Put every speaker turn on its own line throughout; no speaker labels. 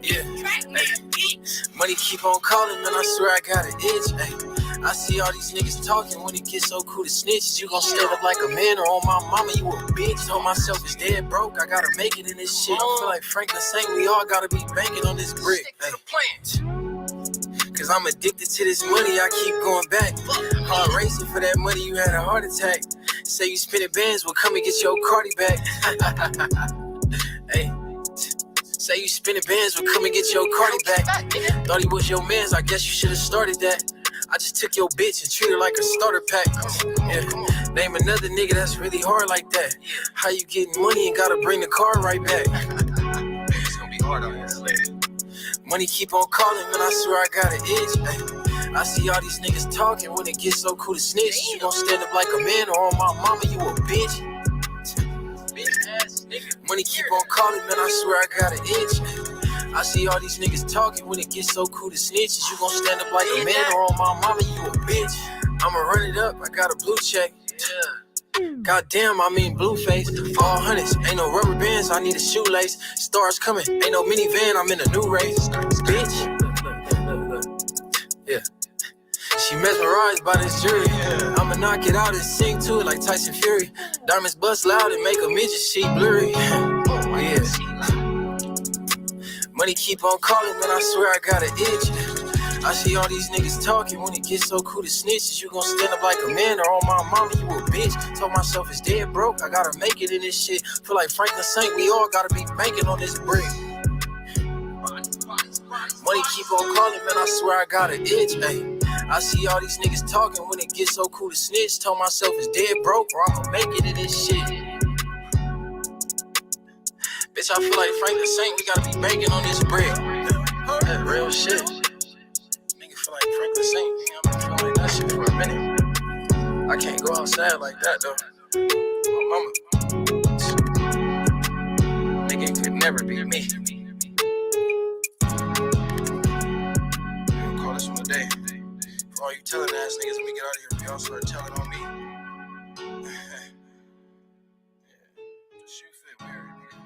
Yeah. Money keep on calling, man, I swear I got an itch. Ay. I see all these niggas talking when it gets so cool to snitch. You gon' stand up like a man, or on my mama, you a bitch. Told myself it's dead broke, I gotta make it in this shit. I feel like Franklin saying we all gotta be banking on this brick. Ay. Cause I'm addicted to this money, I keep going back. Hard racing for that money, you had a heart attack. Say you spinning bands, well come and get your Cardi back. Hey. Say you spinning bands, well come and get your Cardi back. Thought he was your mans, I guess you should've started that. I just took your bitch and treated her like a starter pack. Yeah. Name another nigga that's really hard like that. How you getting money and gotta bring the car right back? It's gonna be hard on this later. Money keep on calling, man, I swear I got an itch. Ay. I see all these niggas talking when it gets so cool to snitch. You gon' stand up like a man, or on my mama, you a bitch. Money keep on calling, man, I swear I got an itch. I see all these niggas talking when it gets so cool to snitch. You gon' stand up like a man, or on my mama, you a bitch. I'ma run it up, I got a blue check. Goddamn, I mean blue face. All hundreds, ain't no rubber bands, I need a shoelace. Stars coming, ain't no minivan, I'm in a new race. Bitch. Look. Yeah. She mesmerized by this jury. I'ma knock it out and sing to it like Tyson Fury. Diamonds bust loud and make a midget she blurry. Yeah. Money keep on calling, man, I swear I got an itch. I see all these niggas talking when it gets so cool to snitch. You gon' stand up like a man, or on my mama, you a bitch. Told myself it's dead broke, I gotta make it in this shit. Feel like Franklin Saint, we all gotta be banking on this brick. Money keep on calling, man, I swear I got an itch. Ay. I see all these niggas talking when it gets so cool to snitch. Told myself it's dead broke, or I'ma make it in this shit. Bitch, I feel like Franklin Saint, we gotta be banking on this brick. That real shit. Nigga feel like Franklin Saint, I've been feeling like that shit for a minute. I can't go outside like that though. My mama. Nigga could never be me. We'll call this one a day. For all you telling ass niggas, when we get out of here, we all start telling on me. Yeah. The shoe fit weird, nigga.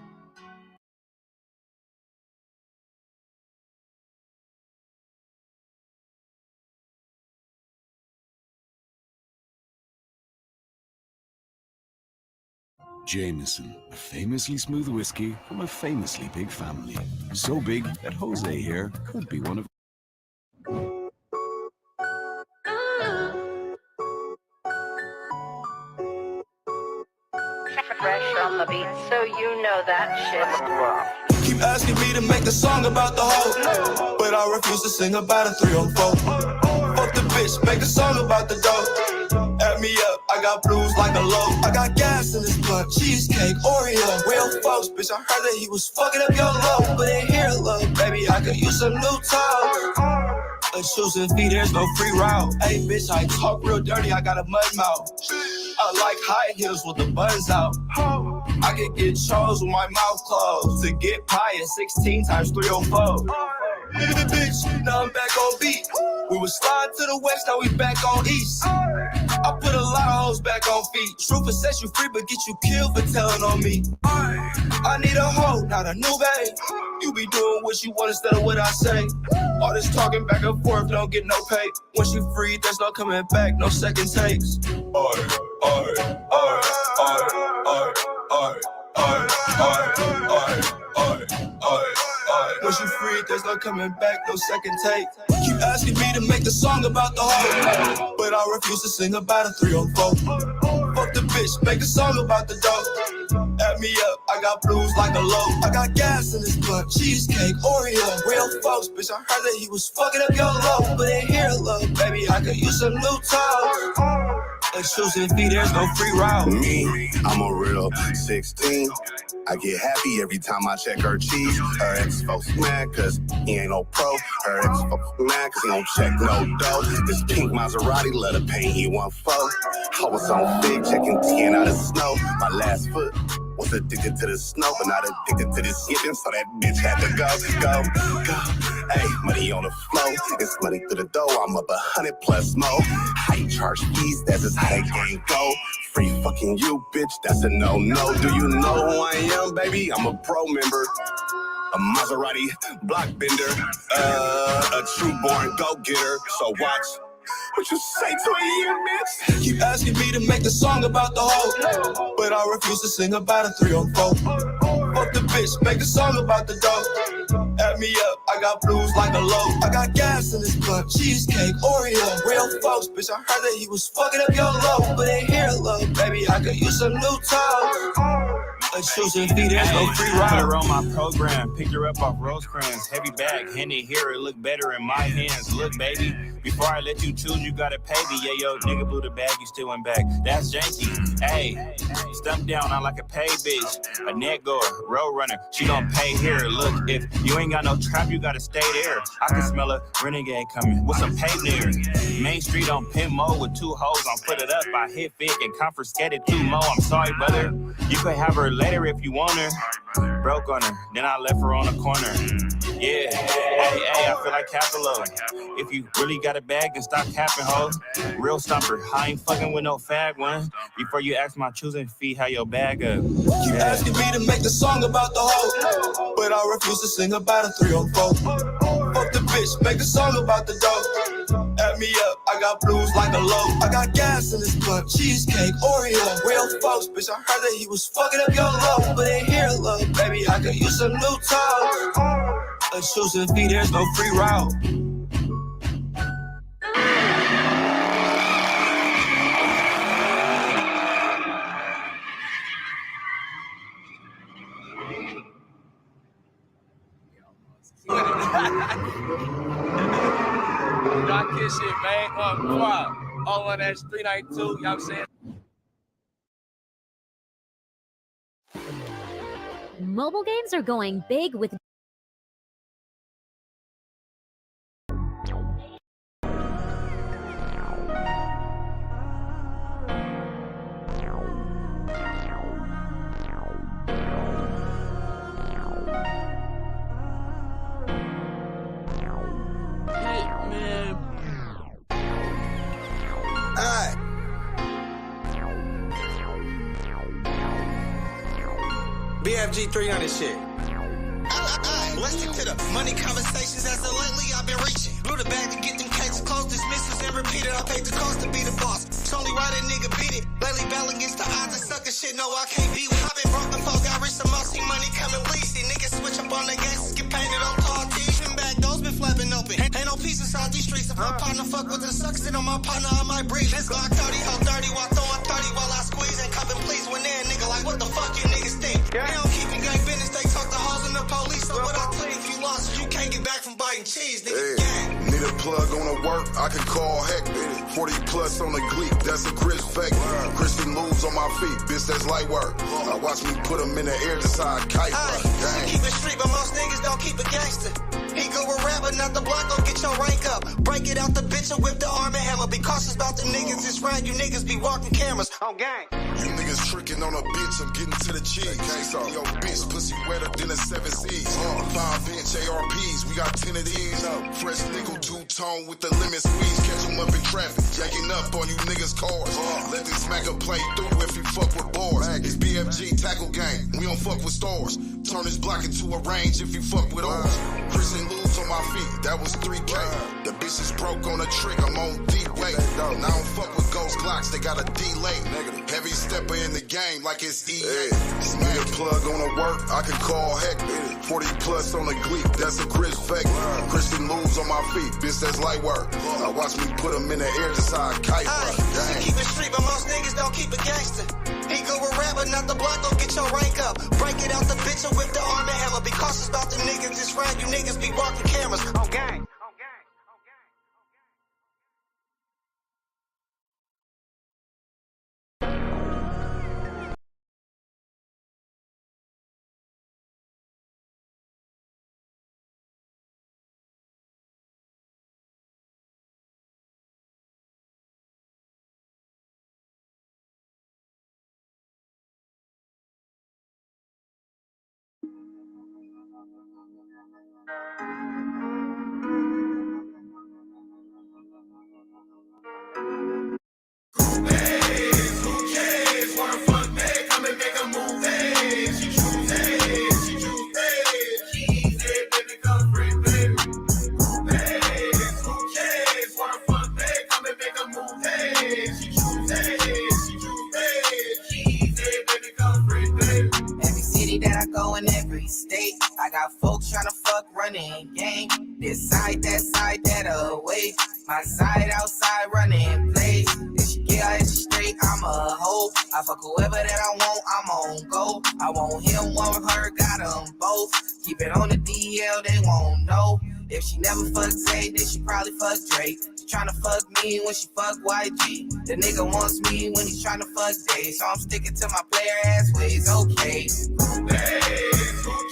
Jameson, a famously smooth whiskey from a famously big family. So big that Jose here could be one of...
Fresh on the beat, so you know that shit's raw.
Keep asking me to make a song about the hoe, but I refuse to sing about a 304. Fuck the bitch, make a song about the dope. Add me up, I got blues like a low. I got gas in this blunt, cheesecake, Oreo. Real folks, bitch, I heard that he was fucking up your low. But in here, look, baby, I could use some new toes. A choosing feet, there's no free route. Hey, bitch, I talk real dirty, I got a mud mouth. I like high heels with the buns out. I can get chose with my mouth closed. To get pie at 16 times 304. Bitch, now I'm back on beat. We was slide to the west, now we back on east. I put a lot of hoes back on feet. Truth will set you free, but get you killed for telling on me. I need a hoe, not a new babe. You be doing what you want instead of what I say. All this talking back and forth, don't get no pay. Once you free, there's no coming back, no second takes. Once you free, there's no coming back, no second take. Keep asking me to make a song about the hoe, but I refuse to sing about a 304. Fuck the bitch, make a song about the dope. Add me up, I got blues like a low. I got gas in this blunt, cheesecake, Oreo. Real folks, bitch, I heard that he was fucking up your low. But in here, look, baby, I could use some new toes. A choosing feet, there's no free route.
Me, I'm a real 16. I get happy every time I check her cheese. Her ex-folks mad cause he ain't no pro. Her ex-folks mad cause he don't check no dough. This pink Maserati let her paint he 1.4. I was on big checking 10 out of snow. My last foot was addicted to the snow, but not addicted to the skipping, so that bitch had to go. Hey, money on the flow, it's money through the door. I'm up 100 plus more. How you charge fees? That's just how that game go. Free fucking you, bitch, that's a no-no. Do you know who I am, baby? I'm a pro member. A Maserati block bender, a true born go-getter. So watch what you say to a year, bitch.
Keep asking me to make a song about the hoe, but I refuse to sing about a 304. Fuck the bitch, make a song about the dog. Add me up, I got blues like a low. I got gas in this blunt, cheesecake, Oreo. Real folks, bitch, I heard that he was fucking up your low, but ain't here, love, baby, I could use some new toes. Choosing feet, there's no free ride.
Put her on my program, picked her up off Rosecrans. Heavy bag, Henny here, it look better in my hands. Look, baby, before I let you choose, you gotta pay me. Yeah, yo, nigga blew the bag, you still went back. That's janky. Hey, stump down, I like a pay bitch. A net goer, road runner, she gon' pay here. Look, if you ain't got no trap, you gotta stay there. I can smell a renegade coming with some pay near. Main Street on Pin Mo with 2 hoes on Put It Up. I hit Vic and confiscated 2 mo. I'm sorry, brother. You could have her later if you want her. Broke on her, then I left her on the corner. Yeah, hey, I feel like Capelo. If you really got a bag, then stop capping, ho. Real stumper, I ain't fucking with no fag one. Before you ask my choosing fee, how your bag up.
Keep asking me to make a song about the hoe, but I refuse to sing about a 304. Fuck the bitch, make a song about the dog. Add me up, I got blues like a low. I got gas in this blunt, cheesecake, Oreo. Real folks, bitch, I heard that he was fucking up your low, but ain't here, love, baby, I could use some new toes. Choosing feet, there's no free route.
Y'all kiss shit, man. Quad. All on that 392. You know what I'm saying?
Mobile games are going big with
BFG 300 shit. Let's get to the money conversations as of lately I've been reaching. Blew the bag to get them cases closed, dismissals and repeated. I paid the cost to be the boss. It's only right a nigga beat it. Lately battling against the odds and sucker shit. No, I can't be with. I've been broken folks, got rich some more, see money coming least. These niggas switch up on the gangsters, get painted on tall tees. Been back, those been flapping open. Ain't no peace inside these streets. If my partner fuck with the suckers, then on my partner I might breathe. Let's Glock 30, how 30 while throwing 30 while I squeeze. Ain't cupping please when they're a nigga like what the fuck you niggas think? They don't keep in gang business, they talk to hoes and the police. So what I tell you if you lost, you can't get back from biting cheese, nigga.
Hey, need a plug on the work, I can call heck. 40 plus on the gleek, that's a Chris fake. Christian moves on my feet, bitch, that's light work. I watch me put them in the air, decide kite.
Keep it street, but most niggas don't keep it gangster. He go with rap, but not the block, gon' get your rank up. Break it out the bitch and whip the arm and hammer. Be cautious about the niggas, it's round, you niggas be walking cameras. On gang.
You niggas tricking on a bitch, I'm getting to the cheese. Yo, bitch, pussy wetter than a 7 C's. 5-inch ARPs, we got 10 of these. Fresh nickel, 2-tone with the lemon squeeze. Catch them up in traffic, jacking up on you niggas' cars. Let this smacker play through if you fuck with bars. It's BFG tackle gang, we don't fuck with stars. Turn this block into a range if you fuck with ours. Christian moves on my feet, that was 3K. The bitch is broke on a trick, I'm on D-way. Now I don't fuck with ghost Glocks, they got a delay. Heavy stepper in the game like it's EA. Need a plug on the work, I can call heck. 40 plus on the gleek, that's a Chris fake. Christian moves on my feet, bitch, that's light work. I watch me put them in the air, decide kite.
Keep it street, but most niggas don't keep it gangster. He go with rap, but not the block, gon' get your rank up. Break it out the bitch and whip the arm and hammer. Be cautious about the niggas, it's round, you niggas be walking cameras. On gang.
in every state. I got folks tryna fuck running game. This side, that away. My side outside running plays. If she get her straight, I'm a hoe. I fuck whoever that I want, I'm on go. I want him, want her, got them both. Keep it on the DL, they won't know. If she never fucked Zay, then she probably fuck Drake. She tryna fuck me when she fuck YG. The nigga wants me when he's tryna fuck Day. So I'm sticking to my player ass ways, okay.
Who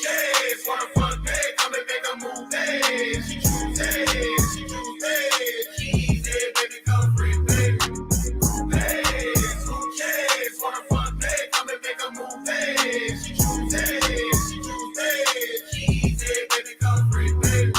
cares? Wanna fuck me? Come and make a move. Hey, she choose Hey, she choose Hey. Keys, hey, baby, come free, baby. Who cares? Wanna fuck me? Come and make a move. Hey, she choose Hey, she choose Hey. Keys, hey, baby, come free, baby.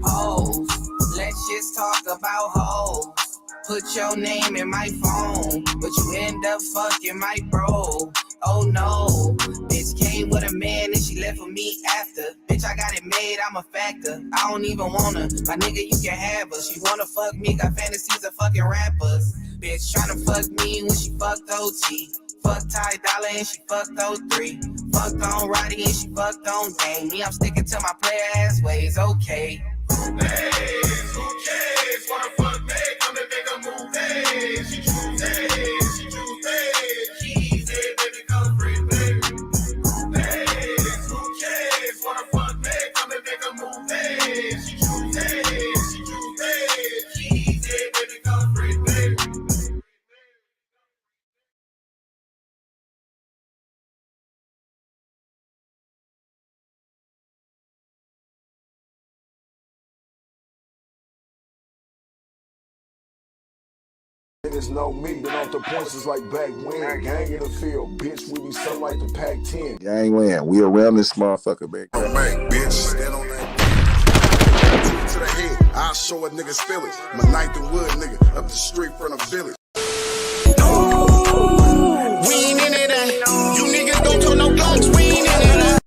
Hoes, let's just talk about hoes. Put your name in my phone, but you end up fucking my bro. Oh no, bitch came with a man and she left with me after. Bitch, I got it made, I'm a factor. I don't even wanna, my nigga, you can have her. She wanna fuck me, got fantasies of fucking rappers. Bitch tryna fuck me when she fucked OT. Fucked Ty Dolla and she fucked 03. Fucked on Roddy and she fucked on Dame. Me, I'm sticking to my player ass ways, okay.
Who cares? Wanna fuck me? Come and make a move. Hey, she choose Hey, she choose Hey. Keys, hey, baby, come free, baby. Who cares? Wanna fuck me? Come and make a move. Hey, she choose Hey, she choose Hey. Keys, hey, baby, come free, baby.
Niggas know me, been off the points is like back when. Gang in the field, bitch, we be something like the Prt2.
Gangland, we around this motherfucker, man.
Oh, man, bitch, stand on that. To the head, I'll show a nigga's feelings. My ninth and wood nigga, up the street from the village.
We ain't in it, you niggas don't turn no guns, we ain't in it.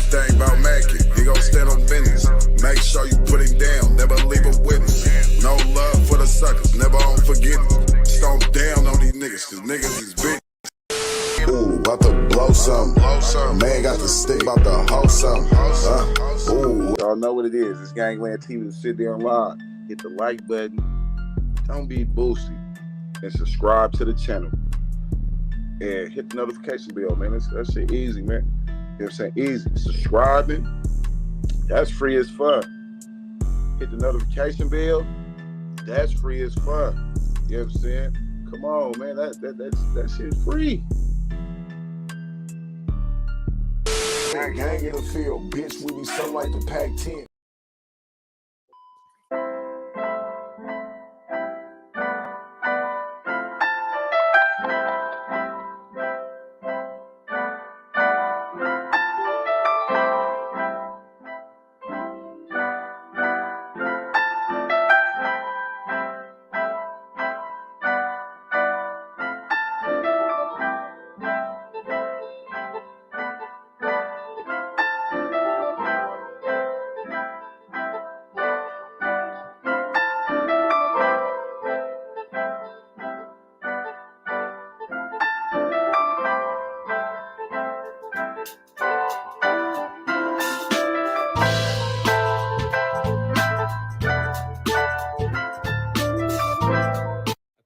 Thing about Mackie, he gon' stand on business. Make sure you put him down, never leave a witness. No love for the suckers, never on forgiveness. Stomp down on these niggas, cause niggas is big.
Ooh, about to blow something. Man got the stick, about to hoe something. Ooh.
Y'all know what it is. It's Gangland TV. Sit there and live. Hit the like button. Don't be boosty. And subscribe to the channel. And hit the notification bell, man. That shit easy, man. You know what I'm saying? Easy. Subscribing, that's free as fuck. Hit the notification bell, that's free as fuck. You know what I'm saying? Come on, man. That shit's free.
Gang in the field, bitch, we be something like the Prt2.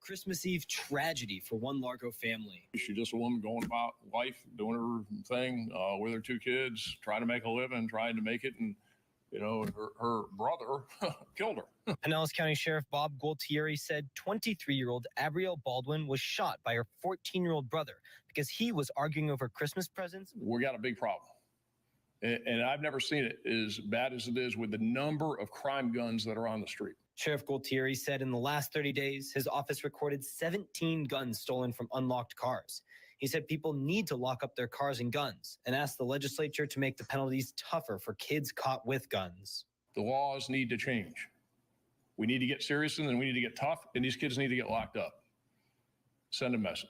Christmas Eve tragedy for one Largo family.
She's just a woman going about life, doing her thing with her two kids, trying to make a living, trying to make it, and you know, her brother killed her.
Pinellas County Sheriff Bob Gualtieri said 23-year-old Abrielle Baldwin was shot by her 14-year-old brother because he was arguing over Christmas presents.
We got a big problem. And I've never seen it as bad as it is with the number of crime guns that are on the street.
Sheriff Gualtieri said in the last 30 days, his office recorded 17 guns stolen from unlocked cars. He said people need to lock up their cars and guns and asked the legislature to make the penalties tougher for kids caught with guns.
The laws need to change. We need to get serious and then we need to get tough, and these kids need to get locked up. Send a message.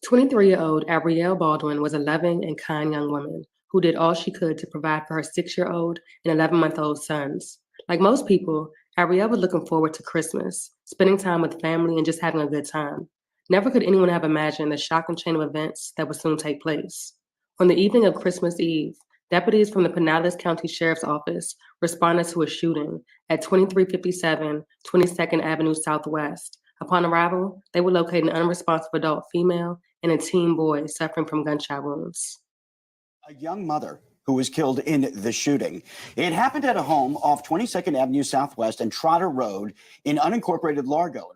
23-year-old Abrielle Baldwin was a loving and kind young woman who did all she could to provide for her 6-year-old and 11-month-old sons. Like most people, Abrielle was looking forward to Christmas, spending time with family and just having a good time. Never could anyone have imagined the shocking chain of events that would soon take place. On the evening of Christmas Eve, deputies from the Pinellas County Sheriff's Office responded to a shooting at 2357 22nd Avenue Southwest. Upon arrival, they would locate an unresponsive adult female and a teen boy suffering from gunshot wounds.
A young mother who was killed in the shooting. It happened at a home off 22nd Avenue Southwest and Trotter Road in unincorporated Largo.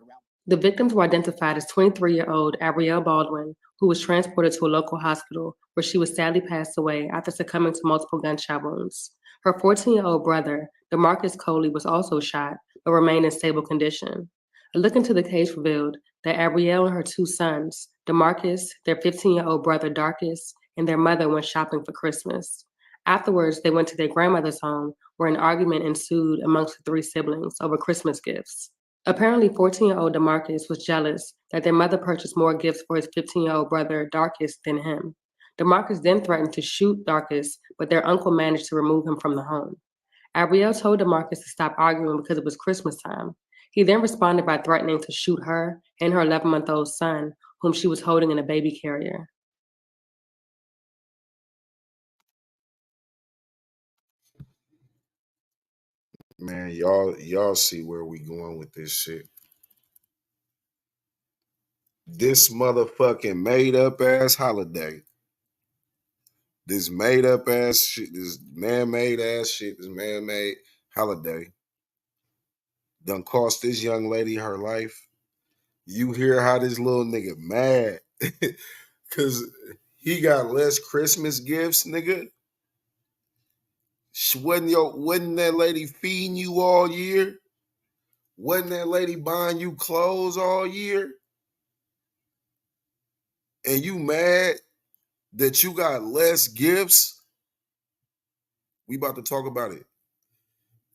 The victims were identified as 23-year-old Abrielle Baldwin, who was transported to a local hospital where she was sadly passed away after succumbing to multiple gunshot wounds. Her 14-year-old brother, DeMarcus Coley, was also shot but remained in stable condition. A look into the case revealed that Abrielle and her two sons, DeMarcus, their 15-year-old brother Darcus, and their mother went shopping for Christmas. Afterwards, they went to their grandmother's home where an argument ensued amongst the three siblings over Christmas gifts. Apparently, 14-year-old DeMarcus was jealous that their mother purchased more gifts for his 15-year-old brother Darcus than him. DeMarcus then threatened to shoot Darcus, but their uncle managed to remove him from the home. Abrielle told DeMarcus to stop arguing because it was Christmas time. He then responded by threatening to shoot her and her 11-month-old son, whom she was holding in a baby carrier.
Man, y'all see where we going with this shit. This motherfucking made up ass holiday. This made up ass shit, this man-made ass shit, this man-made holiday done cost this young lady her life. You hear how this little nigga mad because he got less Christmas gifts, nigga. Wasn't that lady feeding you all year? Wasn't that lady buying you clothes all year? And you mad that you got less gifts? We about to talk about it.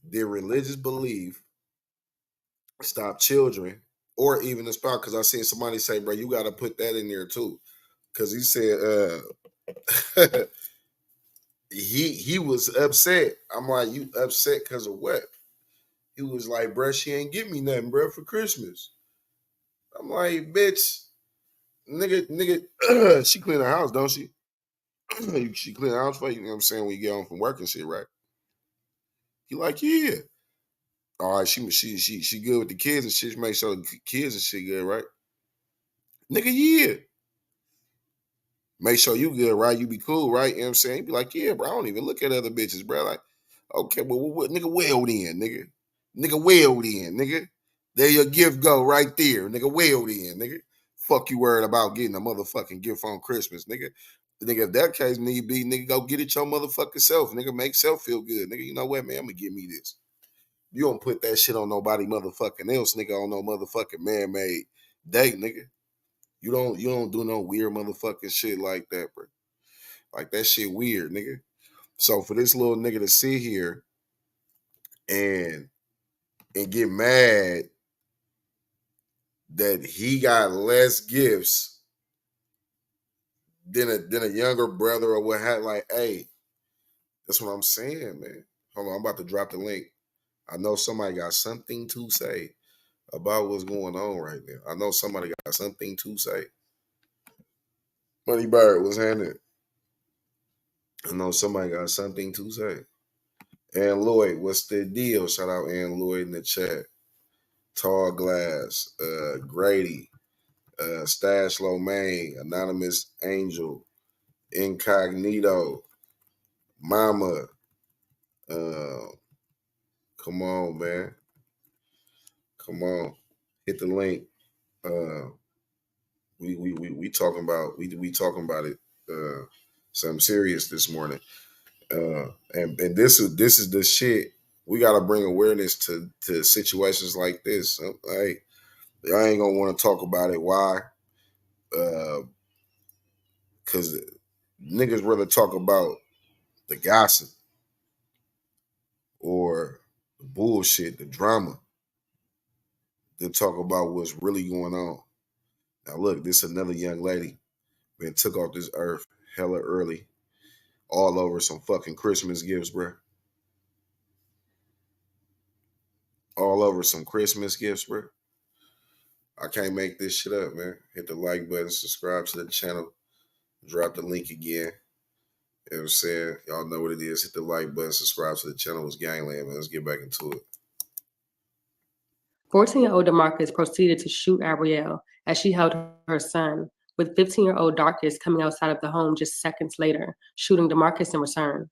Their religious belief stop children or even the spouse. Because I seen somebody say, bro, you got to put that in there too. Because he said he was upset. I'm like, you upset because of what? He was like, bro, she ain't give me nothing, bro, for Christmas. I'm like, bitch, nigga, she clean her house, don't she? She clean the house for you, know what I'm saying, when you get home from work and shit, right? He like, yeah. All right, she good with the kids and shit. She make sure the kids and shit good, right? Nigga, yeah. Make sure you good, right? You be cool, right? You know what I'm saying? You be like, yeah, bro, I don't even look at other bitches, bro. Like, okay, well, what nigga, well then, nigga. Nigga, well then, nigga. There your gift go right there. Nigga, well then, nigga. Fuck you worried about getting a motherfucking gift on Christmas, nigga. Nigga, if that case need be, nigga, go get it your motherfucking self. Nigga, make self feel good. Nigga, you know what, man? I'm gonna give me this. You don't put that shit on nobody motherfucking else, nigga, on no motherfucking man-made day, nigga. You don't do no weird motherfucking shit like that, bro. Like that shit weird, nigga. So for this little nigga to sit here and get mad that he got less gifts than a younger brother or what have, like, hey, that's what I'm saying, man. Hold on, I'm about to drop the link. I know somebody got something to say about what's going on right now. I know somebody got something to say. Money Bird, what's happening? I know somebody got something to say. Ann Lloyd, what's the deal? Shout out Ann Lloyd in the chat. Tall Glass, Grady, Stash Lomain, Anonymous Angel, Incognito, Mama. Come on, man. Come on. Hit the link. We talking about we talking about it. Something serious this morning. And this is the shit. We gotta bring awareness to situations like this. I ain't gonna want to talk about it. Why? Because niggas rather talk about the gossip or the bullshit, the drama, than talk about what's really going on. Now look, this is another young lady. Been took off this earth hella early. All over some fucking Christmas gifts, bro. All over some Christmas gifts, bro. I can't make this shit up, man. Hit the like button, subscribe to the channel, drop the link again. You know what I'm saying? Y'all know what it is. Hit the like button, subscribe to the channel. It's Gangland, man. Let's get back into it.
14-year-old DeMarcus proceeded to shoot Abrielle as she held her son, with 15-year-old Darkus coming outside of the home just seconds later, shooting DeMarcus in return.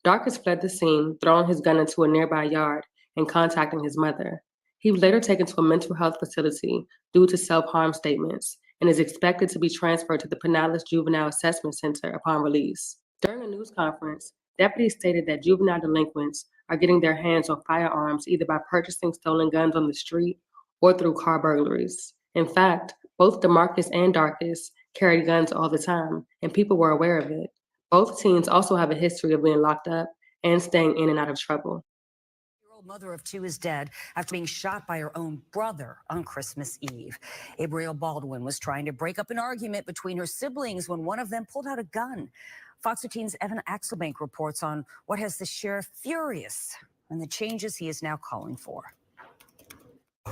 Darkus fled the scene, throwing his gun into a nearby yard and contacting his mother. He was later taken to a mental health facility due to self-harm statements and is expected to be transferred to the Pinellas Juvenile Assessment Center upon release. During a news conference, deputies stated that juvenile delinquents are getting their hands on firearms either by purchasing stolen guns on the street or through car burglaries. In fact, both DeMarcus and Darkus carried guns all the time, and people were aware of it. Both teens also have a history of being locked up and staying in and out of trouble.
Mother of two is dead after being shot by her own brother on Christmas Eve. Abrielle Baldwin was trying to break up an argument between her siblings when one of them pulled out a gun. Fox 13's Evan Axelbank reports on what has the sheriff furious and the changes he is now calling for.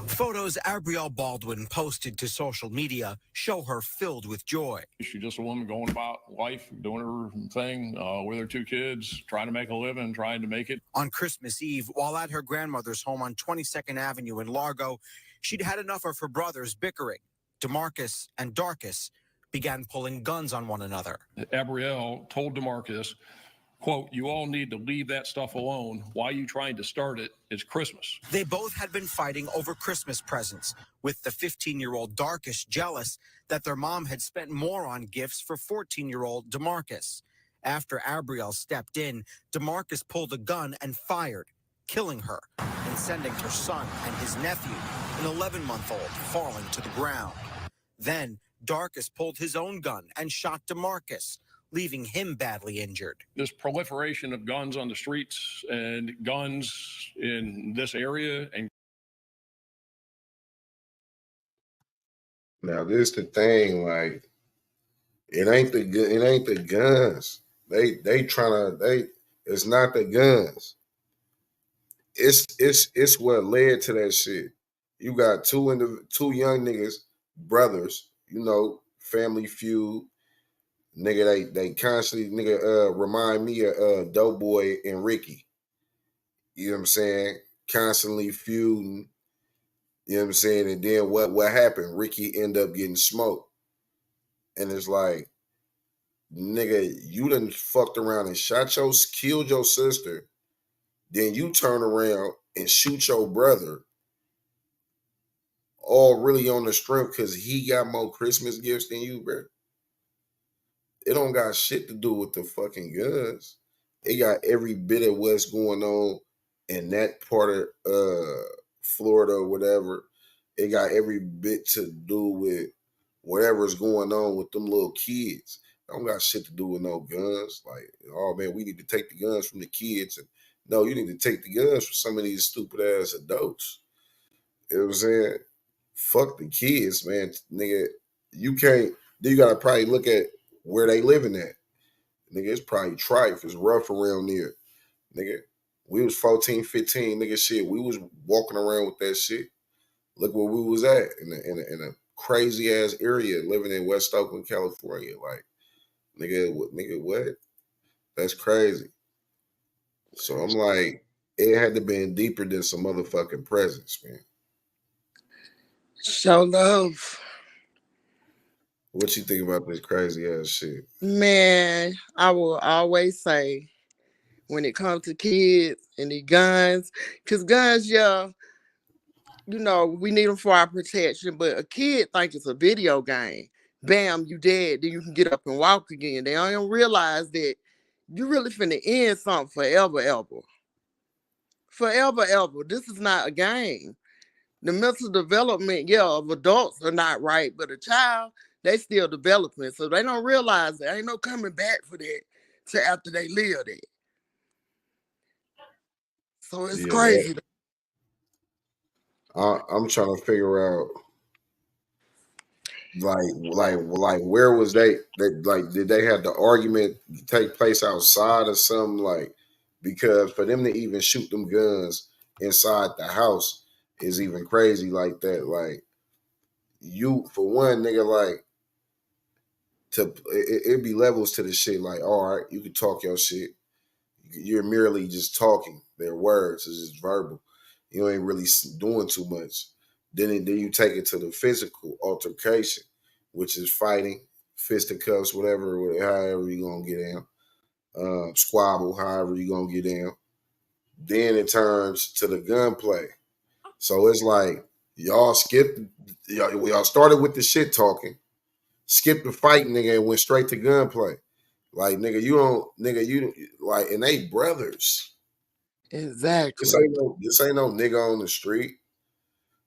Photos Abrielle Baldwin posted to social media show her filled with joy.
She's just a woman going about life, doing her thing with her two kids, trying to make a living, trying to make it.
On Christmas Eve, while at her grandmother's home on 22nd Avenue in Largo, she'd had enough of her brothers bickering. DeMarcus and Darkus began pulling guns on one another.
Abrielle told DeMarcus, quote, "You all need to leave that stuff alone. Why are you trying to start it? It's Christmas."
They both had been fighting over Christmas presents, with the 15-year-old Darkus jealous that their mom had spent more on gifts for 14-year-old DeMarcus. After Abrielle stepped in, DeMarcus pulled a gun and fired, killing her and sending her son and his nephew, an 11-month-old, falling to the ground. Then Darkus pulled his own gun and shot DeMarcus, leaving him badly injured.
This proliferation of guns on the streets and guns in this area. And
now this the thing, like it ain't the guns. It's not the guns. It's what led to that shit. You got two young niggas, brothers, you know, family feud. Nigga, they constantly remind me of Doughboy and Ricky. You know what I'm saying? Constantly feuding. You know what I'm saying? And then what happened? Ricky ended up getting smoked. And it's like, nigga, you done fucked around and killed your sister. Then you turn around and shoot your brother. All really on the strength because he got more Christmas gifts than you, bro. It don't got shit to do with the fucking guns. It got every bit of what's going on in that part of Florida or whatever. It got every bit to do with whatever's going on with them little kids. It don't got shit to do with no guns. Like, oh man, we need to take the guns from the kids. And no, you need to take the guns from some of these stupid ass adults. You know what I'm saying? Fuck the kids, man. Nigga, you can't. Then you gotta probably look at where they living at. Nigga, it's probably trife. It's rough around there. Nigga, we was 14, 15, nigga, shit. We was walking around with that shit. Look where we was at in a crazy ass area living in West Oakland, California. Like, nigga, what? That's crazy. So I'm like, it had to been deeper than some motherfucking presents, man.
Show love.
What you think about this crazy ass shit?
Man, I will always say when it comes to kids and the guns, because guns, yeah, you know, we need them for our protection, but a kid think it's a video game. Bam, you dead, then you can get up and walk again. They don't realize that you really finna end something forever, ever. Forever, ever. This is not a game. The mental development, yeah, of adults are not right, but a child, they still developing. So they don't realize there ain't no coming back for that till after they live it. So it's crazy.
I'm trying to figure out Like, where was they? Like, did they have the argument take place outside or something? Like, because for them to even shoot them guns inside the house is even crazy like that. Like, you for one, nigga, like it'd be levels to the shit. Like, all right, you can talk your shit. You're merely just talking. Their words is just verbal. You ain't really doing too much. Then you take it to the physical altercation, which is fighting, fisticuffs, whatever, however you gonna get down, squabble, however you gonna get down. Then it turns to the gunplay. So it's like y'all skipped. Y'all started with the shit talking, skipped the fight, nigga, and went straight to gunplay. Like, nigga, you like, and they brothers.
Exactly.
This ain't no nigga on the street.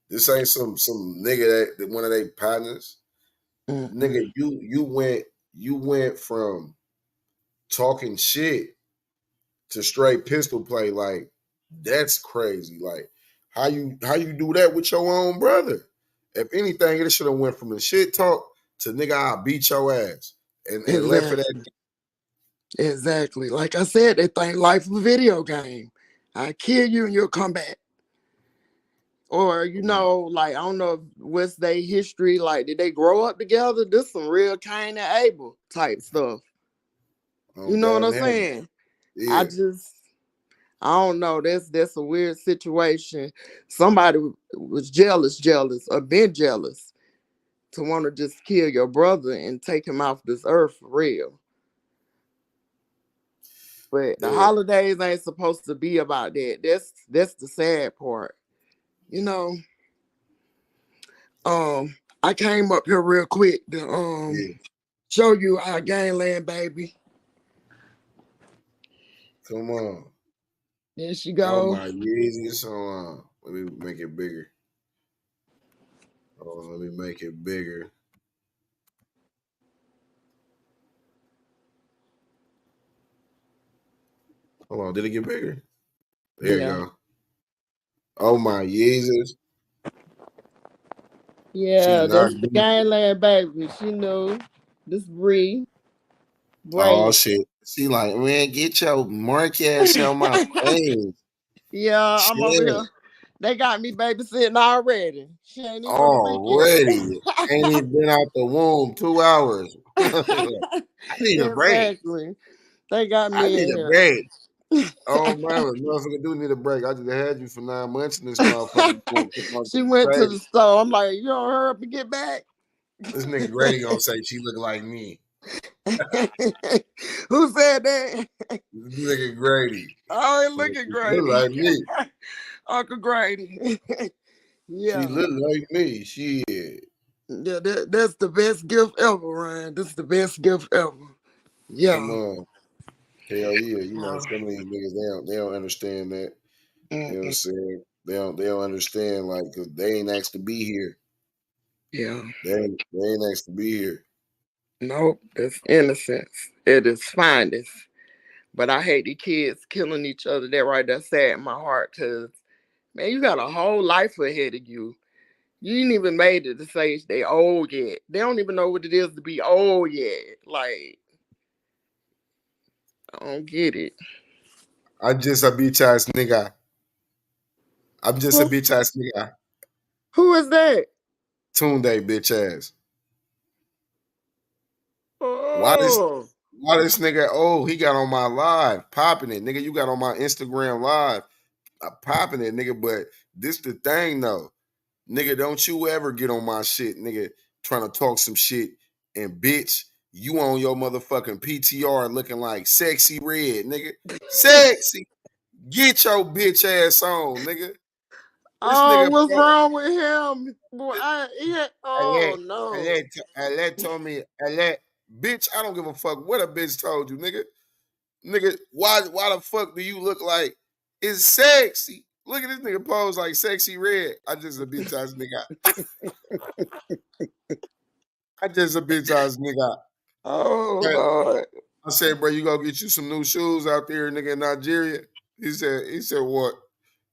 This ain't some nigga that one of their partners. Nigga, you went from talking shit to straight pistol play. Like, that's crazy. Like, how you do that with your own brother? If anything, it should have went from the shit talk to nigga, I'll beat your ass. And left it at
Exactly. Like I said, they think life is a video game. I kill you and you'll come back. Or, like, I don't know what's their history. Like, did they grow up together? This some real Cain and Abel type stuff. You know what I'm saying?
Yeah.
I don't know. That's a weird situation. Somebody was jealous, or been jealous to want to just kill your brother and take him off this earth for real. But the holidays ain't supposed to be about that. That's the sad part. I came up here real quick to show you our Gangland baby.
Come on.
There she go.
Oh my Yeezys. Let me make it bigger. Oh, let me make it bigger. Hold on, did it get bigger? There you go. Oh my Yeezys.
Yeah, that's the Gangland baby. She knew. This Bree.
Oh shit. She like, man, get your mark ass on my face.
Yeah, I'm over here. They got me babysitting already. She ain't even
already. Ain't even been out the womb 2 hours. I need a break.
Exactly. They got me
I need
in
a
here.
break. Oh man, motherfucker do need a break. I just had you for 9 months in this motherfucker.
She went to the store. I'm like, you don't hurry up and get back.
This nigga Grady gonna say she look like me.
Who said that?
This nigga Grady.
Oh, look at Grady.
Look like me.
Uncle Grady. Yeah.
She look like me. Shit.
Yeah, that's the best gift ever, Ryan. This is the best gift ever. Yeah.
Come on. Hell yeah. You know, some of these niggas, they don't understand that. You know what I'm saying? They don't understand, like, because they ain't asked to be here.
Yeah.
They ain't asked to be here.
Nope, that's innocence. It is finest. But I hate the kids killing each other. That right there sad in my heart, because, man, you got a whole life ahead of you. You ain't even made it to say they old yet. They don't even know what it is to be old yet. Like, I don't get it.
I'm just a bitch ass nigga. I'm just a bitch ass nigga.
Who is that?
Tunde bitch ass.
Oh.
Why this nigga, he got on my live, popping it. Nigga, you got on my Instagram live, popping it, nigga. But this the thing, though. Nigga, don't you ever get on my shit, nigga, trying to talk some shit. And, bitch, you on your motherfucking PTR looking like sexy red, nigga. Sexy. Get your bitch ass on, nigga.
What's wrong with him? Boy, no.
Alette told me, bitch, I don't give a fuck what a bitch told you, nigga. Nigga, why the fuck do you look like it's sexy? Look at this nigga pose like sexy red. I just a bitch ass nigga. I just a bitch ass nigga.
Oh, Lord.
I said, bro, you gonna get you some new shoes out there, nigga, in Nigeria? He said, what?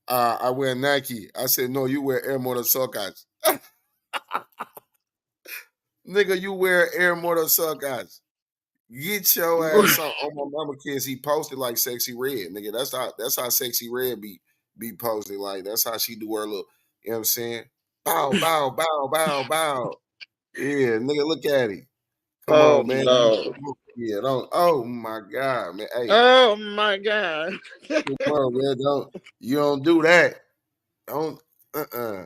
I wear Nike. I said, no, you wear Air Motor Sockers. Nigga, you wear Air Motorcycles. Get your ass on my mama kids. He posted like Sexy Red, nigga. That's how Sexy Red be posted. Like that's how she do her little, you know what I'm saying? Bow, bow, bow, bow, bow. Yeah, nigga, look at it. Come
Oh
on, man.
no.
Yeah, don't. Oh my God, man. Hey,
Oh my God.
come on, man. You don't do that. Don't. Don't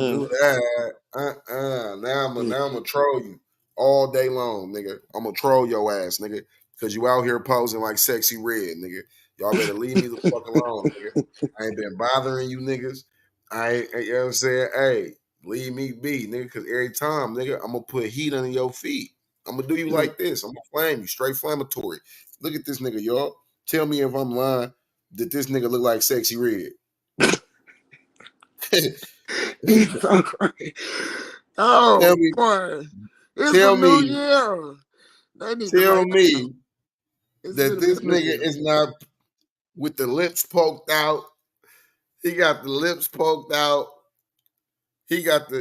do that. Now I'm gonna troll you all day long, nigga. I'm gonna troll your ass, nigga, because you out here posing like Sexy Red, nigga. Y'all better leave me the fuck alone, nigga. I ain't been bothering you niggas. You know what I'm saying? Hey, leave me be, nigga, because every time, nigga, I'm gonna put heat under your feet. I'm gonna do you like this. I'm gonna flame you, straight inflammatory. Look at this nigga, y'all. Tell me if I'm lying that this nigga look like Sexy Red.
He's so crazy. Oh,
Tell me,
boy. It's
tell
a new
me,
year. They need to
tell
make
me
it's
that
gonna be
this
a new
nigga
year.
is not with the lips poked out. He got the lips poked out. He got the.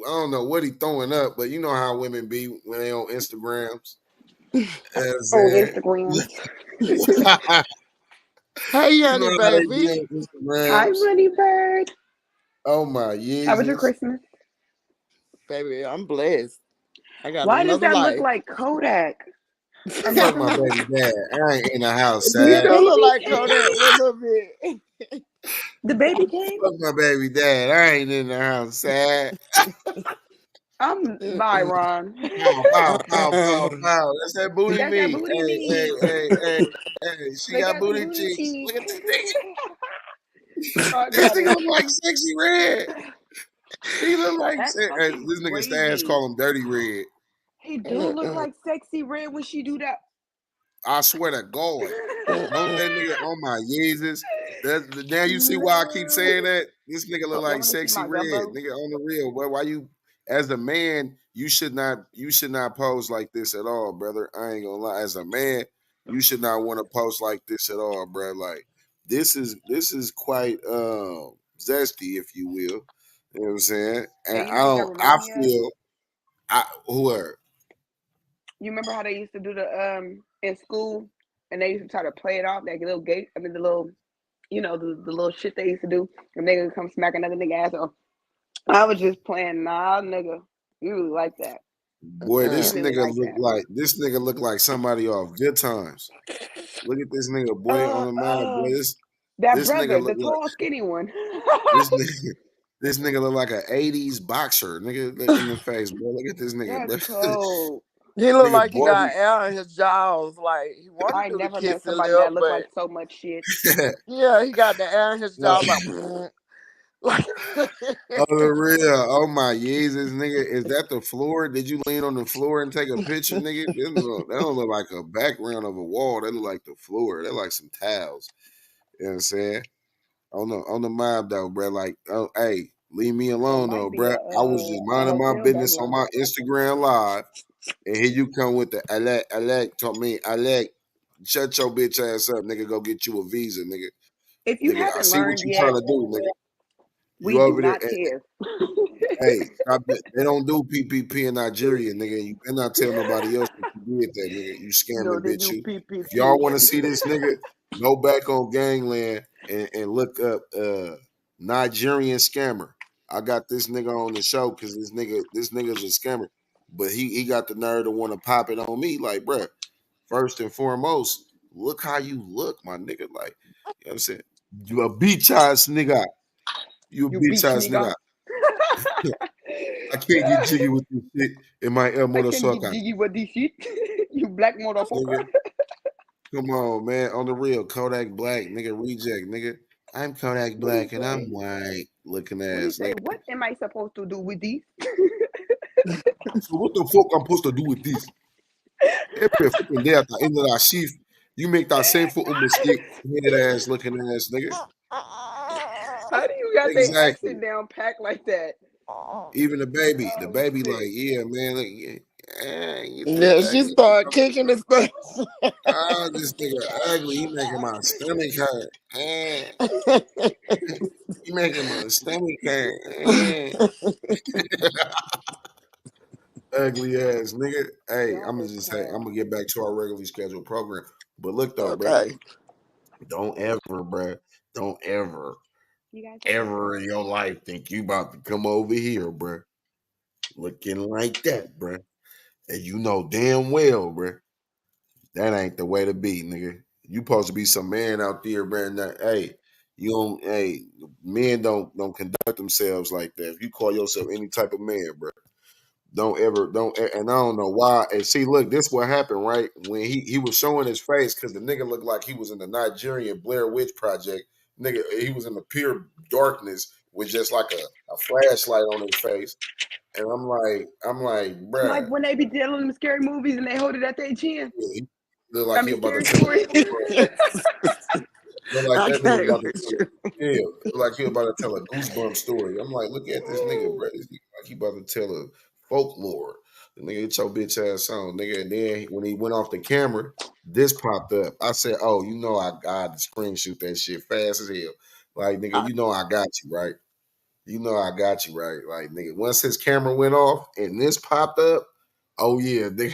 I don't know what he throwing up, but you know how women be when they on Instagrams.
On Instagram.
Hey,
You know
honey,
how they be
baby.
on
Hi,
Instagrams.
Money Bird.
Oh my
How was your
Jesus.
Christmas?
Baby, I'm blessed. I got
Why does
another
that look
life.
like Kodak? I'm
Fuck my
confused.
baby dad. I ain't in the house,
You
The
sad.
do look
baby
like
came.
Kodak a little bit.
The baby came.
Fuck my baby dad. I ain't in the house, sad.
I'm Byron.
Pow, pow, pow, pow, pow. That's that booty
That's that
meat.
booty
Hey, hey,
meat.
hey, hey, hey. She
They
got
got the
booty
booty
cheeks.
cheeks.
Look at this nigga.
I
This
got
nigga
it.
look like Sexy Red. He look like
That's
hey,
fucking
this nigga Stas
crazy.
call him Dirty Red.
He do look like Sexy Red when she do that.
I swear to God. Don't that nigga on my Jesus. Now you see why I keep saying that? This nigga look
Y'all
like
want to see
Sexy
my
Red.
gumbo?
Nigga on the real. But why you as a man, you should not pose like this at all, brother. I ain't gonna lie. As a man, you should not want to post like this at all, bro. Like this is quite zesty, if you will. You know what I'm saying? And
And you know what that
I
remind me of?
feel whoever.
You remember how they used to do the in school, and they used to try to play it off that little gate. I mean the little, the little shit they used to do, and they would come smack another nigga ass off. I was just playing, nah, nigga, you really like that.
Boy,
You really like that.
this nigga look like somebody off Good Times. Look at this nigga, boy, on
Uh,
the mind,
uh,
boy.
that
This nigga
brother,
look
the
like
tall, skinny one.
this nigga. This nigga look like an '80s boxer, nigga. Look in the face, bro. Look at this nigga,
That's
bro.
cold.
He look
Nigga,
like he got
Barbie.
air in his jaws. Like he want
I
to
ain't
do the
never met
kissing
somebody
lip,
that looked
but
like so much shit.
yeah, he got the air in his jaws. Like, like
Oh, the real. Oh my Jesus, nigga. Is that the floor? Did you lean on the floor and take a picture, nigga? That don't look like a background of a wall. That look like the floor. That like some tiles. You know what I'm saying? On the mob though, bro. Like, oh, hey, leave me
That
alone
might
though,
be
bro. I was just
a
minding my
hotel
business on
background.
my Instagram live, and here you come with the Alec told me, Alec, shut your bitch ass up, nigga. Go get you a visa, nigga.
If you
Nigga, I
haven't
see what
learned
you trying
yet,
to do, nigga.
we
You
do
over there?
not care.
Hey, stop it. They don't do PPP in Nigeria, nigga. You better not tell nobody else that you did that, nigga. You
No,
scamming
they
bitch,
do
you. If y'all
PPP.
want to see this nigga, go back on Gangland and look up Nigerian scammer. I got this nigga on the show because this nigga's a scammer. But he got the nerve to want to pop it on me. Like, bruh, first and foremost, look how you look, my nigga. Like, you know what I'm saying? You a beach ass nigga. You a
You
beach
beach
ass
nigga.
nigga. I can't get jiggy with this shit in my El
I can get
Motorsucker.
jiggy with this shit. You black motherfucker.
Nigga, come on, man. On the real, Kodak Black, nigga, reject, nigga. I'm Kodak
What do you
Black and I'm
say?
white looking
What do you
ass,
say?
nigga.
What am I supposed to do with these?
So what the fuck I'm supposed to do with this? Every fucking day at the end of that shift, you make that same fucking mistake, headed ass looking ass, nigga.
How do you got their
Exactly.
accent down packed like that?
Even the baby
Oh
like,
shit.
yeah, man. Like, yeah.
Yeah, she started kicking his face.
Oh, this nigga ugly. He making my stomach hurt. He making my stomach hurt. Ugly ass nigga. Hey, I'm gonna just say I'm gonna get back to our regularly scheduled program. But look though, bro.
Okay.
Don't ever, bro. Don't ever,
You guys
ever in your life think you about to come over here, bro, looking like that, bro. And you know damn well, bro, that ain't the way to be, nigga. You supposed to be some man out there, bro. That, hey, you don't. Hey, men don't conduct themselves like that. If you call yourself any type of man, bro, don't ever, don't. And I don't know why. And see, look, this what happened, right? When he was showing his face, because the nigga looked like he was in the Nigerian Blair Witch Project. Nigga, he was in the pure darkness with just like a flashlight on his face. And I'm like,
Like
bruh.
when they be telling them scary movies and they hold it at their chin.
He look like he about to
Scary
tell a
stories.
ghost story. Look like
I
that nigga
can't
about to
with
tell
you.
yeah, look like he about to tell a goosebump story. I'm like, look at this nigga, bro. This nigga like he about to tell a folklore. The nigga, get your bitch ass on, nigga. And then when he went off the camera, this popped up. I said, oh, you know I got to screenshot that shit fast as hell. Like, nigga, you know I got you, right? You know I got you, right? Like, nigga, once his camera went off and this popped up, oh yeah, nigga.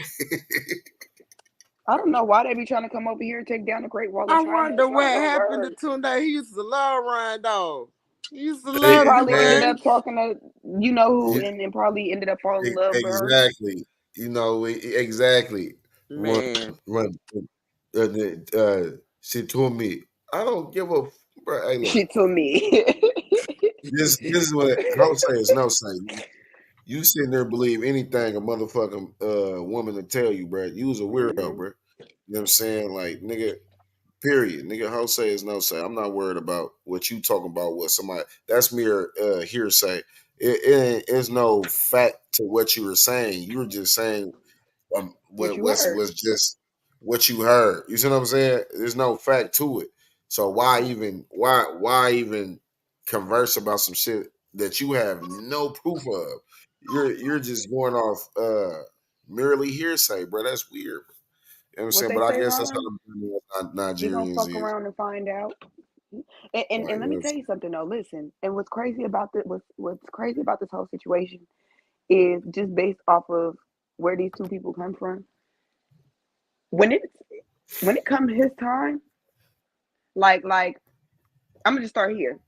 I don't know why they be trying to come over here and take down the Great Wall of
I
China.
wonder
It's
what
not gonna
happened
work.
to Tunde. He used to love Ryan Dog. He used to
He
love the
probably ended
man.
up talking to you know who,
You-
and probably ended up falling in love with her.
Exactly. You know, exactly. Run,
Man.
run. She told me, I don't give a. Bro, hey, look.
She told me.
This is what I'll say is no say. You sitting there believe anything a motherfucking woman to tell you, bro. You was a weirdo, bro. You know what I'm saying? Like, nigga, period. Nigga, how say is no say. I'm not worried about what you talking about with somebody. That's mere hearsay. It is no fact to what you were saying. You were just saying
What
what
you heard.
was just what you heard. You see what I'm saying? There's no fact to it. So why even converse about some shit that you have no proof of? You're just going off merely hearsay, bro. That's weird. You know what I'm
What
saying?
they
But I
say,
guess that's how
Ron?
the
You gonna
Nigerians
fuck
is.
around and find out. And
Like,
let me tell you something though. Listen, and what's crazy about this whole situation is just based off of where these two people come from. When it comes his time, like I'm gonna just start here.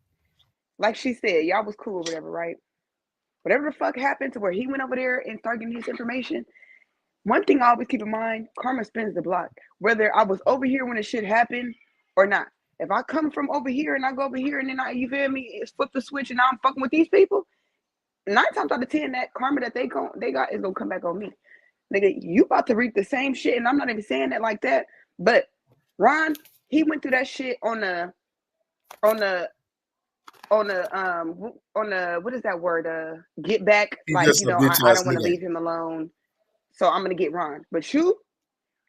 Like she said, y'all was cool or whatever, right? Whatever the fuck happened to where he went over there and started getting his information. One thing I always keep in mind, karma spins the block. Whether I was over here when the shit happened or not. If I come from over here and I go over here and then you feel me, it's flip the switch and now I'm fucking with these people, 9 times out of 10, that karma that they got is gonna come back on me. Nigga, you about to reap the same shit, and I'm not even saying that like that. But Ron, he went through that shit on the what is that word? Get back.
He
Like,
just a bitch
I
ass
don't want to
nigga.
leave him alone. So I'm gonna get Ron. But you,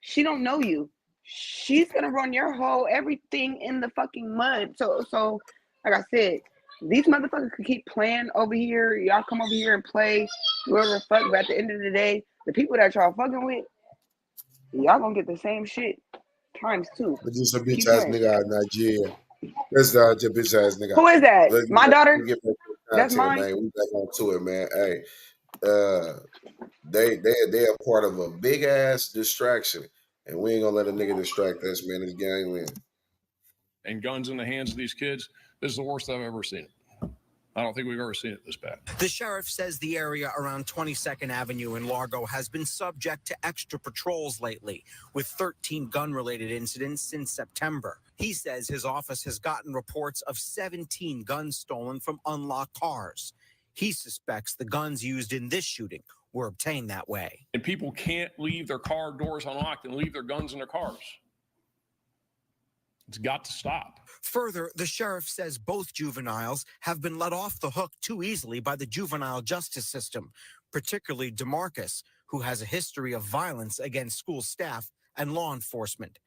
she don't know you. She's gonna run your whole everything in the fucking mud. So like I said, these motherfuckers could keep playing over here. Y'all come over here and play whoever fuck. But at the end of the day, the people that y'all fucking with, y'all gonna get the same shit times 2.
But just a bitch
Keep
ass
playing.
nigga out of Nigeria. That's not your bitch ass nigga.
Who is that? My
Let
daughter?
me get back to the
That's
content,
mine.
man. We back onto it, man. Hey, they are part of a big ass distraction, and we ain't gonna let a nigga distract us, man. It's Gangland.
And guns in the hands of these kids, this is the worst I've ever seen it. I don't think we've ever seen it this bad.
The sheriff says the area around 22nd Avenue in Largo has been subject to extra patrols lately, with 13 gun-related incidents since September. He says his office has gotten reports of 17 guns stolen from unlocked cars. He suspects the guns used in this shooting were obtained that way.
And people can't leave their car doors unlocked and leave their guns in their cars. It's got to stop.
Further, the sheriff says both juveniles have been let off the hook too easily by the juvenile justice system, particularly DeMarcus, who has a history of violence against school staff and law enforcement.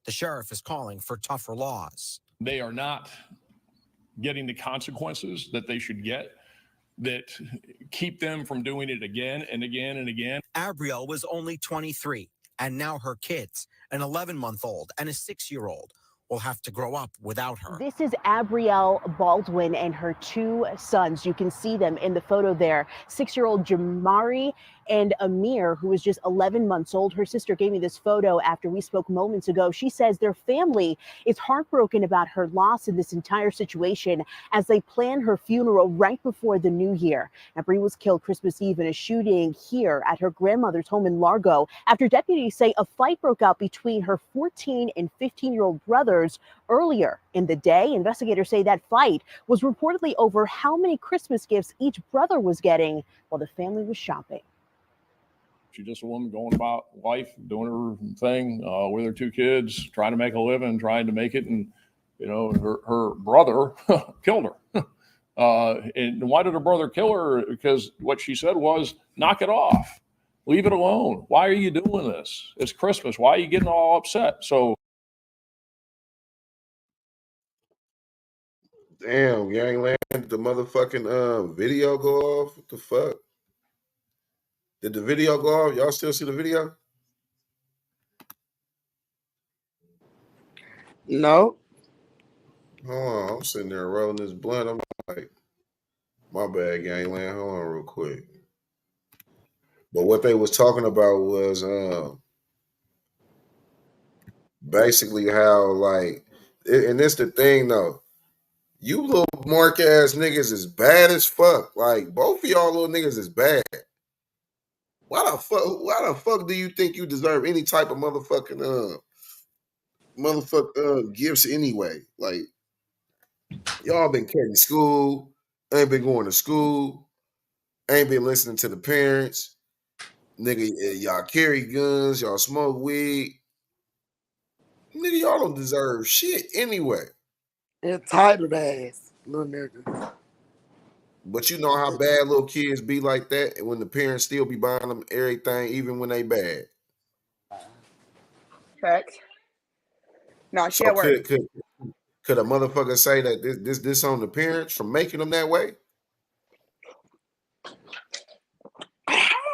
The sheriff is calling for tougher laws.
They are not getting the consequences that they should get. that keep them from doing it again and again and again.
Abrielle was only 23, and now her kids, an 11-month-old and a 6-year-old, will have to grow up without her.
This is Abrielle Baldwin and her 2 sons. You can see them in the photo there. 6-year-old Jamari and Amir, who is just 11 months old. Her sister gave me this photo after we spoke moments ago. She says their family is heartbroken about her loss in this entire situation as they plan her funeral right before the new year. Now, Bree was killed Christmas Eve in a shooting here at her grandmother's home in Largo after deputies say a fight broke out between her 14 and 15-year-old brothers earlier in the day. Investigators say that fight was reportedly over how many Christmas gifts each brother was getting while the family was shopping.
She's just a woman going about life, doing her thing with her 2 kids, trying to make a living, trying to make it. And, you know, her brother killed her. And why did her brother kill her? Because what she said was, knock it off. Leave it alone. Why are you doing this? It's Christmas. Why are you getting all upset? So,
Damn, Gangland, the motherfucking video go off. What the fuck? Did the video go off? Y'all still see the video?
No.
Hold on, I'm sitting there rolling this blunt. I'm like, my bad, Gangland. Hold on real quick. But what they was talking about was basically how, like, and this the thing though. You little mark ass niggas is bad as fuck. Like, both of y'all little niggas is bad. Why the fuck do you think you deserve any type of motherfucking gifts anyway? Like, y'all been cutting school, ain't been going to school, ain't been listening to the parents. Nigga, y'all carry guns, y'all smoke weed. Nigga, y'all don't deserve shit anyway.
Entitled ass, little nigga.
But you know how bad little kids be like that, and when the parents still be buying them everything, even when they bad.
Facts. No, she
So
at work.
could a motherfucker say that this on the parents from making them that way?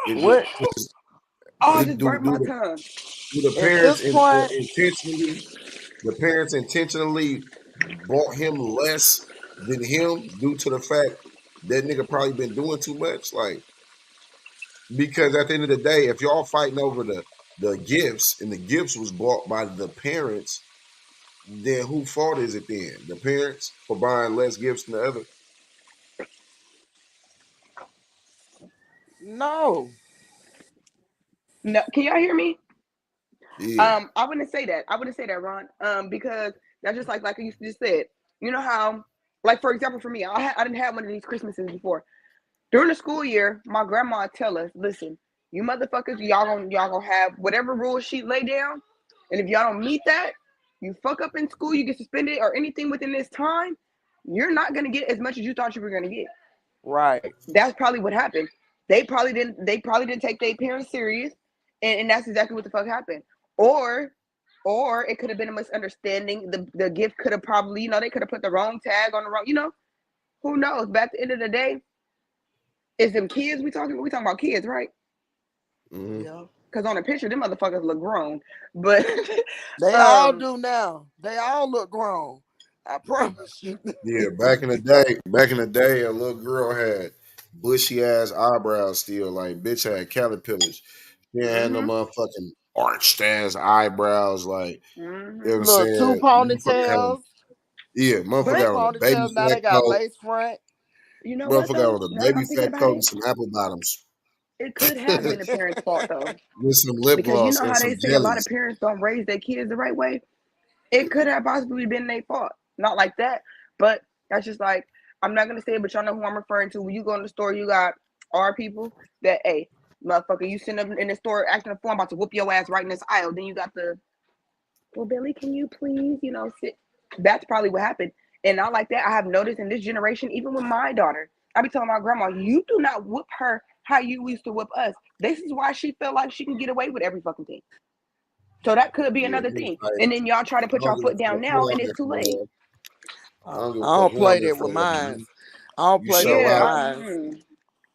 What?
Oh, I just burnt my tongue.
Do the parents intentionally bought him less than him due to the fact that nigga probably been doing too much? Like, because at the end of the day, if y'all fighting over the gifts and the gifts was bought by the parents, then who fault is it then? The parents for buying less gifts than the other?
No.
No, can y'all hear me?
Yeah.
I wouldn't say that. I wouldn't say that, Ron. Because that's just like you just said. You know how, like, for example, for me, I didn't have one of these Christmases before. During the school year, my grandma would tell us, listen, you motherfuckers, y'all gonna have whatever rule sheet lay down, and if y'all don't meet that, you fuck up in school, you get suspended or anything within this time, you're not gonna get as much as you thought you were gonna get.
Right.
That's probably what happened. They probably didn't take their parents serious, and that's exactly what the fuck happened. Or it could have been a misunderstanding. The gift could have probably, they could have put the wrong tag on the wrong, who knows? But at the end of the day, is them kids we talking about kids, right?
Mm-hmm.
Yeah. Because on the picture, them motherfuckers look grown. But
they all do now. They all look grown. I promise you.
Yeah, back in the day, a little girl had bushy ass eyebrows still. Like, bitch had caterpillars. She had no motherfucking arched ass eyebrows. Like, you know what I'm
Look,
saying?
2 ponytails.
Motherfucker got on a baby
Ponytails, now
fat
they got
coat.
lace front.
You know what,
Motherfucker
though?
got on a
Now that
baby
I'm thinking
fat
about
coat
it,
and some apple bottoms.
it could have been the parents' fault, though.
With some lip
Because you
gloss
know
and
how
some
they say a lot of
jellies.
parents don't raise their kids the right way? It could have possibly been their fault. Not like that, but that's just like, I'm not going to say it, but y'all know who I'm referring to. When you go in the store, you got our people that, hey, motherfucker, you sitting up in the store acting a fool, I'm about to whoop your ass right in this aisle. Then you got well, Billy, can you please, sit? That's probably what happened. And not like that, I have noticed in this generation, even with my daughter, I be telling my grandma, you do not whoop her how you used to whoop us. This is why she felt like she can get away with every fucking thing. So that could be another thing. And then y'all try to put y'all foot down now, and it's too late.
I don't play that with mine. I don't
You
play
show
no
out,
lies.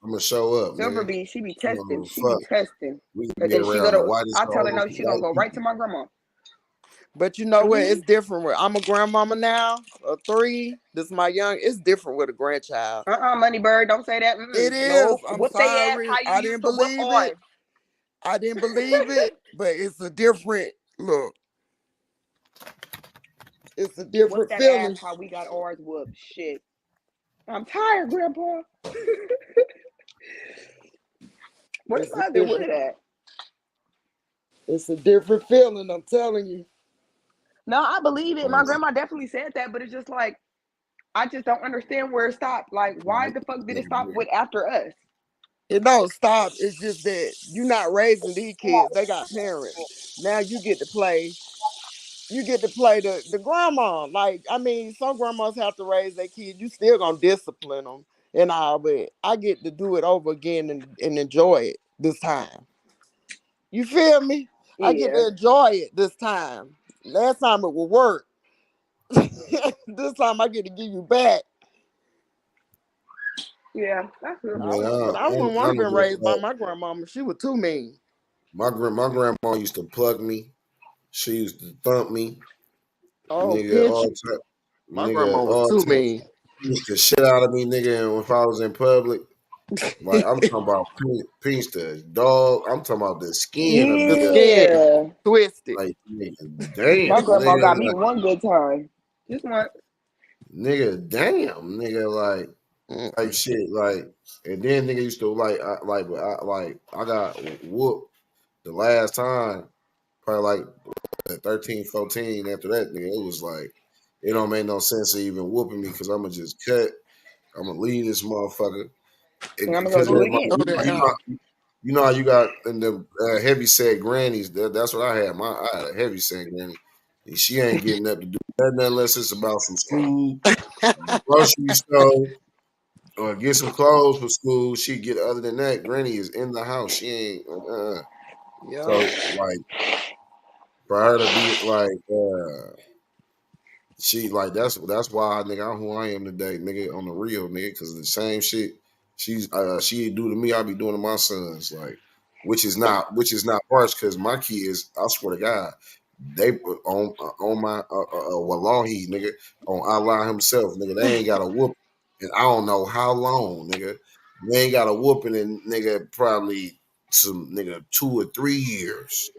I'm gonna show up,
Silver
nigga.
B, she be
You don't
testing.
give a
She be
fuck.
testing.
We can
And
be
then she go
around the
to,
whitest
I tell her
hoes
no,
and
she gonna
white
go right to
people.
my grandma.
But you know what? It's different. I'm a grandmama now, a 3. This is my young. It's different with a grandchild.
Money bird, don't say that.
It is.
Nope.
I'm
Whoop they ass
sorry.
how you
I
used
didn't
to whoop
believe
ours.
it. I didn't believe it, but it's a different look. It's a
Whoop
different
that ass
feeling.
how we got ours whooped. Shit. I'm tired, Grandpa. Where's
It's a
my other wood
different.
at?
It's a different feeling. I'm telling you.
No, I believe it. My grandma definitely said that, but it's just like I just don't understand where it stopped. Like, why the fuck did it stop with after us?
It don't stop. It's just that you're not raising these kids. They got parents. Now you get to play. You get to play the grandma. Like, I mean, some grandmas have to raise their kids. You still gonna discipline them and all, but I get to do it over again and enjoy it this time. You feel me? I get
Yeah.
to enjoy it this time. Last time it will work. This time I get to give you back.
Yeah, that's good.
But I wouldn't want to be raised by my grandmama. She was too mean.
My grandma used to plug me. She used to thump me.
Oh,
Nigga,
pinch
all
you.
time.
My grandma
Nigga,
was
all
too
time.
mean.
She used to shit out of me, nigga. And if I was in public, like I'm talking about pinch the dog. I'm talking about the skin of
The
me up.
skin
Yeah.
twisted.
Like, nigga, damn,
My grandma got
nigga,
me
like,
one good time. Just one.
nigga, damn, nigga, like shit, like, and then nigga used to I got whooped the last time, probably like at 13, 14. After that, nigga, it was like, it don't make no sense of even whooping me because I'm gonna just cut. I'm gonna leave this motherfucker.
And I'm gonna go
Because
do it again.
you know how you got in the heavy set grannies. That's what I had. I had a heavy set granny. And she ain't getting up to do nothing unless it's about some school, grocery store, or get some clothes for school. She get other than that. Granny is in the house. She ain't.
Yeah.
So like for her to be like. She like that's why nigga I'm who I am today, nigga, on the real, nigga, because the same shit she do to me, I be doing to my sons, like which is not harsh because my kids, I swear to God, they on my wallahi, nigga, on Allah himself, nigga, they ain't got a whoop, and I don't know how long, nigga, they ain't got a whooping in nigga probably some nigga 2 or 3 years.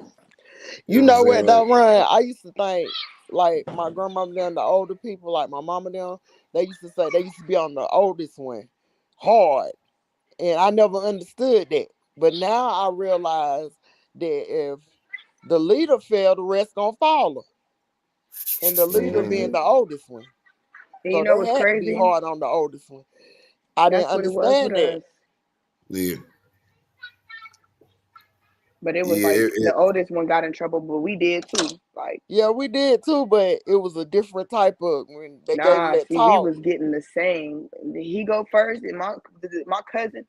You
You know
know
what
what
I'm saying?
though, Ryan? I used to think like my grandmama them, the older people, like my mama them, they used to say they used to be on the oldest one hard. And I never understood that. But now I realize that if the leader fell, the rest gonna follow. And the leader being
Mhm.
the oldest one.
And you
So
know
they
what's
had to be
crazy?
hard on the oldest one. I didn't
That's what it was with
understand that.
us.
Yeah.
But it was
Yeah,
like the oldest one got in trouble, but we did too. Like,
Yeah, we did too, but it was a different type of when they gave them
nah,
that
see, we
talk.
was getting the same. He go first, and my cousin,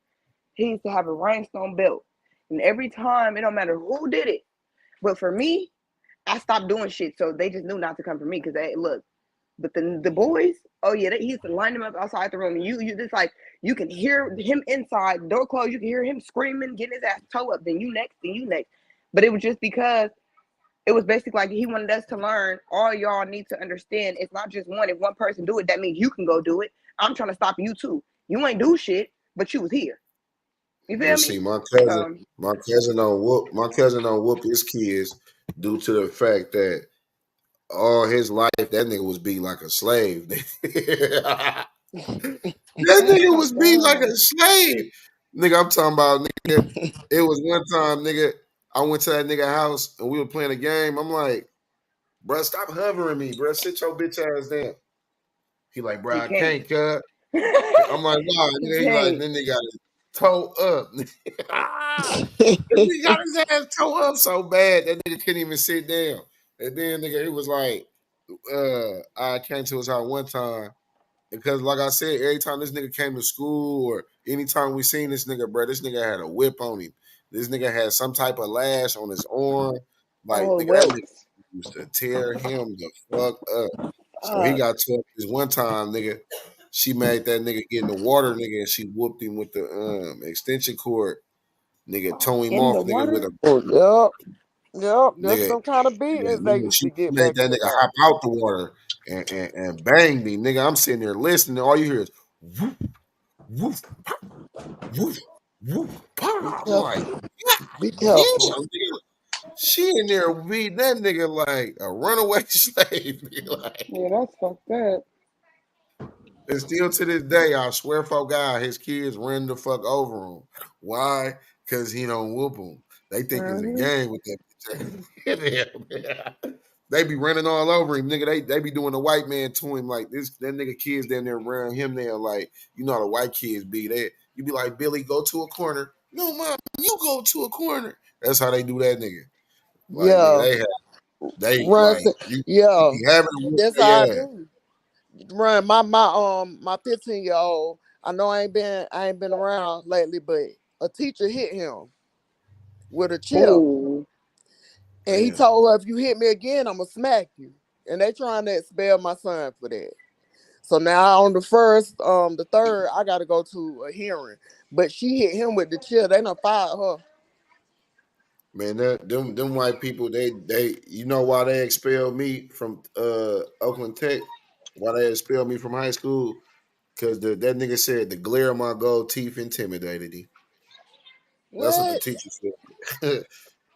he used to have a rhinestone belt, and every time it don't matter who did it, but for me, I stopped doing shit, so they just knew not to come for me because they look. But the boys, oh yeah, he used to line them up outside the room. And you just like you can hear him inside, door closed. You can hear him screaming, getting his ass toe up. Then you next, then you next. But it was just because it was basically like he wanted us to learn. All y'all need to understand. It's not just one. If one person do it, that means you can go do it. I'm trying to stop you too. You ain't do shit, but you was here. You feel
but
me?
see,
So
my cousin don't whoop his kids due to the fact that all his life that nigga was beat like a slave. That nigga was beat like a slave. Nigga, I'm talking about nigga. It was one time, nigga. I went to that nigga house and we were playing a game. I'm like, bro, stop hovering me, bro. Sit your bitch ass down. He like, bro,
he
I
can't.
can't cut. I'm like, nah,
He
nigga. He like,
can't.
then they got his toe up. He got his ass toe up so bad that nigga couldn't even sit down. And then nigga, he was like, I came to his house one time because, like I said, every time this nigga came to school or anytime we seen this nigga, bro, this nigga had a whip on him. This nigga had some type of lash on his arm. Like,
Oh
nigga, that
well.
nigga used to tear him the fuck up. So he
Uh,
got to this one time, nigga. she made that nigga get in the water, nigga, and she whooped him with the extension cord. Nigga, tow him
In the
off, nigga, with
water?
a
Oh, yep. That's
nigga.
some kind of beatings they used
She
to get
made
back
that
in the
nigga
day.
hop out the water and bang me, nigga. I'm sitting there listening. All you hear is whoop, whoop, whoop, whoop, pow.
Be
I'm like,
careful.
God
Be
damn,
careful.
nigga. She in there beating that nigga like a runaway slave. Nigga, like,
Yeah, that's fucked up.
and still to this day, I swear for God, his kids run the fuck over him. Why? Because he don't whoop them. They think it's a
Mm-hmm.
game with that bitch. They be running all over him, nigga. They be doing the white man to him like this. That nigga kids down there around him there, like you know how the white kids be. There, you be like Billy, go to a corner. No, mom, you go to a corner. That's how they do that nigga. Like
Yeah.
nigga, they
Run.
like you
Yeah.
be having to whoop
That's how I
their ass.
do. Run. My 15-year-old. I know I ain't been around lately, but a teacher hit him with a chip.
Ooh.
And he
Damn.
told her, if you hit me again, I'ma smack you. And they trying to expel my son for that. So now on the third, I gotta go to a hearing. But she hit him with the chair. They done fired her.
Man, them white people, they you know why they expelled me from Oakland Tech? Why they expelled me from high school? Because that nigga said the glare of my gold teeth intimidated him. That's what the
What?
teacher said.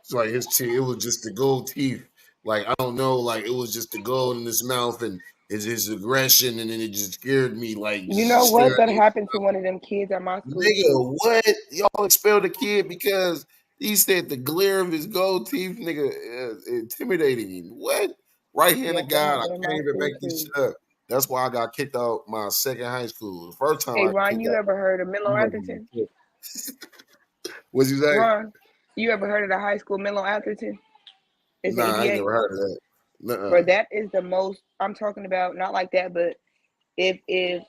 It's like it was just the gold teeth. Like I don't know, like it was just the gold in his mouth and his aggression, and then it just scared me, like
You know
just
what?
staring
That
at
happened to one of them kids at my school too.
nigga, what? Y'all expelled a kid because he said the glare of his gold teeth, nigga, intimidating him. What? Right hand
Yes,
of
that
God, I
happened in
can't
my
even
school
make this
too.
shit up. That's why I got kicked out my second high school. The first time
Hey
I
Ron,
kicked
you
out,
ever heard of Menlo
I'm like,
Atherton?
what'd you say?
Ron, you ever heard of the high school Menlo Atherton? It's the
Nah, I ain't
EPA.
never heard of that.
Bro,
Nuh-uh.
that is the most I'm talking about. Not like that, but if it,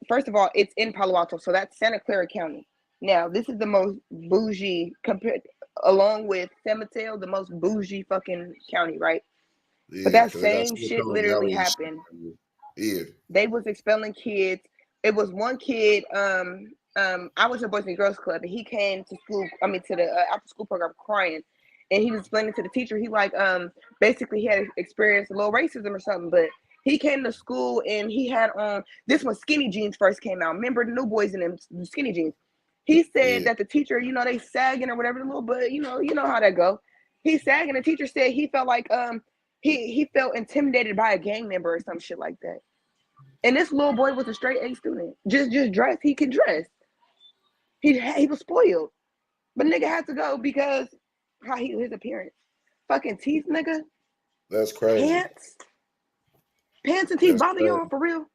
first of all, it's in Palo Alto, so that's Santa Clara County. Now, this is the most bougie compared, along with San Mateo, the most bougie fucking county, right? But
Yeah,
that
because they got
same shit
Silicon
literally
Valley and shit.
happened.
Yeah.
They was expelling kids. It was one kid. I was in Boys and Girls Club, and he came to school. I mean, to the after school program crying, and he was explaining to the teacher. He like, basically he had experienced a little racism or something, but he came to school and he had on this when skinny jeans first came out. Remember the New Boys in them skinny jeans? He said
Yeah.
that the teacher, they sagging or whatever, the little, but you know how that go. He's sagging. The teacher said he felt like he felt intimidated by a gang member or some shit like that. And this little boy was a straight A student. Just dress. He could dress. He was spoiled. But nigga had to go because his appearance. Fucking teeth, nigga.
That's crazy.
Pants. Pants and teeth
That's
bother
crazy.
y'all for real?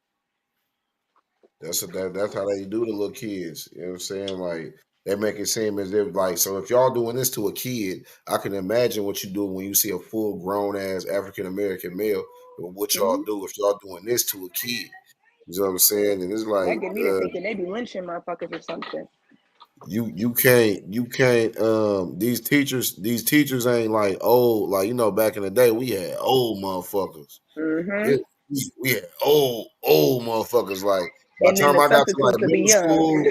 That's how they do the little kids. You know what I'm saying? Like they make it seem as if like so if y'all doing this to a kid, I can imagine what you do when you see a full grown ass African American male. What y'all
Mm-hmm.
do if y'all doing this to a kid? You know what I'm saying? And it's
That
like
get me to thinking they be lynching motherfuckers or something.
you can't these teachers ain't like old like back in the day we had old motherfuckers.
Mm-hmm.
We had old motherfuckers like by the
And then
time
the
I got to like
substitutes to be
middle
young.
school.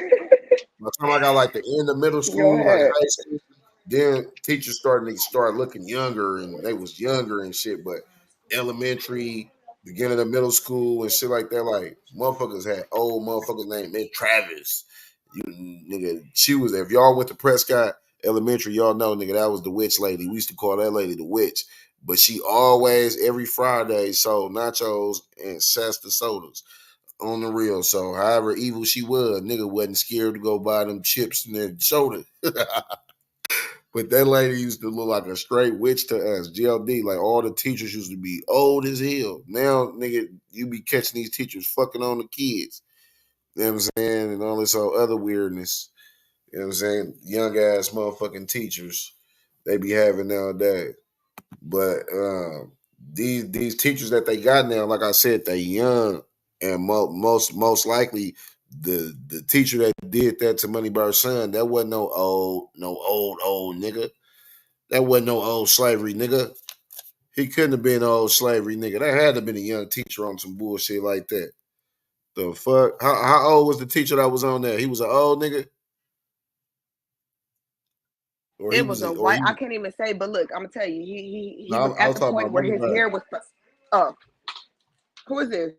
By the time I got like the end of middle
Go
school, like
ahead.
high school, then teachers start looking younger and they was younger and shit. But elementary, beginning of middle school and shit like that, like motherfuckers had old motherfuckers named Miss Travis. You nigga, she was there. If y'all went to Prescott Elementary, y'all know nigga that was the witch lady. We used to call that lady the witch. But she always every Friday sold nachos and Shasta sodas on the real. So however evil she was, nigga wasn't scared to go buy them chips and their shoulder. But that lady used to look like a straight witch to us. GLD, like all the teachers used to be old as hell. Now, nigga, you be catching these teachers fucking on the kids. You know what I'm saying? And all this other weirdness. You know what I'm saying? Young ass motherfucking teachers they be having nowadays. But these teachers that they got now, like I said, they young, and most likely the teacher that did that to Moneybar's son, that wasn't no old nigga. That wasn't no old slavery nigga. He couldn't have been old slavery nigga. That had to have been a young teacher on some bullshit like that. The fuck? How old was the teacher that was on there? He was an old nigga? Or
It was a white. I can't even say, but look, I'm gonna tell you, he
No,
was
I
at
was
the
talking
point
about
where
money
his
bag.
hair was. Oh, who is this?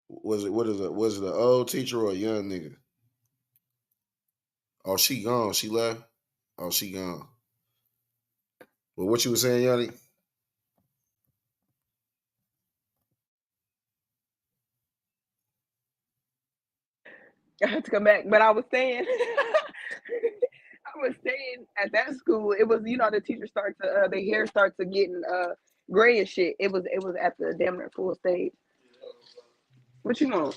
Was it an old teacher or a young nigga? Oh, she gone. She left. Oh, she gone. Well, what you was saying, Yanni?
I had to come back, but I was saying, at that school, it was the teachers start to their hair starts to getting gray and shit. It was at the damn near full stage. What you want?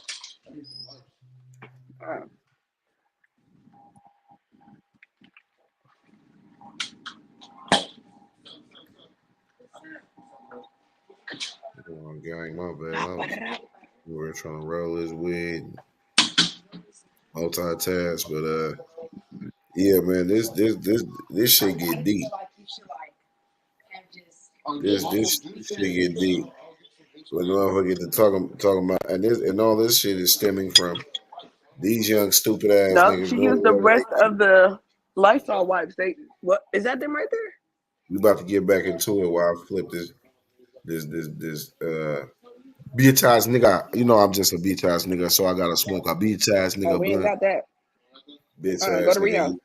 Oh, gang, my bad. We were trying to roll this weed, multitask, but yeah, man, this shit get deep. This shit get deep. When motherfucker get to talking about and all this shit is stemming from these young stupid ass
No,
niggas
she
doing
used the
whatever
rest
they can.
of the Lysol wipes. What is that them right there?
We about to get back into it while I flip this bitch ass nigga. You know I'm just a bitch ass nigga, so I gotta smoke a bitch ass
Oh,
nigga
we ain't
blunt.
got that.
Bitch
Go
ass
to
nigga.
Rio.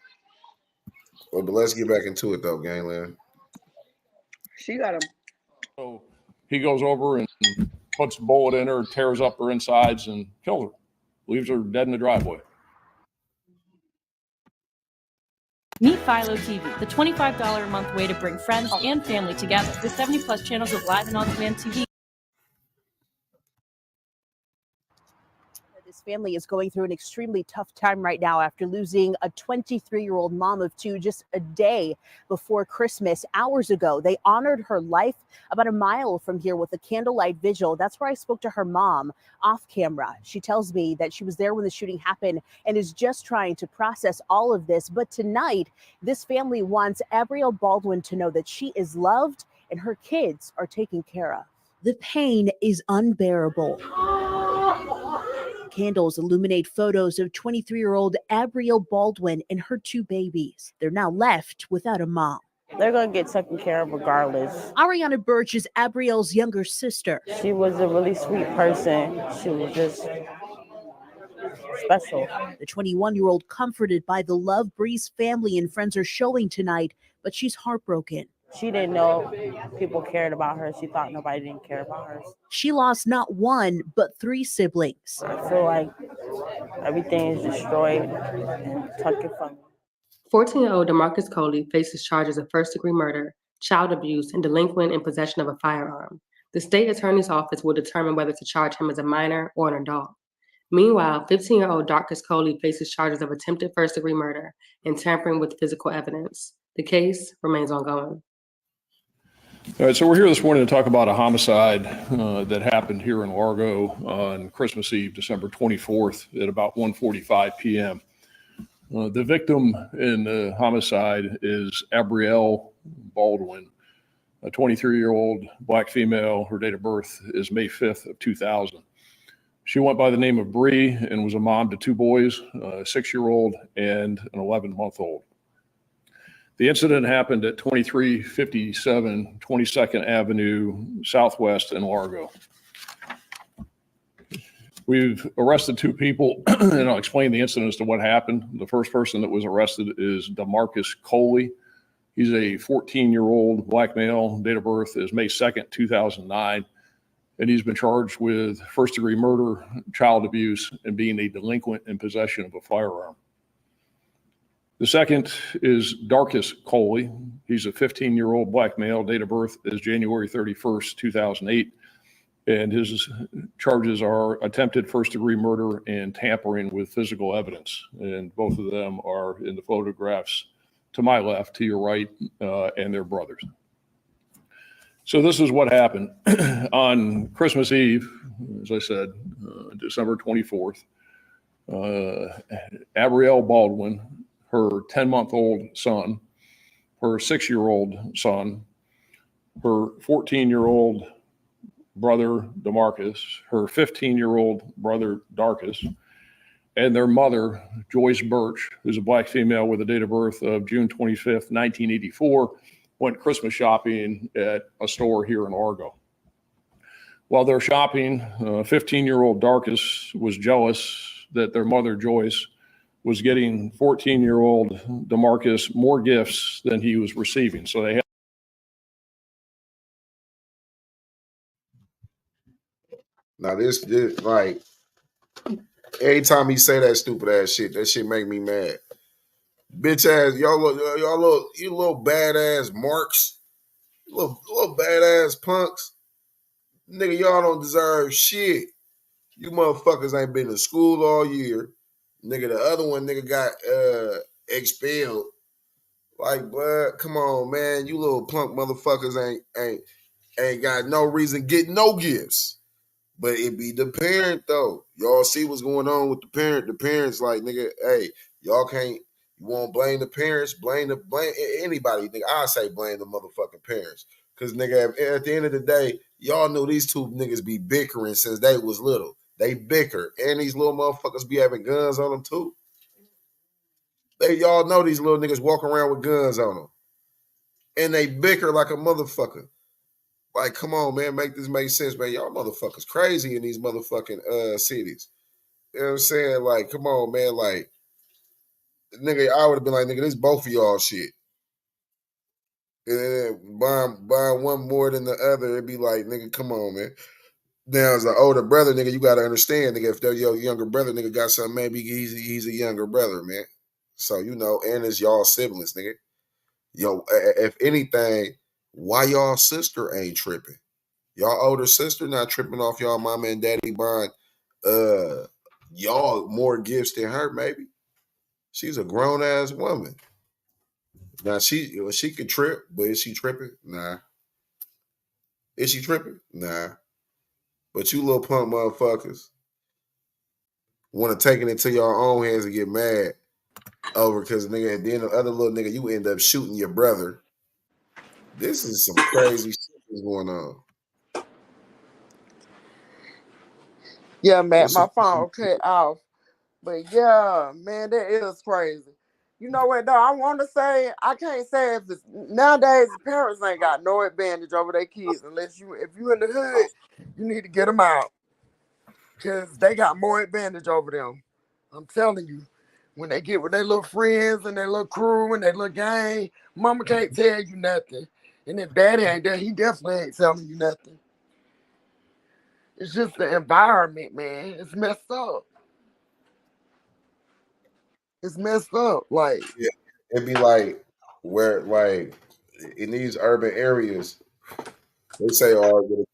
Well, but let's get back into it though, Gangland.
She got him.
So he goes over and puts a bullet in her, tears up her insides, and kills her. Leaves her dead in the driveway.
Meet Philo TV, the $25 a month way to bring friends and family together with 70 plus channels of live and on-demand TV.
This family is going through an extremely tough time right now after losing a 23-year-old mom of two just a day before Christmas. Hours ago, they honored her life about a mile from here with a candlelight vigil. That's where I spoke to her mom off camera. She tells me that she was there when the shooting happened and is just trying to process all of this. But tonight, this family wants Abrielle Baldwin to know that she is loved and her kids are taken care of. The pain is unbearable. Candles illuminate photos of 23-year-old Abrielle Baldwin and her two babies. They're now left without a mom.
They're going to get taken care of regardless.
Ariana Birch is Abrielle's younger sister.
She was a really sweet person. She was just special.
The 21-year-old comforted by the love Bree's family and friends are showing tonight, but she's heartbroken.
She didn't know people cared about her. She thought nobody didn't care about her.
She lost not one, but three siblings.
I feel like everything is destroyed and taken from me.
14-year-old DeMarcus Coley faces charges of first-degree murder, child abuse, and delinquent in possession of a firearm. The state attorney's office will determine whether to charge him as a minor or an adult. Meanwhile, 15-year-old Darkus Coley faces charges of attempted first-degree murder and tampering with physical evidence. The case remains ongoing.
All right, so we're here this morning to talk about a homicide that happened here in Largo on Christmas Eve, December 24th at about 1:45 p.m. The victim in the homicide is Abrielle Baldwin, a 23-year-old black female. Her date of birth is May 5th of 2000. She went by the name of Bree and was a mom to two boys, a 6-year-old and an 11-month-old. The incident happened at 2357 22nd Avenue Southwest in Largo. We've arrested two people, and I'll explain the incident as to what happened. The first person that was arrested is DeMarcus Coley. He's a 14-year-old black male. Date of birth is May 2nd, 2009. And he's been charged with first-degree murder, child abuse, and being a delinquent in possession of a firearm. The second is Darkus Coley. He's a 15-year-old black male. Date of birth is January 31st, 2008. And his charges are attempted first-degree murder and tampering with physical evidence. And both of them are in the photographs to my left, to your right, and they're brothers. So this is what happened. On Christmas Eve, as I said, December 24th, Abrielle Baldwin, her 10-month-old son, her 6-year-old son, her 14-year-old brother DeMarcus, her 15-year-old brother Darcus, and their mother, Joyce Birch, who's a black female with a date of birth of June 25th, 1984, went Christmas shopping at a store here in Argo. While they're shopping, 15-year-old Darcus was jealous that their mother, Joyce, was getting 14-year-old DeMarcus more gifts than he was receiving. So they had.
Now this like every time he say that stupid ass shit, that shit make me mad. Bitch ass, you little badass marks, little badass punks. Nigga, y'all don't deserve shit. You motherfuckers ain't been to school all year. Nigga, the other one nigga got expelled. Like, but come on, man. You little punk motherfuckers ain't got no reason getting no gifts. But it be the parent though. Y'all see what's going on with the parent. The parents like, nigga, hey, y'all can't, you won't blame the parents, blame anybody. Nigga, I say blame the motherfucking parents. Cause nigga, at the end of the day, y'all knew these two niggas be bickering since they was little. They bicker. And these little motherfuckers be having guns on them too. Y'all know these little niggas walk around with guns on them. And they bicker like a motherfucker. Like, come on, man, make this make sense, man. Y'all motherfuckers crazy in these motherfucking cities. You know what I'm saying? Like, come on, man. Like, nigga, I would have been like, nigga, this both of y'all shit. And then buying one more than the other, it'd be like, nigga, come on, man. Now, as an older brother, nigga, you got to understand, nigga, if your younger brother, nigga, got something, maybe he's a younger brother, man. So, you know, and it's y'all siblings, nigga. Yo, if anything, why y'all sister ain't tripping? Y'all older sister not tripping off y'all mama and daddy buying y'all more gifts than her, maybe. She's a grown ass woman. Now she could trip, but is she tripping? Nah. Is she tripping? Nah. But you little punk motherfuckers want to take it into your own hands and get mad over because nigga at the end of the other little nigga, you end up shooting your brother. This is some crazy shit that's going on.
Yeah, Matt, my phone cut off. But yeah, man, that is crazy. You know what though? I want to say I can't say if it's nowadays the parents ain't got no advantage over their kids unless if you in the hood, you need to get them out because they got more advantage over them. I'm telling you, when they get with their little friends and their little crew and their little gang, mama can't tell you nothing, and if daddy ain't there, he definitely ain't telling you nothing. It's just the environment, man. It's messed up. It's messed up. Like,
yeah, it'd be like where like in these urban areas, they say, "Oh,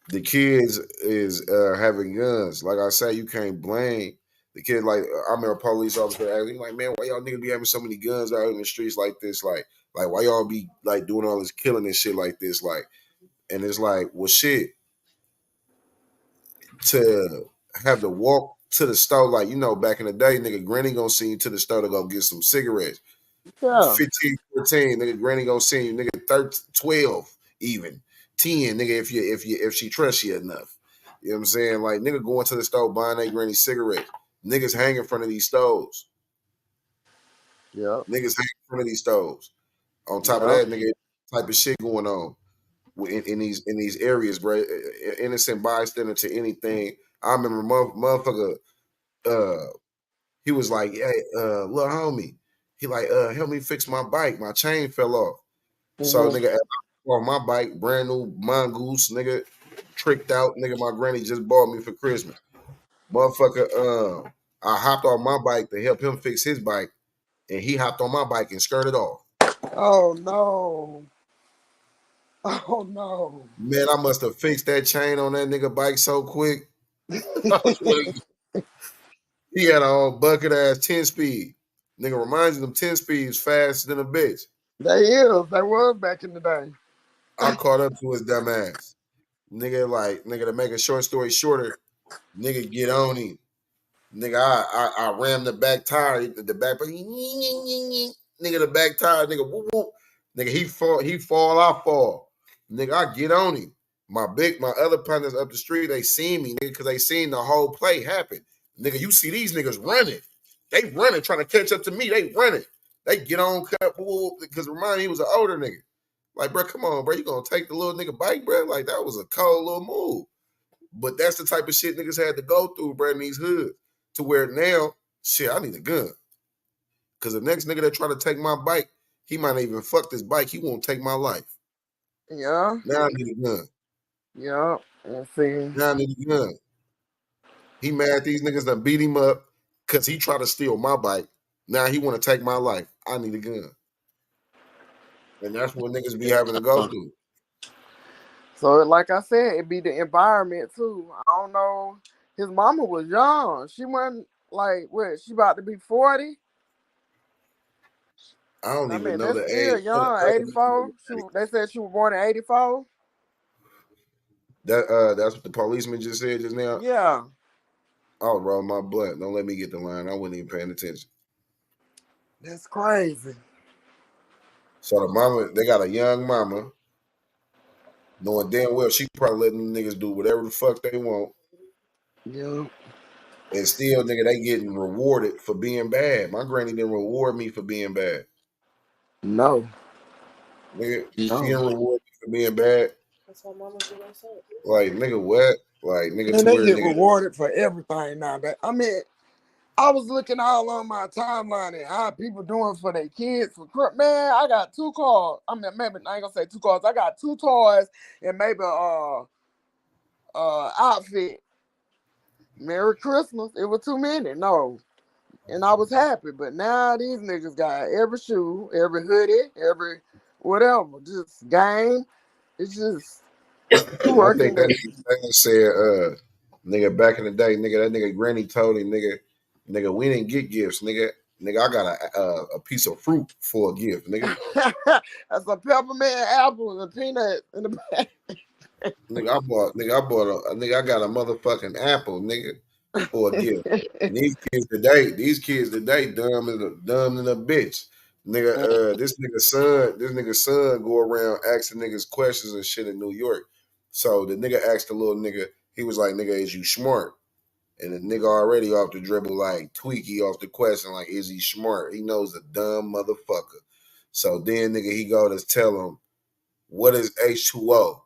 the kids is having guns." Like I say, you can't blame the kid. Like I remember a police officer asking, "Like, man, why y'all niggas be having so many guns out in the streets like this? Like why y'all be like doing all this killing and shit like this? Like, and it's like, well, shit, to have to walk to the store, like you know, back in the day, nigga, Granny gonna send you to the store to go get some cigarettes."
yeah,
15, 14, nigga, Granny gonna send you, nigga, 13, 12, even 10, nigga, if she trusts you enough. You know what I'm saying? Like, nigga going to the store buying a Granny cigarette. Niggas hang in front of these stoves.
yeah,
Niggas hang in front of these stoves. On top of
yeah.
that, nigga, type of shit going on in these areas, bro. Innocent bystander to anything. I remember motherfucker, he was like, hey, little homie, he like, help me fix my bike. My chain fell off. So
Mm-hmm.
nigga, on my bike, brand new mongoose, nigga, tricked out, nigga. My granny just bought me for Christmas, motherfucker. I hopped on my bike to help him fix his bike, and he hopped on my bike and skirted off.
Oh no. Oh no.
Man, I must have fixed that chain on that nigga bike so quick. He had a bucket ass 10 speed. Nigga reminds you them 10 speeds faster than a bitch.
They was back in the day.
I caught up to his dumb ass. Nigga, to make a short story shorter, nigga get on him. Nigga, I rammed the back tire, the back, nigga, the back tire, nigga, whoop, whoop. Nigga, he fall, I fall. Nigga, I get on him. My other partners up the street, they seen me, nigga, because they seen the whole play happen. Nigga, you see these niggas running. They running, trying to catch up to me. They running. They get on cut, because remind me he was an older nigga. Like, bro, come on, bro. You gonna take the little nigga bike, bro? Like, that was a cold little move. But that's the type of shit niggas had to go through, bro, in these hoods. To where now, shit, I need a gun. Because the next nigga that try to take my bike, he might not even fuck this bike. He won't take my life.
Yeah.
Now I need a gun.
Yeah. And see.
Now I need a gun. He mad these niggas done beat him up because he tried to steal my bike. Now he want to take my life. I need a gun. And that's what niggas be having to go through.
So, like I said, it be the environment too. I don't know. His mama was young. She wasn't like what? She about to be 40.
I don't even know
that's
the
still
age.
young. 84. They said she was born in 84.
That's what the policeman just said just now.
Yeah.
Oh, bro, my butt. Don't let me get the line. I wasn't even paying attention.
That's crazy.
So the mama, they got a young mama, knowing damn well she probably letting them niggas do whatever the fuck they want.
Yeah.
And still, nigga, they getting rewarded for being bad. My granny didn't reward me for being bad.
No.
Nigga,
No.
she didn't reward me for being bad.
That's how mama do herself.
Like, nigga, what? Like, nigga,
Man,
to
they
where
get
nigga.
rewarded for everything now. I mean, I was looking all on my timeline and how people doing for their kids for man. I got 2 cars. I mean, maybe I ain't gonna say 2 cars. I got 2 toys and maybe outfit. Merry Christmas. It was too many. No. And I was happy. But now these niggas got every shoe, every hoodie, every whatever. Just game. It's just
I
working.
think that nigga said, nigga, back in the day, nigga, that nigga granny told him, nigga, we didn't get gifts, nigga. Nigga, I got a piece of fruit for a gift, nigga.
That's a peppermint apple and a peanut in the back.
Nigga, I got a motherfucking apple, nigga, for a gift. And these kids today, dumb than a bitch. Nigga, this nigga's son go around asking niggas questions and shit in New York. So the nigga asked the little nigga, he was like, nigga, is you smart? And the nigga already off the dribble like Tweaky off the question, like, is he smart? He knows a dumb motherfucker. So then nigga, he go to tell him, what is H2O?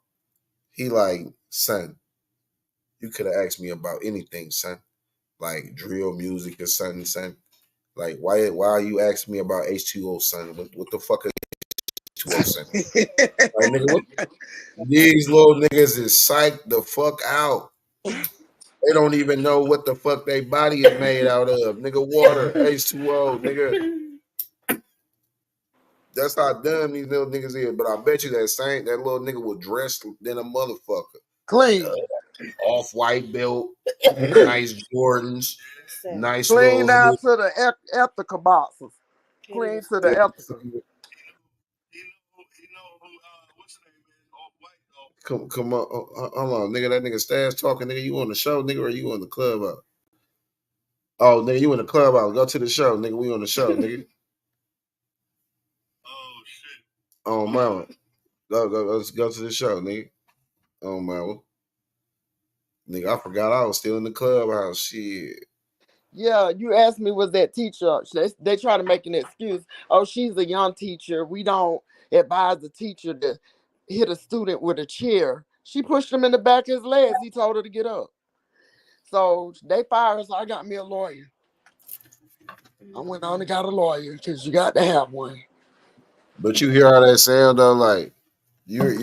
He like, son, you could have asked me about anything, son. Like drill music or something, son. Like, why are you asking me about H2O, son? What the fuck is H2O, son? Like, nigga, these little niggas is psyched the fuck out. They don't even know what the fuck they body is made out of. Nigga, water, H2O, nigga. That's how dumb these little niggas is. But I bet you that little nigga was dressed than a motherfucker.
Clean.
Off-white belt, nice Jordans, nice
clean
little
down
hood.
to the ethical boxes. Clean to the ethical.
Come on, hold on, nigga. That nigga Stash talking, nigga. You on the show, nigga, or you on the club out? Oh, nigga, you in the club out? Go to the show, nigga. We on the show, nigga. Oh shit. Oh mama, let's go to the show, nigga. Oh mama, nigga. I forgot I was still in the clubhouse. Shit.
Yeah, you asked me, was that teacher? They try to make an excuse. Oh, she's a young teacher. We don't advise the teacher to hit a student with a chair. She pushed him in the back of his legs. He told her to get up. So they fired her. So I got me a lawyer. I went on and got a lawyer because you got to have one.
But you hear how that sound though, like you're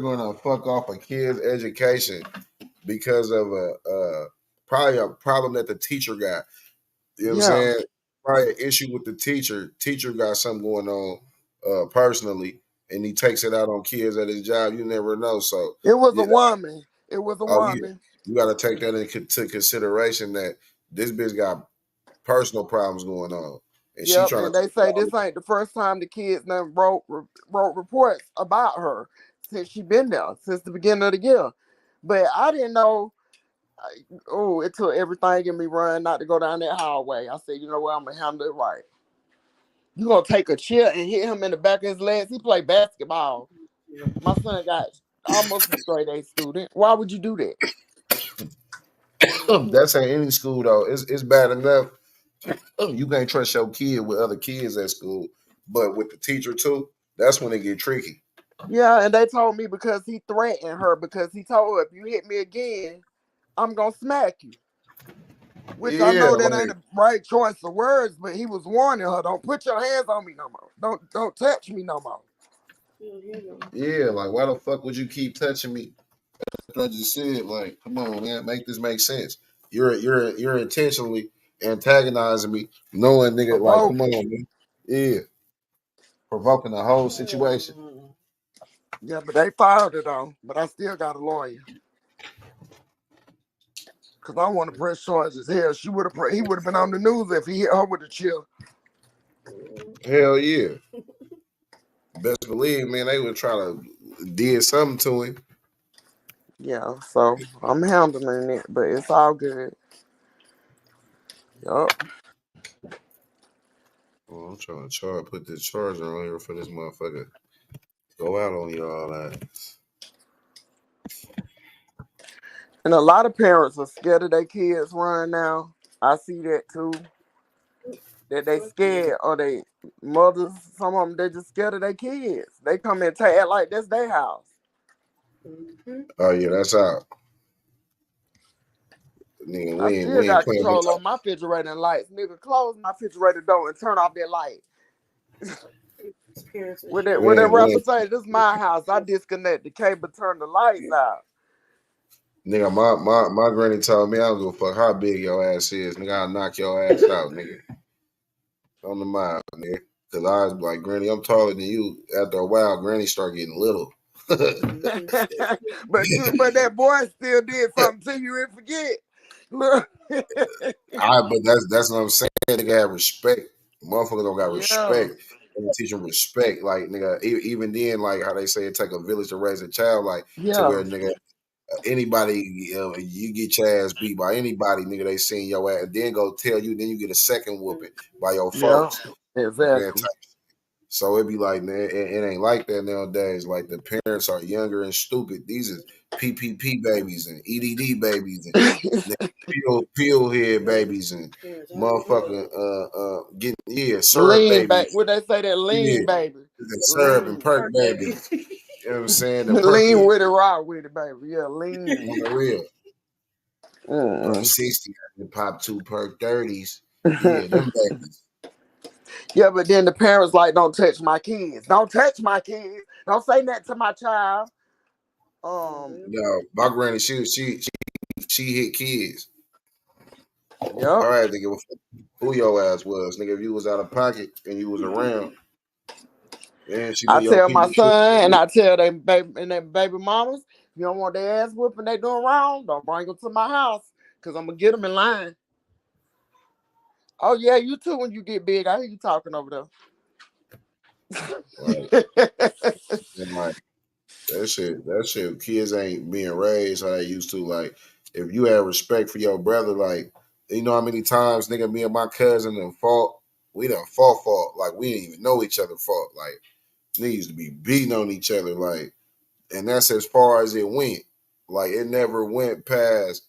gonna fuck off a kid's education because of probably a problem that the teacher got. You know what I'm saying? Probably an issue with the teacher. Teacher got something going on personally, and he takes it out on kids at his job. You never know. So
it was a woman. It was a woman.
Yeah. You got to take that into consideration that this bitch got personal problems going on. And
yep,
she trying
and
to
they say this ain't the first time the kids done wrote reports about her since she been there since the beginning of the year. But I didn't know. It took everything in me running not to go down that hallway. I said, you know what, I'm gonna handle it right. You gonna take a chair and hit him in the back of his legs? He played basketball. My son got almost a straight A student. Why would you do that?
That's at any school though. It's bad enough. You can't trust your kid with other kids at school, but with the teacher too, that's when it get tricky.
Yeah, and they told me because he threatened her because he told her if you hit me again, I'm gonna smack you. Which I
Yeah,
know that ain't
like
the right choice of words, but he was warning her, don't put your hands on me no more. Don't touch me no more.
yeah, like why the fuck would you keep touching me? I just said, like, come on, man, make this make sense. You're intentionally antagonizing me, knowing nigga, like, come on,
Provoking.
man. Yeah. Provoking the whole situation.
Yeah, but they fired her though. But I still got a lawyer. Cause I want to press charges. Hell, he would have been on the news if he hit her with a chill.
Hell yeah. Best believe, man, they would try to did something to him.
Yeah, so I'm handling it, but it's all good. Yup.
Well, I'm trying to put this charger on here for this motherfucker. Go out on y'all that.
And a lot of parents are scared of their kids running now. I see that too. That they scared or they mothers, some of them, they just scared of their kids. They come and act like that's their house.
Oh yeah, that's out. Nigga,
I still
we ain't
got
playing
control
with
on my refrigerator and lights. Nigga, close my refrigerator door and turn off that light. What that rapper say? This is my house. I disconnect the cable, turn the lights out.
Nigga, my granny told me I don't give a fuck how big your ass is. Nigga, I'll knock your ass out, nigga. On the mile, nigga. Cause I was like, Granny, I'm taller than you. After a while, Granny start getting little.
but that boy still did something to you and forget. Look.
But that's what I'm saying. Nigga have respect. Motherfucker don't got respect. And teach them respect. Like nigga, even then, like how they say it take a village to raise a child, like to where nigga anybody you get your ass beat by anybody, nigga, they seen your ass and then go tell you, then you get a second whooping by your folks.
Exactly.
So it be like, man, it ain't like that nowadays. Like the parents are younger and stupid. These are PPP babies and EDD babies and pill head babies and motherfucking getting syrup
Lean baby.
babies.
What they say that lean baby?
Syrup and perk babies. You know what I'm saying? The
lean with it, raw with it, baby. Yeah, lean.
On the real. 60 and pop 2 perk 30s. Yeah, them babies.
Yeah, but then the parents like, don't touch my kids. Don't touch my kids. Don't say that to my child.
No, my granny, she hit kids.
Yep.
All right, nigga, who your ass was, nigga? If you was out of pocket and you was around, man, she
I tell my son and I tell them baby mamas, you don't want their ass whooping, they doing wrong, don't bring them to my house, cause I'm gonna get them in line. Oh yeah, you too. When you get big, I hear you talking over there.
Right. And like that shit. Kids ain't being raised how they used to. Like, if you have respect for your brother, like, you know how many times, nigga, me and my cousin done fought. We done fought. Like, we didn't even know each other fought. Like, niggas used to be beating on each other. Like, and that's as far as it went. Like, it never went past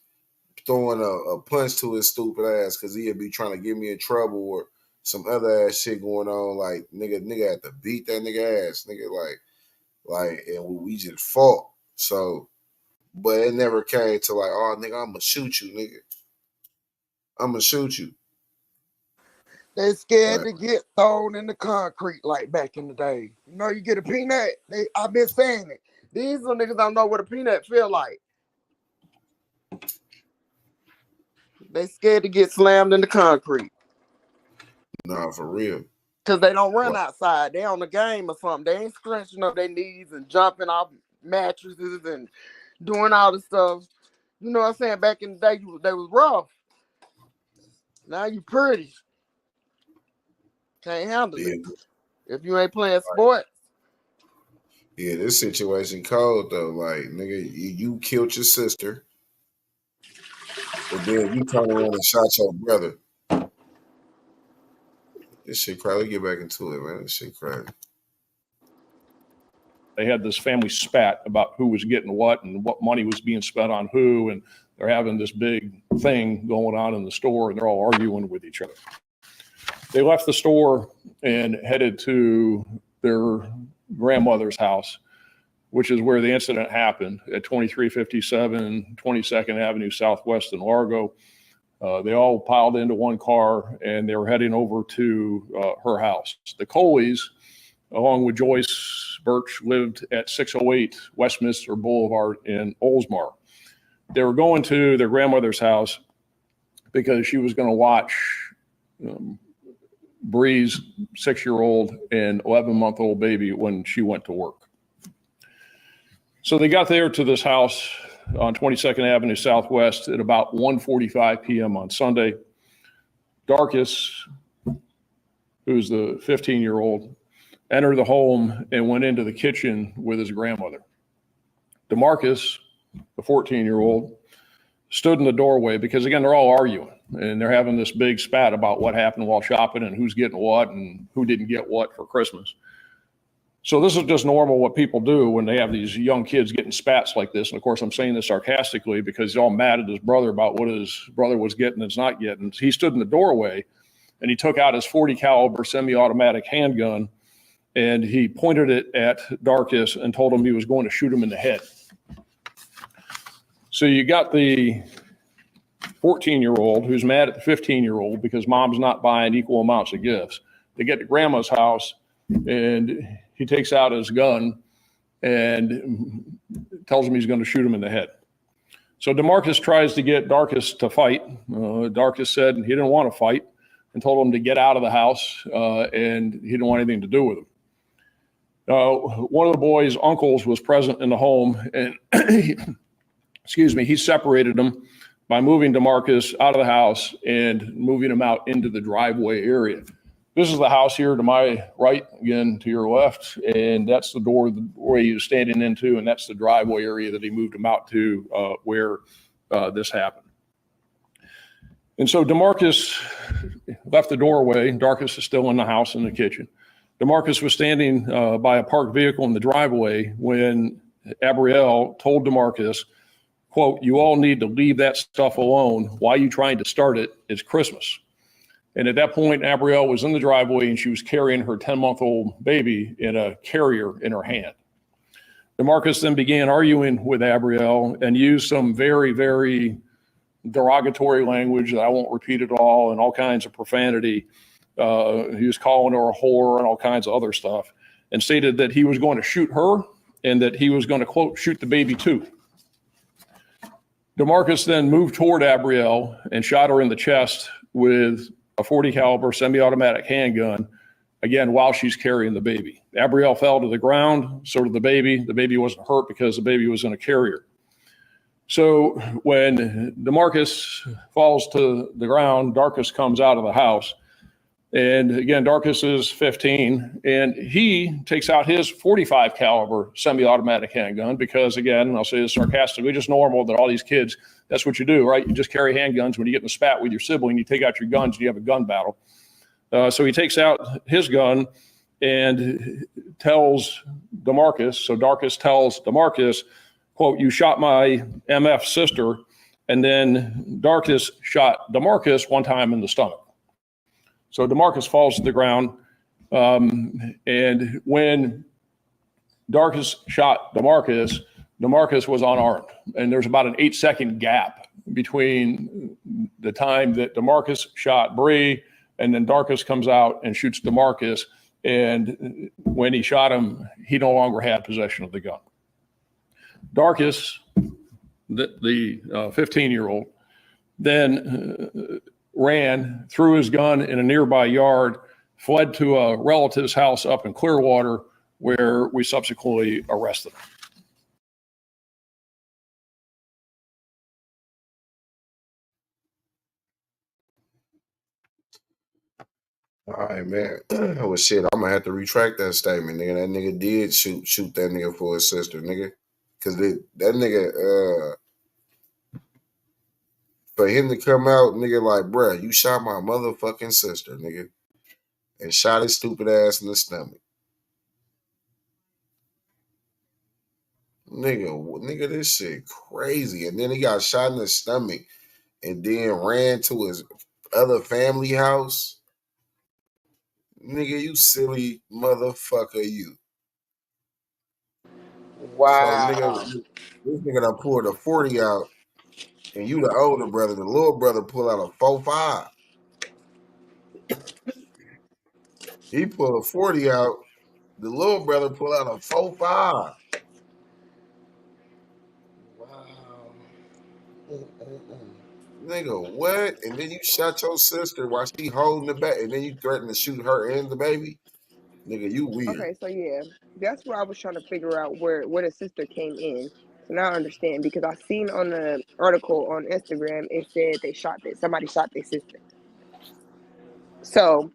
throwing a punch to his stupid ass because he'd be trying to get me in trouble or some other ass shit going on. Like, nigga had to beat that nigga ass. Nigga, like, and we just fought. So, but it never came to like, oh, nigga, I'm gonna shoot you, nigga. I'm gonna shoot you.
They scared to get thrown in the concrete like back in the day. You know, you get a peanut. I've been saying it. These little niggas don't know what a peanut feel like. They scared to get slammed in the concrete.
Nah, for real.
Cause they don't run outside. They on the game or something. They ain't scratching up their knees and jumping off mattresses and doing all the stuff. You know what I'm saying? Back in the day, they was rough. Now you pretty. Can't handle it. If you ain't playing sports.
Yeah, this situation cold though. Like, nigga, you killed your sister. But then you turn around and shot your brother. This shit crazy. Let's get back into it, man. This shit crazy.
They had this family spat about who was getting what and what money was being spent on who, and they're having this big thing going on in the store, and they're all arguing with each other. They left the store and headed to their grandmother's house, which is where the incident happened at 2357 22nd Avenue Southwest in Largo. They all piled into one car, and they were heading over to her house. The Coleys, along with Joyce Birch, lived at 608 Westminster Boulevard in Oldsmar. They were going to their grandmother's house because she was going to watch Bree's 6-year-old and 11-month-old baby when she went to work. So they got there to this house on 22nd Avenue Southwest at about 1:45 p.m. on Sunday. Darkus, who's the 15-year-old, entered the home and went into the kitchen with his grandmother. DeMarcus, the 14-year-old, stood in the doorway because, again, they're all arguing and they're having this big spat about what happened while shopping and who's getting what and who didn't get what for Christmas. So this is just normal what people do when they have these young kids getting spats like this. And of course, I'm saying this sarcastically because he's all mad at his brother about what his brother was getting and is not getting. He stood in the doorway and he took out his .40 caliber semi-automatic handgun and he pointed it at Darkus and told him he was going to shoot him in the head. So you got the 14-year-old who's mad at the 15-year-old because mom's not buying equal amounts of gifts. They get to grandma's house and he takes out his gun and tells him he's going to shoot him in the head. So DeMarcus tries to get Darkus to fight. Darkus said he didn't want to fight and told him to get out of the house and he didn't want anything to do with him. One of the boys' uncles was present in the home and he separated them by moving DeMarcus out of the house and moving him out into the driveway area. This is the house here to my right, again, to your left, and that's the door where he was standing into, and that's the driveway area that he moved him out to where this happened. And so DeMarcus left the doorway. Darkus is still in the house in the kitchen. DeMarcus was standing by a parked vehicle in the driveway when Abrielle told DeMarcus, quote, "You all need to leave that stuff alone. Why are you trying to start it? It's Christmas." And at that point, Abrielle was in the driveway and she was carrying her 10-month-old baby in a carrier in her hand. DeMarcus then began arguing with Abrielle and used some very, very derogatory language that I won't repeat at all and all kinds of profanity. He was calling her a whore and all kinds of other stuff and stated that he was going to shoot her and that he was going to, quote, shoot the baby too. DeMarcus then moved toward Abrielle and shot her in the chest with a .40 caliber semi-automatic handgun, again, while she's carrying the baby. Abrielle fell to the ground, so did the baby. The baby wasn't hurt because the baby was in a carrier. So when DeMarcus falls to the ground, Darkus comes out of the house. And again, Darkus is 15, and he takes out his .45 caliber semi-automatic handgun because, again, I'll say this sarcastically, just normal that all these kids, that's what you do, right? You just carry handguns. When you get in a spat with your sibling, you take out your guns and you have a gun battle. So he takes out his gun and tells DeMarcus, so Darkus tells DeMarcus, quote, "You shot my MF sister," and then Darkus shot DeMarcus one time in the stomach. So DeMarcus falls to the ground, and when Darkus shot DeMarcus, DeMarcus was unarmed, and there's about an 8-second gap between the time that DeMarcus shot Bree, and then Darkus comes out and shoots DeMarcus, and when he shot him, he no longer had possession of the gun. Darkus, the 15-year-old, then ran, threw his gun in a nearby yard, fled to a relative's house up in Clearwater, where we subsequently arrested him.
All right, man. Well, shit, I'm gonna have to retract that statement, nigga. That nigga did shoot that nigga for his sister, nigga. Cause that nigga, for him to come out, nigga, like, bruh, you shot my motherfucking sister, nigga, and shot his stupid ass in the stomach. Nigga, this shit crazy. And then he got shot in the stomach and then ran to his other family house. Nigga, you silly motherfucker, you. So,
Wow.
this nigga done pulled a 40 out, and you the older brother. The little brother pull out a 4.5. He pull a 40 out. The little brother pull out a 4.5.
Wow.
Nigga, what? And then you shot your sister while she holding the baby, and then you threaten to shoot her and the baby? Nigga, you weird.
Okay, so yeah, that's where I was trying to figure out where the sister came in. So now I understand because I seen on the article on Instagram it said somebody shot their sister. So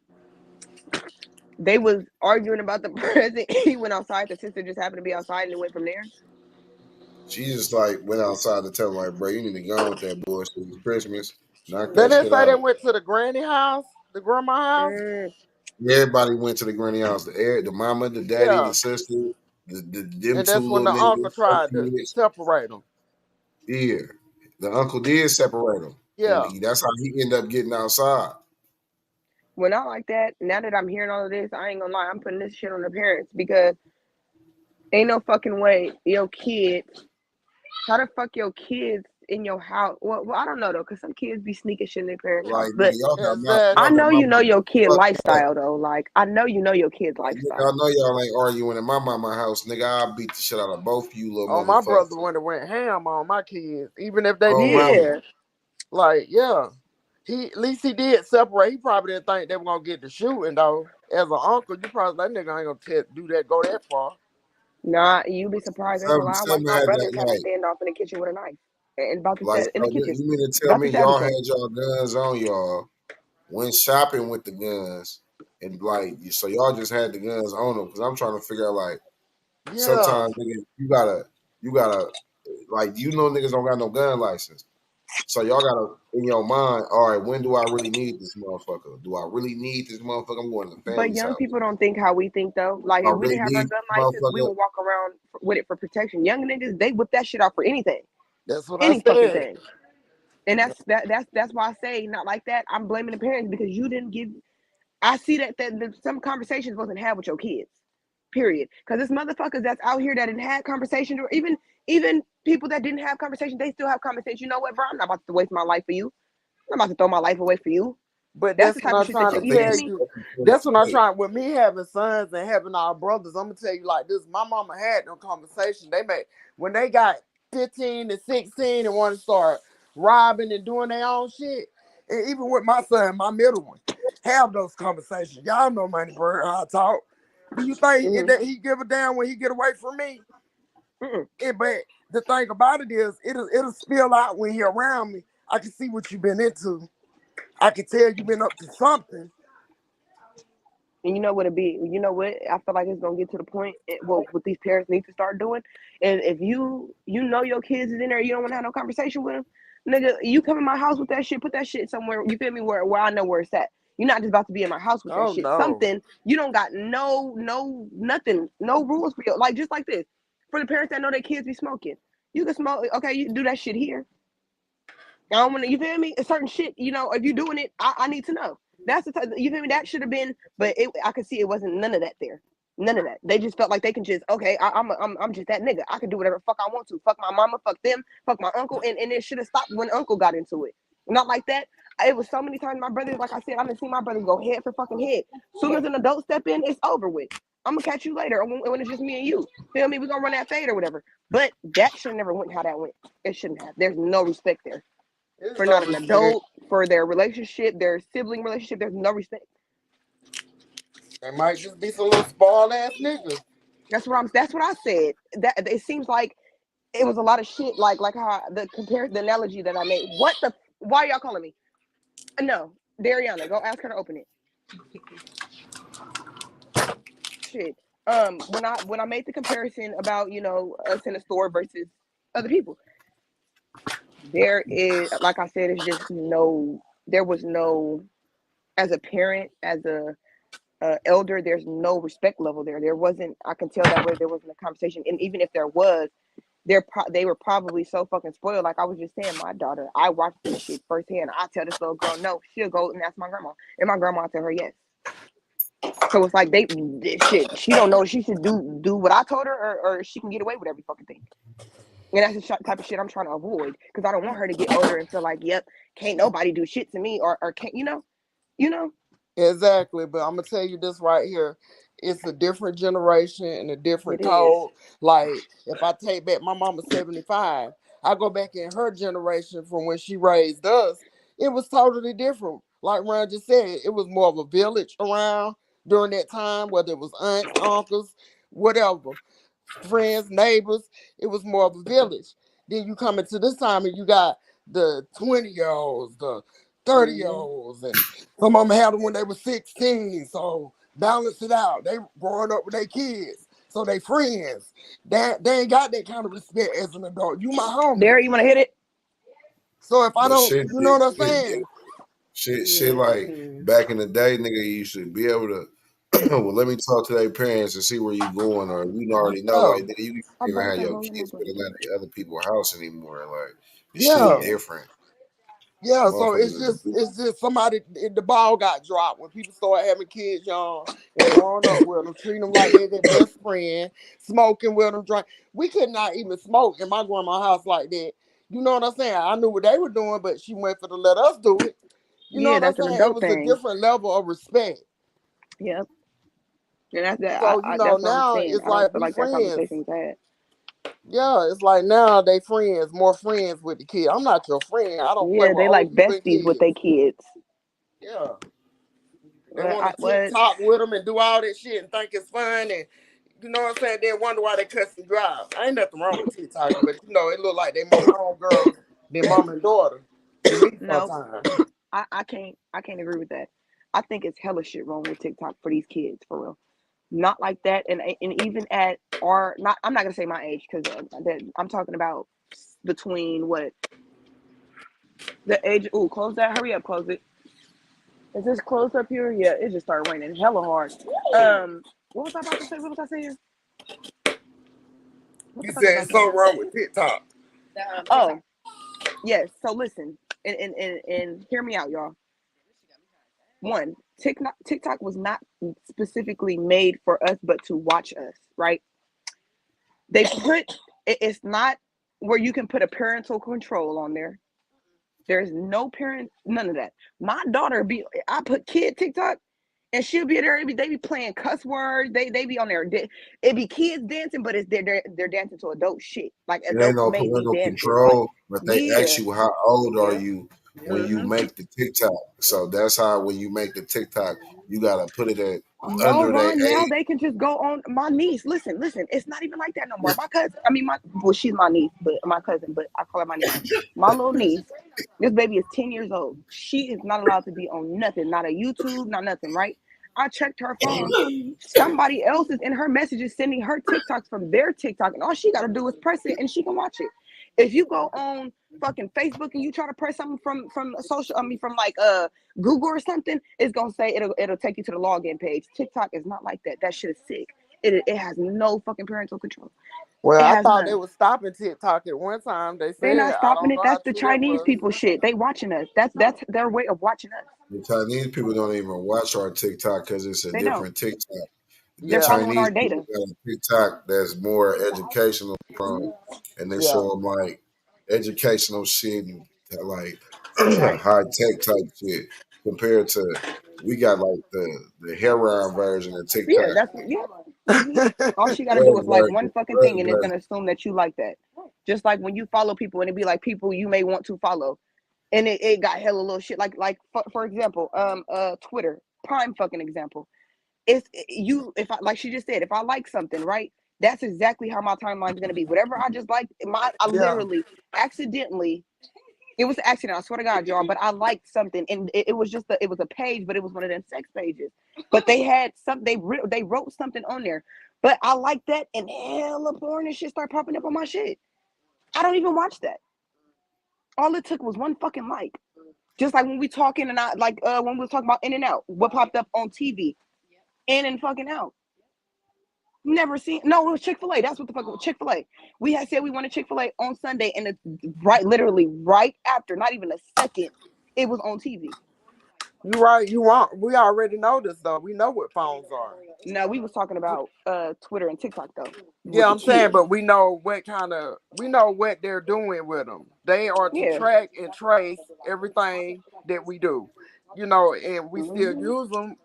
they was arguing about the present. He went outside. The sister just happened to be outside and it went from there.
She just like went outside to tell him like, bro, you need to go on with that bullshit. It's Christmas. Knock
Then
that
they
shit
say they
out.
went to the granny house, the grandma house.
Everybody went to the granny house. The mama, the daddy,
Yeah.
the sister, them
And
two
that's when
little
the uncle
niggas.
tried to separate them.
Yeah. The uncle did separate them.
Yeah.
And that's how he ended up getting outside.
Well, not like that. Now that I'm hearing all of this, I ain't gonna lie. I'm putting this shit on the parents because ain't no fucking way your kids. How the fuck your kids in your house? Well, I don't know though, cause some kids be sneaking shit in their parents' house.
Like,
But
y'all got
I know you know your kid
fucked up.
lifestyle though. Like I know you know your kid's
Nigga,
lifestyle.
I know y'all ain't arguing in my mama house, nigga. I'll beat the shit out of both you little
Oh, my
motherfuckers.
brother went ham on my kids, even if they
Oh,
did.
mama.
Like, yeah. At least he did separate. He probably didn't think they were gonna get the shooting though. As an uncle, you probably that nigga ain't gonna do that, go that far.
Nah, you be surprised. Ain't gonna lie. I watched
Something
my
had
brothers
that
have a
night.
standoff in the kitchen with a knife and about to
Like,
stab in the kitchen.
you mean to tell
About
me
to stab
y'all
each
had
other.
y'all guns on y'all, went shopping with the guns, and like, so y'all just had the guns on them? Because I'm trying to figure out, like, sometimes nigga, you gotta, like, you know, niggas don't got no gun license. So y'all gotta, in your mind, all right, when do I really need this motherfucker? Do I really need this motherfucker? I'm going to the
But
family's
young
house.
people don't think how we think though. Like
I
if we
really
didn't have our
need
gun
this
license, we
motherfucker.
would walk around with it for protection. Young niggas, they whip that shit out for anything,
That's what
any
I
fucking
said.
thing. And that's why I say not like that. I'm blaming the parents because you didn't give. I see that some conversations wasn't had with your kids. Period. Because there's motherfuckers that's out here that didn't have conversations, or even people that didn't have conversations, they still have conversations. You know what, bro? I'm not about to waste my life for you. I'm not about to throw my life away for you.
But
That's
that's
the
what
type of
I'm
shit that
trying to
you feel
tell
me?
you. That's what I'm trying with me having sons and having our brothers. I'm gonna tell you like this. My mama had no conversation. They made when they got 15 and 16 and want to start robbing and doing their own shit. And even with my son, my middle one, have those conversations. Y'all know Money Bird how I talk. Do you think that he give a damn when he get away from me? But the thing about it is, it'll spill out when he around me. I can see what you've been into. I can tell you've been up to something.
And you know what it be? You know what? I feel like it's gonna get to the point. What these parents need to start doing, and if you know your kids is in there, you don't want to have no conversation with them, nigga. You come in my house with that shit. Put that shit somewhere. You feel me? Where I know where it's at. You're not just about to be in my house with that
Oh
shit.
no.
Something you don't got no nothing, no rules for you. Like just like this. For the parents that know their kids be smoking, you can smoke. Okay, you can do that shit here. I don't want to. You feel me? A certain shit. You know, if you're doing it, I need to know. That's the type. You feel me? That should have been, but I could see it wasn't none of that there. None of that. They just felt like they can just okay. I'm just that nigga. I can do whatever the fuck I want to. Fuck my mama. Fuck them. Fuck my uncle. And it should have stopped when uncle got into it. Not like that. It was so many times my brother, like I said, I done seen my brothers go head for fucking head. Soon as an adult step in, it's over with. I'm gonna catch you later when it's just me and you. Feel me? We gonna run that fade or whatever. But that should never went how that went. It shouldn't have. There's no respect there. For not an adult, for their relationship, their sibling relationship, there's no respect.
They might just be some little spoiled ass niggas.
That's what I said. That it seems like it was a lot of shit. Like how the analogy that I made. Why are y'all calling me? No, Dariana, go ask her to open it. Shit. When I made the comparison about us in the store versus other people, there is, like I said, it's just there was no, as a parent, as a elder, there's no respect level there. There wasn't. I can tell that way. There wasn't a conversation, and even if there was, they were probably so fucking spoiled. Like I was just saying, my daughter, I watched this shit firsthand. I tell this little girl no, she'll go and ask my grandma, and my grandma tell her yes. So it's like shit. She don't know she should do what I told her, or she can get away with every fucking thing. And that's the type of shit I'm trying to avoid, because I don't want her to get older and feel like, yep, can't nobody do shit to me, or can't you know.
Exactly, but I'm gonna tell you this right here. It's a different generation and a different
It
code. Like if I take back my mama 75, I go back in her generation from when she raised us. It was totally different. Like Ron just said, it was more of a village around during that time, whether it was aunts, uncles, whatever, friends, neighbors. It was more of a village. Then you come into this time and you got the 20-year-olds, the 30-year-olds, and some of them had them when they were 16. So balance it out. They growing up with their kids, so they friends. They ain't got that kind of respect as an adult. You my homie.
There, you want to hit it?
So if I
But
don't, you know what I'm saying?
Shit like back in the day, nigga, you should be able to. Well, let me talk to their parents and see where you going, or you already know, like nigga, you can't even have your kids with other people's house anymore. Like this shit different.
Yeah, so it's just somebody, the ball got dropped when people start having kids young and growing up with them, treating them like they're their best friend, smoking with them, drink. We could not even smoke in my grandma's house like that. You know what I'm saying? I knew what they were doing, but she went for to let us do it. You know what I'm
That's an
saying? It
adult
was a
thing.
different level of respect.
Yep. And that's that.
So
That's
now
what I'm saying.
it's
I don't
like
feel
we
like that
friends.
conversation was had.
Yeah, it's like now they friends, more friends with the kid. I'm not your friend. I don't play
Yeah,
with
they
old
like
people and
besties with
kids.
their kids.
Yeah. They want to
What?
TikTok with them and do all that shit and think it's fun, and you know what I'm saying? Then wonder why they cuss and drive. Ain't nothing wrong with TikTok, but you know it look like they more homegirls than mom and daughter to me
No,
sometimes.
I can't agree with that. I think it's hella shit wrong with TikTok for these kids, for real. Not like that, and even at our not. I'm not gonna say my age, because I'm talking about between what the age. Ooh, close that. Hurry up, close it. Is this closed up here? Yeah, it just started raining hella hard. What was I about to say? What was I saying?
You said something wrong with TikTok.
Oh, yes. So listen, and hear me out, y'all. One, TikTok was not specifically made for us, but to watch us, right? They put it's not where you can put a parental control on there. There's no parent, none of that. My daughter I put kid TikTok, and she'll be there. They be playing cuss words. They be on there. It be kids dancing, but it's they're dancing to adult shit, like
It ain't
adults
no
made these
parental
dances. Like,
control, but they ask you how old are you when you make the TikTok. So that's how when you make the TikTok, you gotta put it at
No,
under their
Ron, now
age.
they can just go on. My niece, listen, it's not even like that no more. My cousin, she's my niece, but my cousin, but I call her my niece. My little niece, this baby is 10 years old. She is not allowed to be on nothing, not a YouTube, not nothing, right? I checked her phone. Somebody else is in her messages sending her TikToks from their TikTok, and all she got to do is press it and she can watch it. If you go on fucking Facebook and you try to press something from social, from like Google or something, it's gonna say it'll take you to the login page. TikTok is not like that. That shit is sick. It has no fucking parental control.
Well,
It
I
has
thought they
none.
were stopping TikTok at one time. They
They're
said
not
I
stopping
don't
it.
know how
That's the
true that
Chinese
was.
people shit. They watching us. That's their way of watching us.
The Chinese people don't even watch our TikTok because it's a
They don't.
different TikTok.
They're
The
following
Chinese
our
people
data.
got a TikTok that's more educational from, and they show them like educational shit and like
Right.
high tech type shit compared to we got like the hair version of
Yeah,
TikTok.
that's all she gotta do
Drugs
is like one
version,
fucking thing,
drugs
and it's
version.
gonna assume that you like that. Just like when you follow people, and it be like people you may want to follow, and it got hella little shit. Like for example, Twitter, prime fucking example. It's you. If I like she just said, if I like something, right? That's exactly how my timeline is gonna be. Whatever I just like, I literally accidentally. It was an accident, I swear to God, y'all. But I liked something, and it was just it was a page, but it was one of them sex pages. But they had some, they wrote something on there. But I like that, and hella porn and shit start popping up on my shit. I don't even watch that. All it took was one fucking like. Just like when we talking and I like when we was talking about In and Out, what popped up on TV, In and fucking Out. Never seen. No, it was Chick-fil-A. That's what the fuck it was. Chick-fil-A. We had said we wanted Chick-fil-A on Sunday, and it's literally right after, not even a second, it was on TV.
You right, you wrong. We already know this though. We know what phones are.
No, we was talking about Twitter and TikTok though.
Yeah, I'm saying, but we know what they're doing with them. They are to track and trace everything that we do, and we still use them.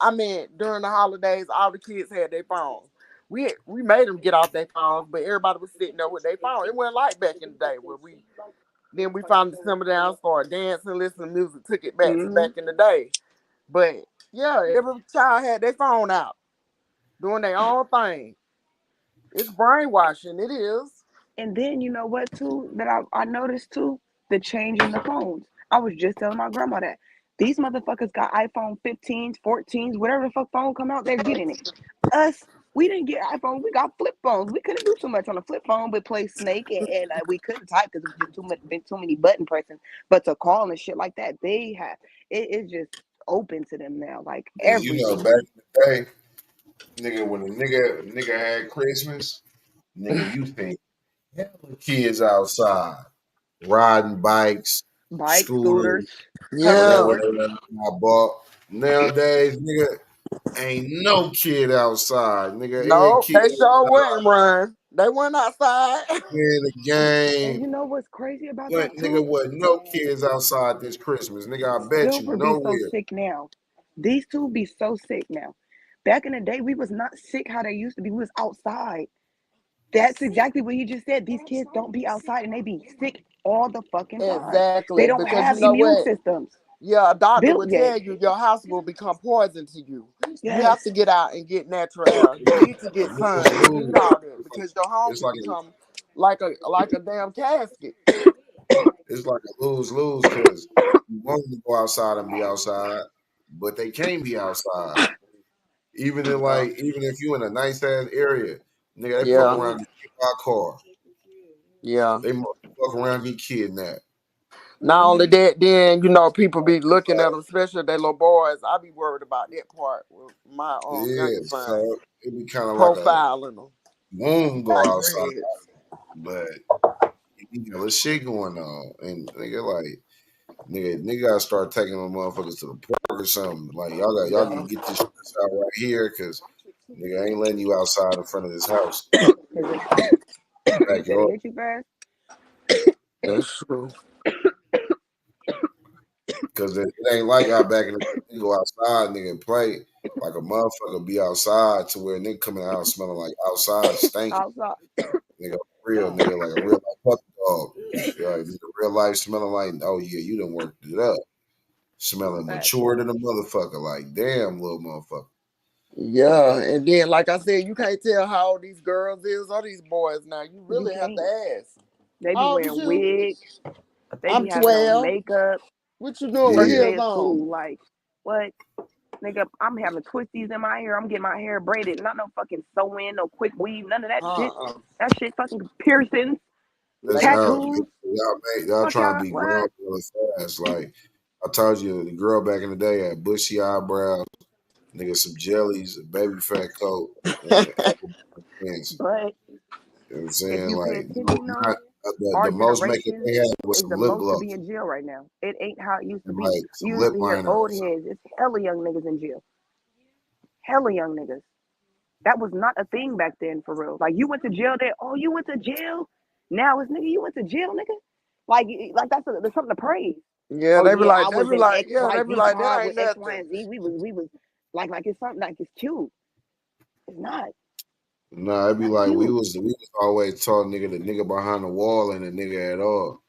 I mean, during the holidays, all the kids had their phones. We made them get off their phones, but everybody was sitting there with their phone. It wasn't like back in the day where we found the simmer down, started dancing, listening to music, took it back to back in the day. But yeah, every child had their phone out, doing their own thing. It's brainwashing. It is.
And then you know what too that I noticed too, the change in the phones. I was just telling my grandma that these motherfuckers got iPhone 15s, 14s, whatever the fuck phone come out, they're getting it. Us, we didn't get iPhone. We got flip phones. We couldn't do too much on a flip phone, but play Snake and we couldn't type because it was just been too many button pressing. But to call and shit like that, they have it's just open to them now, like everything.
Back in the day, nigga, when a nigga had Christmas, nigga, you think hella kids outside riding bikes,
scooters.
Yeah.
I bought. Nowadays, nigga, ain't no kid outside, nigga.
No,
Any kid
they sure wouldn't run. They went outside.
in the game.
And you know what's crazy about
But
that
nigga,
too?
wasn't no kids outside this Christmas, nigga. I bet you
Silver be so
nowhere.
sick now. These two be so sick now. Back in the day, we was not sick how they used to be. We was outside. That's exactly what he just said. These kids don't be outside and they be sick all the fucking time.
Exactly.
They don't
Because
have
you know
immune
what?
systems.
Yeah, a doctor
Built
would
yet.
tell you your house will become poison to you. You have
Yes.
to get out and get natural air. You need to get sun. You need all that because your home will become like a damn casket.
It's like a lose-lose because you want them to go outside and be outside, but they can't be outside. Even if you in a nice ass area, nigga, they fuck around and get hit by a car.
Yeah.
They fuck around and get kidnapped.
Not only that, then people be looking at them, especially their little boys. I be worried about that part with my youngest son.
So it be kind of
profiling them.
Won't go outside, but there's shit going on, and nigga gotta start taking them motherfuckers to the park or something. Like y'all can get this shit out right here because nigga ain't letting you outside in front of this house.
Backyard. Hit you fast.
That's true.
Because it ain't like how back in the day you go outside, nigga, and play like a motherfucker be outside to where nigga coming out smelling like outside stinking.
Outside.
Nigga, real nigga, like a real life puppy dog. Like nigga, real life smelling like, oh yeah, you done worked it up. Smelling mature than a motherfucker. Like, damn, little motherfucker.
Yeah, and then like I said, you can't tell how old these girls is or these boys now. You really have to ask.
They be
how
wearing wigs. They
I'm
be having
12.
on makeup.
What you doing
First
with
day
heels
of
on?
school, like what? Nigga, I'm having twisties in my hair. I'm getting my hair braided. Not no fucking sew-in, no quick weave, none of that shit. That shit fucking piercings, tattoos.
Y'all trying to be grown really fast. Like I told you, the girl back in the day had bushy eyebrows, nigga, some jellies, a baby fat coat, and pants.
But
you know what I'm saying?
if you pay
Like
attention,
the most makeup they had was
is
some
the
lip
most to
gloss.
be in jail right now. It ain't how it used to
And
be.
like some
You
lip
used to hear
liner
old
or something.
heads. It's hella young niggas in jail. Hella young niggas. That was not a thing back then for real. Like you went to jail there. Oh, you went to jail? Now it's nigga, you went to jail, nigga? Like that's something to praise.
Yeah,
Oh,
they be like,
I
they
was
be
in
like,
X,
yeah,
Y,
they be
Z
like,
pod
that
with
ain't
X, Y,
nothing.
and Z. We was like it's something like it's cute. It's not.
Nah, it'd be like we was always taught nigga the nigga behind the wall and the nigga at all.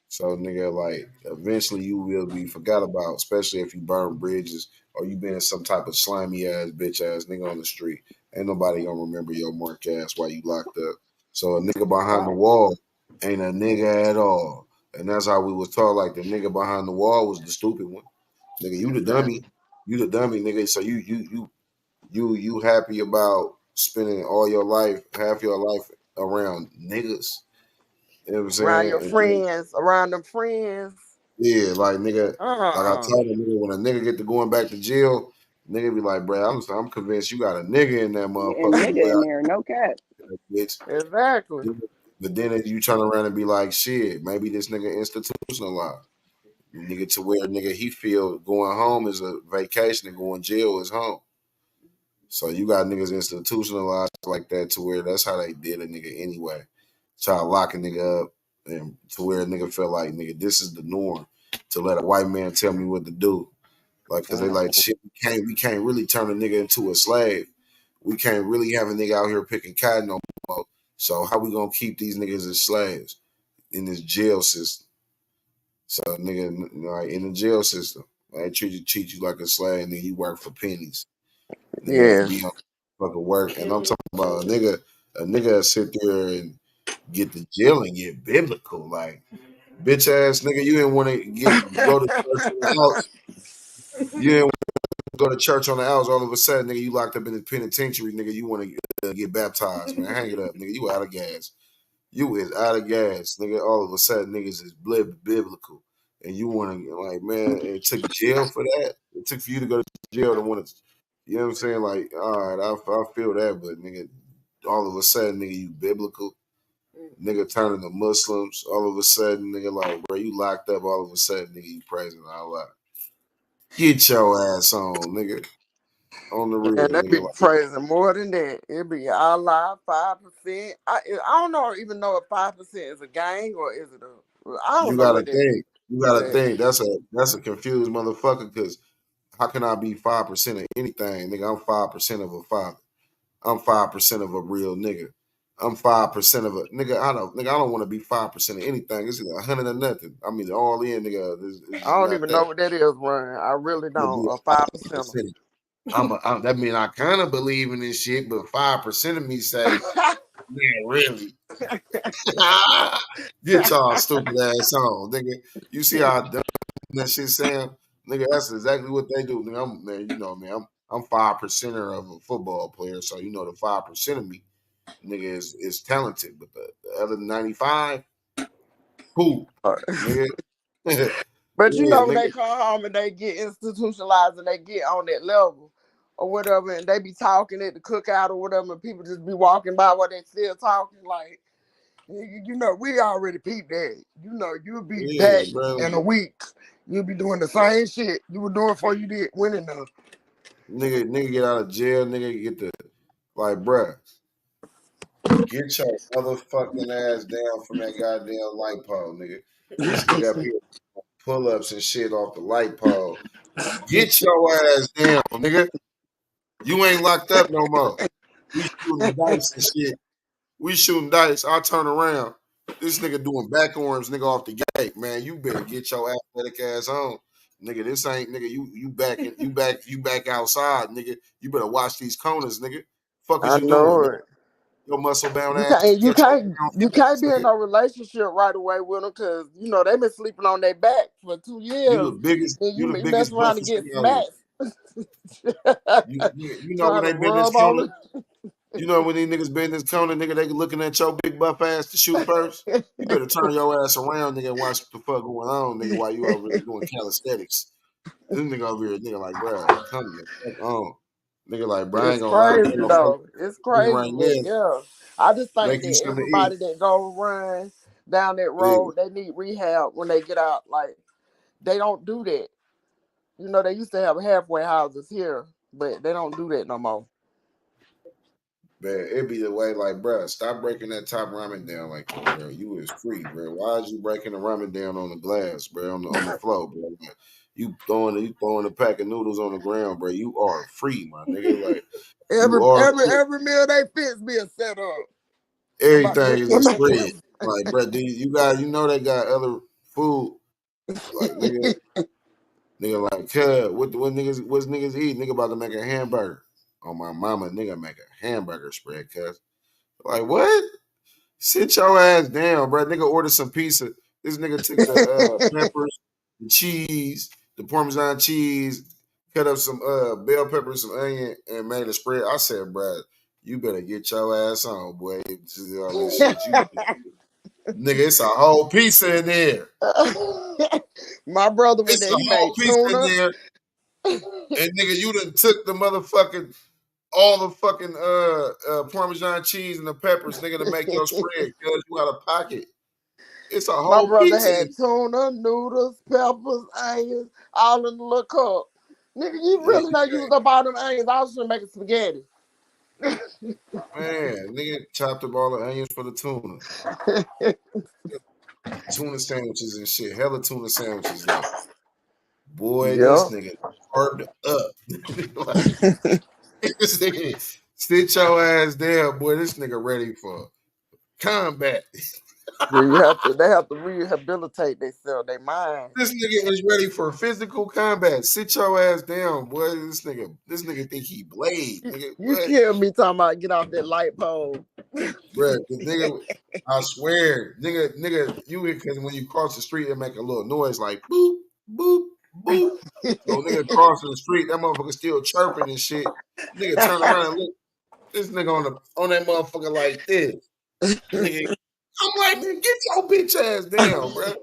So nigga, like eventually you will be forgot about, especially if you burn bridges or you been some type of slimy ass bitch ass nigga on the street. Ain't nobody gonna remember your mark ass while you locked up. So a nigga behind the wall ain't a nigga at all. And that's how we was taught, like the nigga behind the wall was the stupid one. Nigga, you the dummy. You the dummy, nigga. So you happy about spending all your life, half your life around niggas. You know what I'm saying?
Around your friends, around them friends.
Yeah, like nigga, like I told him, nigga, when a nigga get to going back to jail, Nigga be like, bro, I'm convinced you got a nigga in that
And
motherfucker.
nigga in there, no cap.
Bitch.
Exactly.
But then you turn around and be like, shit, maybe this nigga institutionalized. Nigga to where nigga he feel going home is a vacation and going jail is home. So you got niggas institutionalized like that to where that's how they did a nigga anyway. Try to lock a nigga up and to where a nigga felt like nigga, this is the norm to let a white man tell me what to do. Like, cause they like shit, we can't really turn a nigga into a slave. We can't really have a nigga out here picking cotton no more. So how we gonna keep these niggas as slaves in this jail system? So nigga, like in the jail system, they treat you like a slave, and then you work for pennies. Nigga be
Yes.
on fucking work, and I'm talking about a nigga sit there and get to jail and get biblical, like bitch ass nigga. You didn't want to go to church on the house. You didn't go to church on the house. All of a sudden, nigga, you locked up in the penitentiary, nigga. You want to get baptized, man? Hang it up, nigga. You out of gas. You is out of gas, nigga. All of a sudden, niggas is biblical, and you want to like, man, it took jail for that. It took for you to go to jail to want to, you know what I'm saying? Like, all right, I feel that, but nigga, all of a sudden, nigga, you biblical, nigga turning to Muslims. All of a sudden, nigga, like, bro, you locked up. All of a sudden, nigga, you praising Allah. Get your ass on, nigga. On the real,
And they be
nigga. Like,
praising more than that. It be Allah 5%. I don't even know if 5% is a gang or is it I don't
you
know
gotta
what it is.
think. You gotta think. That's a confused motherfucker. Because how can I be 5% of anything, nigga? I'm 5% of a father. I'm 5% of a real nigga. I'm 5% of a nigga. I don't want to be 5% of anything. It's either 100 or nothing. I mean, all in, nigga. It's
I
just
don't
not
even
that.
know what that is, Ryan. I really
To
don't.
be
A
a
5%.
5%. That mean I kind of believe in this shit, but 5% of me say, man, really. Get y'all stupid ass on, nigga. You see how dumb that shit Sam? Nigga, that's exactly what they do. Nigga, man, you know, man, I'm 5%er of a football player, so you know the 5% of me, nigga, is talented, but the other 95, who, nigga? Yeah,
But you know when they
nigga.
come home and they get institutionalized and they get on that level or whatever, and they be talking at the cookout or whatever, and people just be walking by while they still talking, like, you know, we already peeped that. You know, you'll be
Yeah,
back
bro.
in a week. You'll be doing the same shit you were doing before you did win enough.
Nigga get out of jail, nigga get the like, bruh, get your motherfucking ass down from that goddamn light pole, nigga. This nigga up here pull-ups and shit off the light pole. Get your ass down, nigga. You ain't locked up no more. We shooting dice and shit. We shooting dice. I turn around. This nigga doing back arms, nigga, off the gate. Man, you better get your athletic ass on. Nigga, this ain't nigga. You back outside, nigga. You better watch these corners, nigga. Fuck is
I
you doing,
know
nigga?
it.
Your muscle bound
You
ass
can't, you
catch your
can't, you can't be in no relationship right away with them because you know they been sleeping on their back for 2 years, and
you
you
the
mess
biggest
around and
breakfast
get
nigga out here.
smacked.
You know when
Trying to
they been in this
rub on
corner, you know when these niggas been in this corner, nigga, they looking at your big buff ass to shoot first. You better turn your ass around, nigga, and watch what the fuck going on, nigga, while you over there doing calisthenics. This nigga over here, nigga, like, bro, come the fuck on. Nigga, like, bro, I ain't
It's
gonna lie,
crazy
you
though. It's
fucking
crazy,
right
but
now,
yeah, I just think
make you
that
something to eat.
everybody that go run down that
Yeah.
road, they need rehab when they get out. Like they don't do that. You know, they used to have halfway houses here, but they don't do that no more.
Man, it'd be the way, like, bro, stop breaking that top ramen down like that, bro. You is free, bro. Why is you breaking the ramen down on the glass, bro, on the floor, bro? Like, you throwing a pack of noodles on the ground, bro. You are free, my nigga. Like,
Every
you are
every
free.
every meal they fix be a setup.
Everything is a spread. Like, bro, you know they got other food. Like, nigga, like, cuz, what's niggas eat? Nigga about to make a hamburger. On my mama, nigga make a hamburger spread, cuz. Like, what? Sit your ass down, bro. Nigga ordered some pizza. This nigga took the peppers, the cheese, the Parmesan cheese, cut up some bell peppers, some onion, and made a spread. I said, bro, you better get your ass on, boy. Just all this shit. Nigga, it's a whole pizza in there.
My brother went
It's
there.
a
He
whole
made
pizza in
tuna.
there. And nigga, you done took the motherfucking all the fucking Parmesan cheese and the peppers, nigga, to make your spread because you out of pocket. It's a
My
whole
brother
pizza.
had tuna, noodles, peppers, onions, all in the little cup. Nigga, you
Yeah,
really not used up all them onions. I was just making spaghetti.
man, nigga chopped up all the onions for the tuna. Tuna sandwiches and shit. Hella tuna sandwiches though. Boy, this
Yep.
nigga hard up. Like, this nigga, sit your ass down, boy. This nigga ready for combat.
Yeah, they have to rehabilitate themselves, their mind.
This nigga is ready for physical combat. Sit your ass down, boy. This nigga think he Blade. Nigga,
You
what?
kill me talking about get off that light pole.
Bruh, the nigga, I swear, nigga, you because when you cross the street, it make a little noise like boop, boop, boop. So nigga crossing the street, that motherfucker still chirping and shit. Nigga turn around and look. This nigga on that motherfucker like this. Nigga, I'm like, man, get your bitch ass down, bro.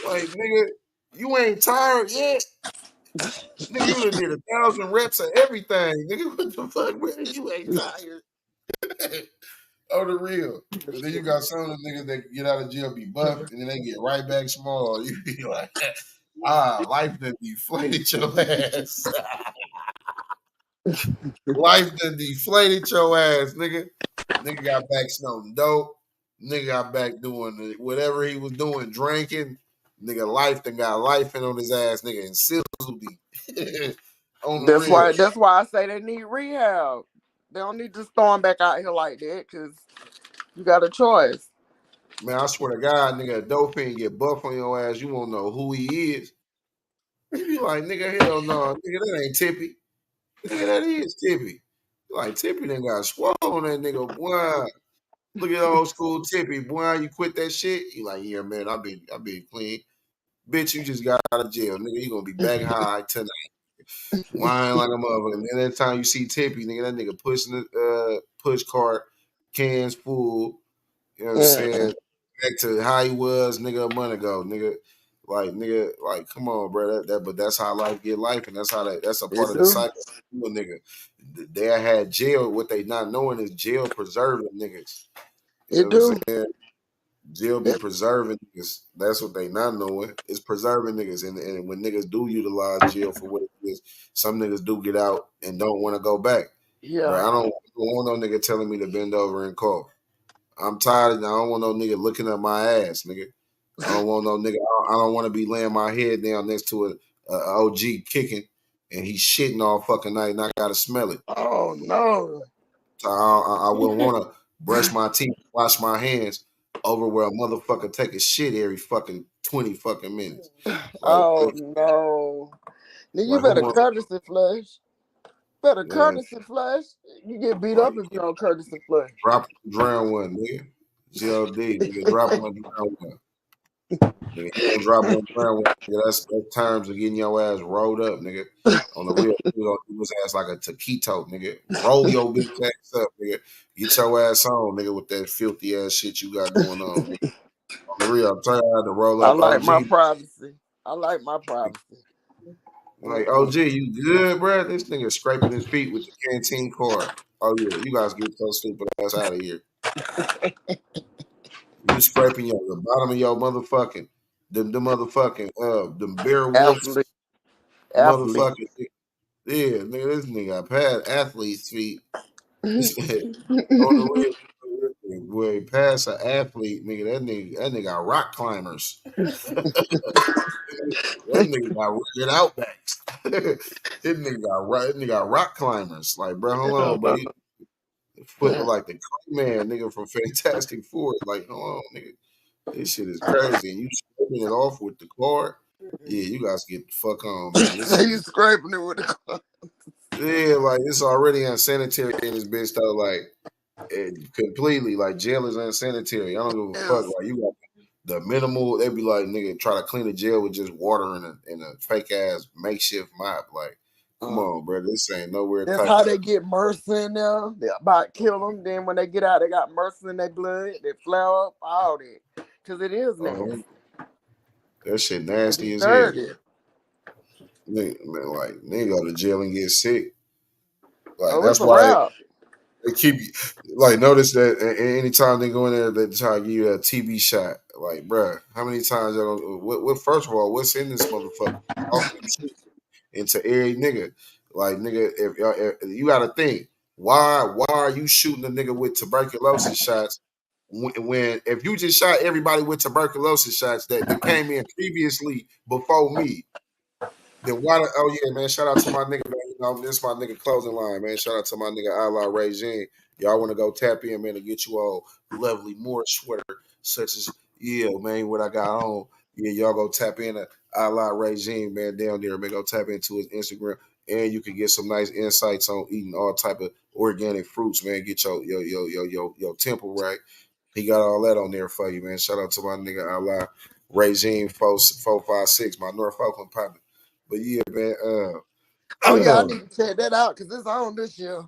Like, nigga, you ain't tired yet. Nigga, you done did 1,000 reps of everything. Nigga, what the fuck, man? You ain't tired. Oh, the real. And then you got some of the niggas that get out of jail be buff and then they get right back small. You be like, life done deflated your ass. Life done deflated your ass, nigga. Nigga got back smoking dope. Nigga got back doing whatever he was doing, drinking. Nigga, life done got life in on his ass, nigga, and sizzled him. On the real.
That's why I say they need rehab. They don't need to throw them back out here like that because you got a choice.
Man, I swear to God, nigga, a dope fiend get buff on your ass, you won't know who he is. You be like, nigga, hell no, nigga, that ain't Tippy. Nigga, that is Tippy. Like, Tippy done got swole on that nigga, boy. Look at old school Tippy, boy. You quit that shit? You like, yeah, man, I been clean. Bitch, you just got out of jail, nigga. You gonna be back high tonight. Whine like a motherfucker. And then that time you see Tippy, nigga, that nigga pushing the push cart, cans full. You know what I'm saying? Back to how he was, nigga, a month ago, nigga. Like, come on, bro. But that's how life get life, and that's a part of the cycle. Nigga, they had jail. What they not knowing is jail preserving niggas. You know what I'm saying? Jail be preserving niggas. That's what they not knowing. It's preserving niggas, and when niggas do utilize jail for what it is, some niggas do get out and don't want to go back.
Yeah,
but I don't want no nigga telling me to bend over and cough. I'm tired. I don't want no nigga looking at my ass, nigga. I don't want no nigga. I don't want to be laying my head down next to a OG kicking, and he's shitting all fucking night, and I gotta smell it.
Oh no!
So I wouldn't want to brush my teeth, wash my hands over where a motherfucker take a shit every fucking 20 fucking minutes. Like,
oh no! Then you better courtesy flush. Courtesy flush. You get beat up if you don't courtesy flush.
Drop drown one, nigga. GLD, nigga. Drop one, drown one. Nigga, you don't drop one, drown one. Nigga, that's terms of getting your ass rolled up, nigga. On the real, you gonna do his ass like a taquito, nigga. Roll your bitch ass up, nigga. Get your ass on, nigga, with that filthy ass shit you got going on, nigga. On the real, I'm telling you to roll up.
I like
OG.
my privacy. I like my privacy.
Like, OG, you good, bro? This nigga scraping his feet with the canteen card. Oh yeah, you guys get so stupid ass out of here. You scraping the bottom of your motherfucking them Bear Wolves motherfucking yeah, nigga, this nigga got athlete's feet. On the real, boy, past an athlete, nigga, that nigga got rock climbers. That nigga got rugged outbacks. That nigga got rock climbers. Like, bro, hold on, bro. Foot look like the man, nigga, from Fantastic Four. Like, hold on, nigga. This shit is crazy. And you scraping it off with the card. Yeah, you guys get the fuck on, man.
You scraping it with the card.
Yeah, like it's already unsanitary in this bitch though. Like completely, like jail is unsanitary. I don't give a fuck. Like you got the minimal. They be like, nigga, try to clean the jail with just water and a fake ass makeshift mop. Like, come on, bro. This ain't nowhere.
That's how they get MRSA in there. They about kill them. Then when they get out, they got MRSA in their blood. They flare up, all that. Because it is nasty.
That shit nasty as hell. Nigga go to jail and get sick. Like
Oh, it's
that's
a
why
wrap.
they keep you. Like notice that anytime they go in there, they try to give you a TB shot. Like, bruh, how many times? What? First of all, what's in this motherfucker? Into every nigga. Like nigga, if you got to think, why are you shooting a nigga with tuberculosis shots when if you just shot everybody with tuberculosis shots that came in previously before me, then why? Oh yeah, man! Shout out to my nigga, man. You know, this is my nigga closing line, man. Shout out to my nigga Allah Regime. Y'all want to go tap in, man, to get you all lovely more sweater, such as man, what I got on. Yeah, y'all go tap in to Allah Regime, man, down there, man. Go tap into his Instagram, and you can get some nice insights on eating all type of organic fruits, man. Get your temple right. He got all that on there for you, man. Shout out to my nigga Allah Regime 456, my North Oakland partner. But yeah, man.
Oh yeah, I need to check that out because it's on this year.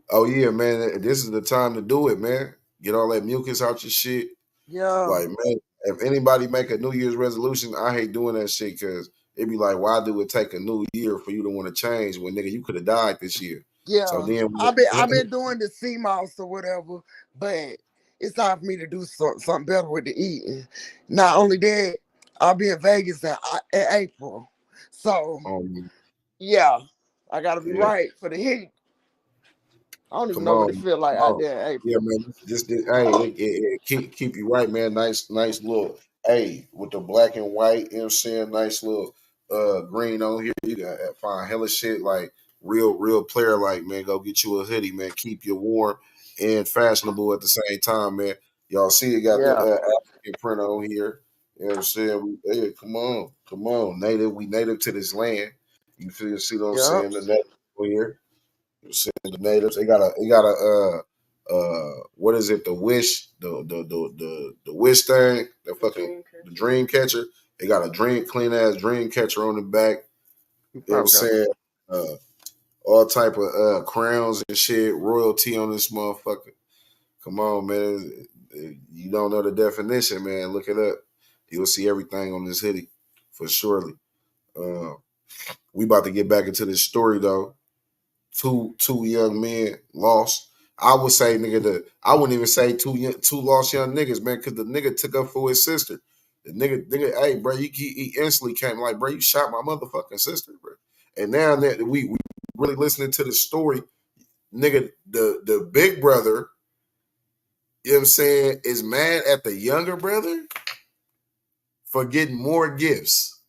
Oh yeah, man. This is the time to do it, man. Get all that mucus out your shit.
Yeah.
Like, man, if anybody make a New Year's resolution, I hate doing that shit because it'd be like, why do it take a new year for you to want to change when nigga you could have died this year?
Yeah.
So then
I've been doing the sea mouse or whatever, but it's time for me to do something better with the eating. Not only that, I'll be in Vegas in April. So yeah, I gotta be right for the heat. I don't even
Come
know what
on,
it feel like out there in April.
yeah, man. This it keep you right, man. Nice little with the black and white. You know what I'm saying? Nice little green on here. You got find hella shit like real player like, man. Go get you a hoodie, man. Keep you warm and fashionable at the same time, man. Y'all see it got the African print on here. You know what I'm saying? Come on, native. We native to this land. You see what I'm saying? The native here. The natives, they got a what is it? The wish, the wish thing, the dream catcher. They got a clean ass dream catcher on the back. You know what I'm saying? All type of crowns and shit, royalty on this motherfucker. Come on, man. You don't know the definition, man. Look it up. You'll see everything on this hoodie for surely. We about to get back into this story though. Two young men lost. I would say, nigga, I wouldn't even say two lost young niggas, man, because the nigga took up for his sister. The nigga, hey, bro, he instantly came like, bro, you shot my motherfucking sister, bro. And now that we really listening to the story, nigga, the big brother, you know what I'm saying, is mad at the younger brother for getting more gifts.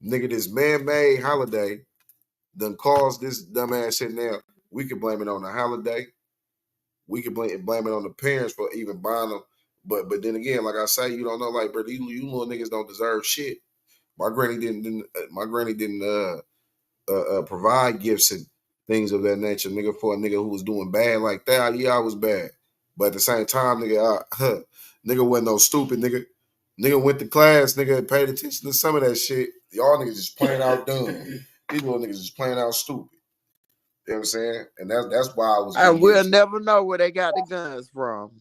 Nigga, this man-made holiday done caused this dumbass shit now. We could blame it on the holiday. We could blame it on the parents for even buying them. But then again, like I say, you don't know, like, bro, you little niggas don't deserve shit. My granny didn't provide gifts and things of that nature, nigga, for a nigga who was doing bad like that. Yeah, I was bad. But at the same time, nigga, nigga wasn't no stupid, nigga. Nigga went to class, nigga, paid attention to some of that shit. Y'all niggas just playing out dumb. These little niggas just playing out stupid. You know what I'm saying? And that's why I was.
And we'll never know where they got the guns from.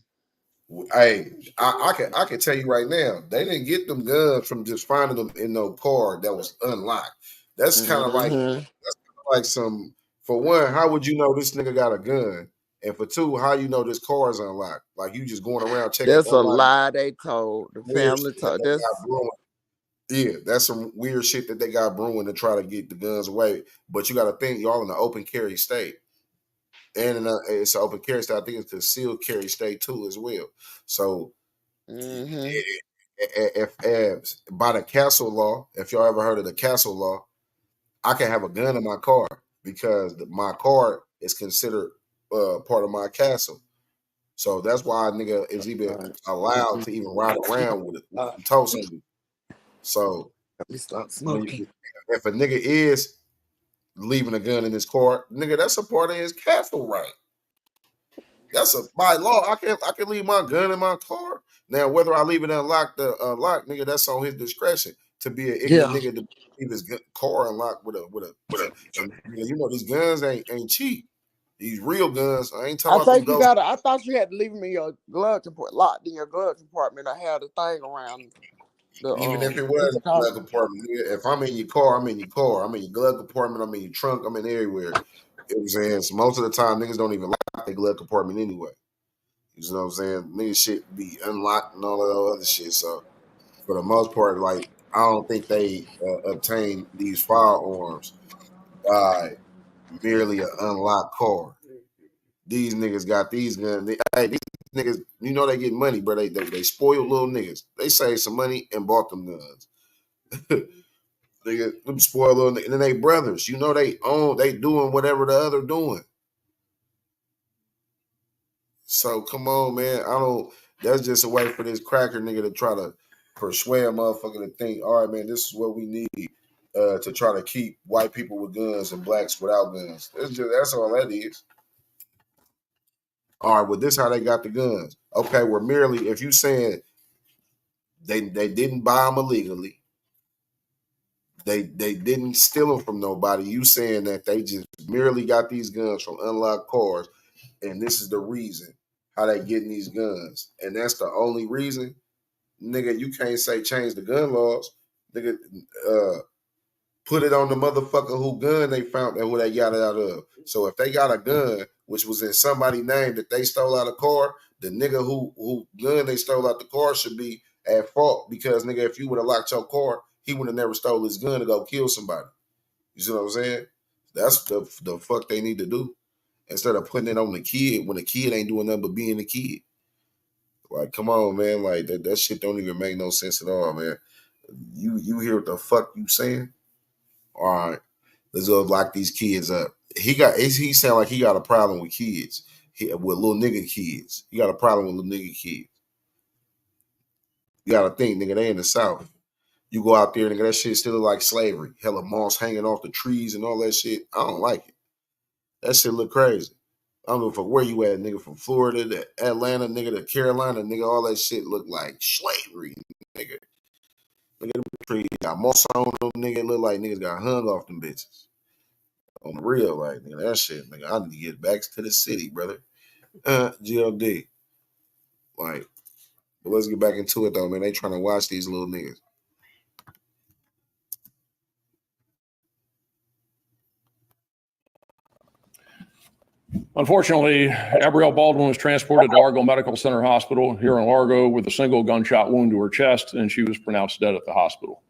Hey, I can tell you right now, they didn't get them guns from just finding them in no car that was unlocked. That's kind of like some. For one, how would you know this nigga got a gun? And for two, how you know this car is unlocked? Like you just going around checking.
That's a lie they told. The family told.
Yeah, that's some weird shit that they got brewing to try to get the guns away. But you got to think, y'all in the open carry state. And it's an open carry state. I think it's a sealed carry state too as well. So if by the castle law, if y'all ever heard of the castle law, I can have a gun in my car because my car is considered part of my castle. So that's why a nigga is even allowed to even ride around with it. Told somebody. So
let me stop smoking.
If a nigga is leaving a gun in his car, nigga, that's a part of his castle right. That's by law. I can leave my gun in my car. Now, whether I leave it unlocked or unlocked, nigga, that's on his discretion. To be an ignorant nigga to leave his car unlocked with a. And, you know, these guns ain't cheap. These real guns. I ain't talking about.
You gotta. I thought you had to leave them in your glove compartment, locked in your glove compartment. I had a thing around.
Even if it was a glove compartment, nigga, if I'm in your car, I'm in your car. I'm in your glove compartment. I'm in your trunk. I'm in everywhere. You know what I'm saying? So most of the time, niggas don't even lock their glove compartment anyway. You know what I'm saying? Niggas shit be unlocked and all that other shit. So for the most part, like I don't think they obtain these firearms by merely an unlocked car. These niggas got these guns. Hey, these niggas, you know they get money, bro. They spoiled little niggas. They saved some money and bought them guns. Nigga, them spoiled little niggas. And then they brothers. You know they doing whatever the other doing. So come on, man. That's just a way for this cracker nigga to try to persuade a motherfucker to think, all right, man, this is what we need to try to keep white people with guns and blacks without guns. That's all that is. All right, well, this how they got the guns. Okay, well, merely if you saying they didn't buy them illegally, they didn't steal them from nobody. You saying that they just merely got these guns from unlocked cars, and this is the reason how they getting these guns, and that's the only reason, nigga. You can't say change the gun laws, nigga. Put it on the motherfucker who gun they found and who they got it out of. So if they got a gun which was in somebody's name that they stole out of car, the nigga who gun they stole out the car should be at fault because nigga, if you would have locked your car, he would have never stole his gun to go kill somebody. You see what I'm saying? That's the fuck they need to do instead of putting it on the kid when the kid ain't doing nothing but being a kid. Like, come on, man. Like that shit don't even make no sense at all, man. You hear what the fuck you saying? All right, let's go lock these kids up. He sound like he got a problem with kids. With little nigga kids. He got a problem with little nigga kids. You gotta think, nigga, they in the South. You go out there, nigga, that shit still look like slavery. Hella moss hanging off the trees and all that shit. I don't like it. That shit look crazy. I don't know for where you at, nigga, from Florida to Atlanta, nigga, to Carolina, nigga, all that shit look like slavery, nigga. Nigga, them trees got moss on them, nigga. Look like niggas got hung off them bitches. On the real, like, nigga, that shit, nigga, I need to get back to the city, brother. GLD. Like, but let's get back into it, though, man. They trying to watch these little niggas.
Unfortunately, Abrielle Baldwin was transported to Largo Medical Center Hospital here in Largo with a single gunshot wound to her chest, and she was pronounced dead at the hospital.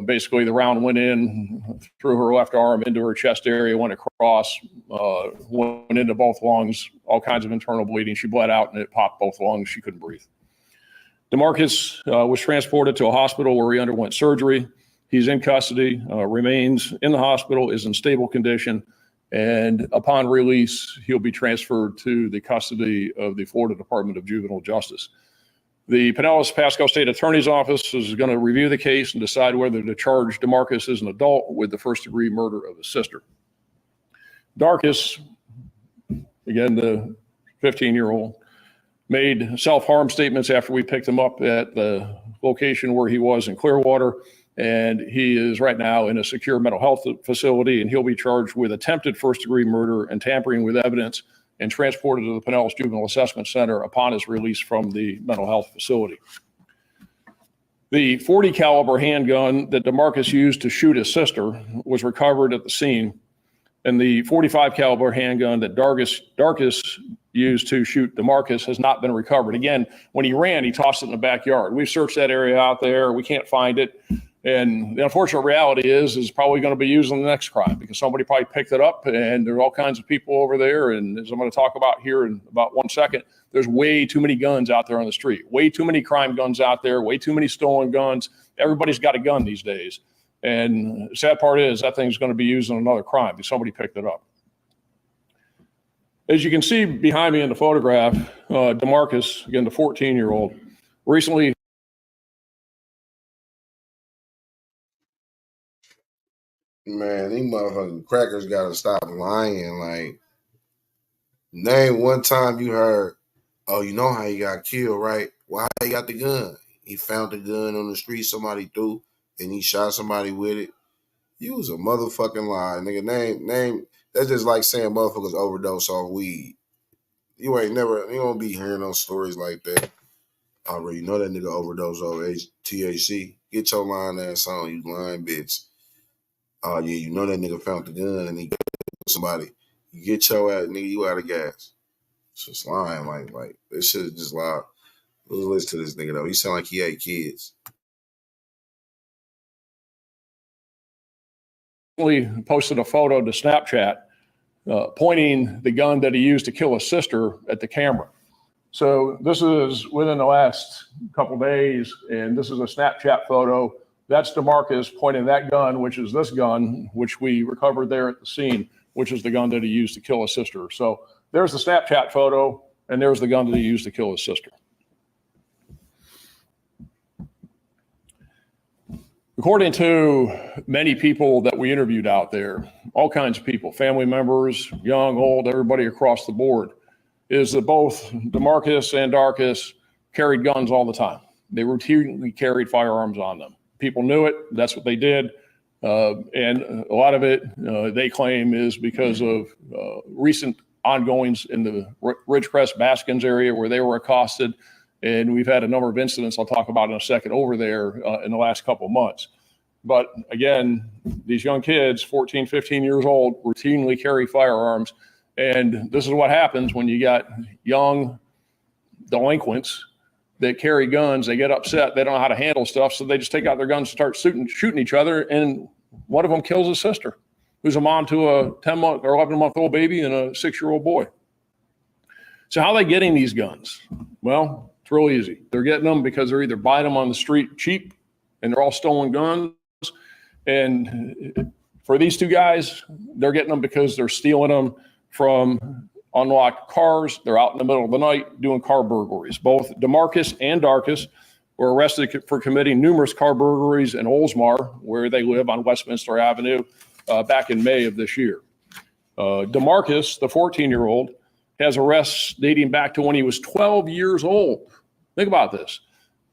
Basically, the round went in through her left arm into her chest area, went across, went into both lungs, all kinds of internal bleeding. She bled out and it popped both lungs. She couldn't breathe. DeMarcus was transported to a hospital where he underwent surgery. He's in custody, remains in the hospital, is in stable condition, and upon release, he'll be transferred to the custody of the Florida Department of Juvenile Justice. The Pinellas Pasco State Attorney's Office is going to review the case and decide whether to charge DeMarcus as an adult with the first-degree murder of his sister. Darkus, again, the 15-year-old, made self-harm statements after we picked him up at the location where he was in Clearwater, and he is right now in a secure mental health facility, and he'll be charged with attempted first-degree murder and tampering with evidence and transported to the Pinellas Juvenile Assessment Center upon his release from the mental health facility. The .40 caliber handgun that DeMarcus used to shoot his sister was recovered at the scene, and the .45 caliber handgun that Darkus used to shoot DeMarcus has not been recovered. Again, when he ran, he tossed it in the backyard. We've searched that area out there. We can't find it. And the unfortunate reality is probably going to be used in the next crime because somebody probably picked it up, and there are all kinds of people over there. And as I'm going to talk about here in about 1 second, there's way too many guns out there on the street, way too many crime guns out there, way too many stolen guns. Everybody's got a gun these days. And the sad part is that thing's going to be used in another crime because somebody picked it up. As you can see behind me in the photograph, DeMarcus, again, the 14-year-old, recently
Man, these motherfucking crackers gotta stop lying. Like, name one time you heard, oh, you know how he got killed, right? Why he got the gun? He found the gun on the street somebody threw, and he shot somebody with it. You was a motherfucking lie, nigga. Name. That's just like saying motherfuckers overdose on weed. You don't be hearing those stories like that. I already know that nigga overdosed on THC. Get your lying ass on, you lying bitch. Oh yeah, you know that nigga found the gun and he killed somebody. You get your ass, nigga, you out of gas. It's just lying, like this shit is just loud. Let's listen to this nigga though. He sound like he ate kids.
Posted a photo to Snapchat pointing the gun that he used to kill his sister at the camera. So this is within the last couple days, and this is a Snapchat photo. That's DeMarcus pointing that gun, which is this gun, which we recovered there at the scene, which is the gun that he used to kill his sister. So there's the Snapchat photo, and there's the gun that he used to kill his sister. According to many people that we interviewed out there, all kinds of people, family members, young, old, everybody across the board, is that both DeMarcus and Darcus carried guns all the time. They routinely carried firearms on them. People knew it. That's what they did. And a lot of it, they claim, is because of recent ongoings in the Ridgecrest Baskins area where they were accosted. And we've had a number of incidents I'll talk about in a second over there in the last couple of months. But again, these young kids, 14, 15 years old, routinely carry firearms. And this is what happens when you got young delinquents that carry guns. They get upset. They don't know how to handle stuff. So they just take out their guns and start shooting each other. And one of them kills his sister, who's a mom to a 10-month or 11-month-old baby and a 6-year-old boy. So how are they getting these guns? Well, it's real easy. They're getting them because they're either buying them on the street cheap, and they're all stolen guns. And for these two guys, they're getting them because they're stealing them from unlocked cars. They're out in the middle of the night doing car burglaries. Both DeMarcus and Darcus were arrested for committing numerous car burglaries in Oldsmar, where they live on Westminster Avenue, back in May of this year. DeMarcus, the 14-year-old, has arrests dating back to when he was 12 years old. Think about this.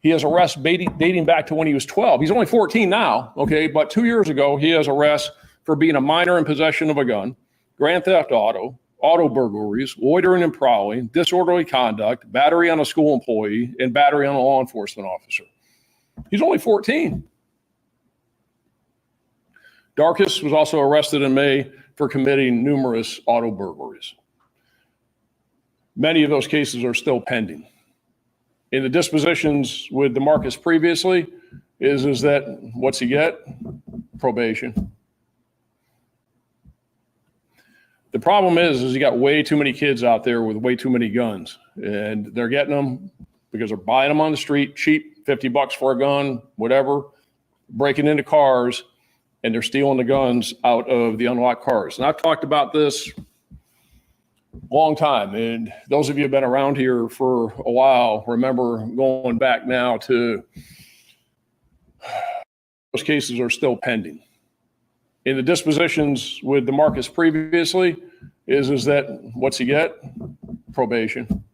He has arrests dating back to when he was 12. He's only 14 now, okay? But 2 years ago, he has arrests for being a minor in possession of a gun, grand theft auto burglaries, loitering and prowling, disorderly conduct, battery on a school employee, and battery on a law enforcement officer. He's only 14. Darcus was also arrested in May for committing numerous auto burglaries. Many of those cases are still pending. In the dispositions with DeMarcus previously is that what's he get? Probation. The problem is you got way too many kids out there with way too many guns, and they're getting them because they're buying them on the street cheap, $50 for a gun, whatever, breaking into cars, and they're stealing the guns out of the unlocked cars. And I've talked about this long time, and those of you who have been around here for a while remember going back now to those cases are still pending. In the dispositions with DeMarcus previously is that what's he get? Probation.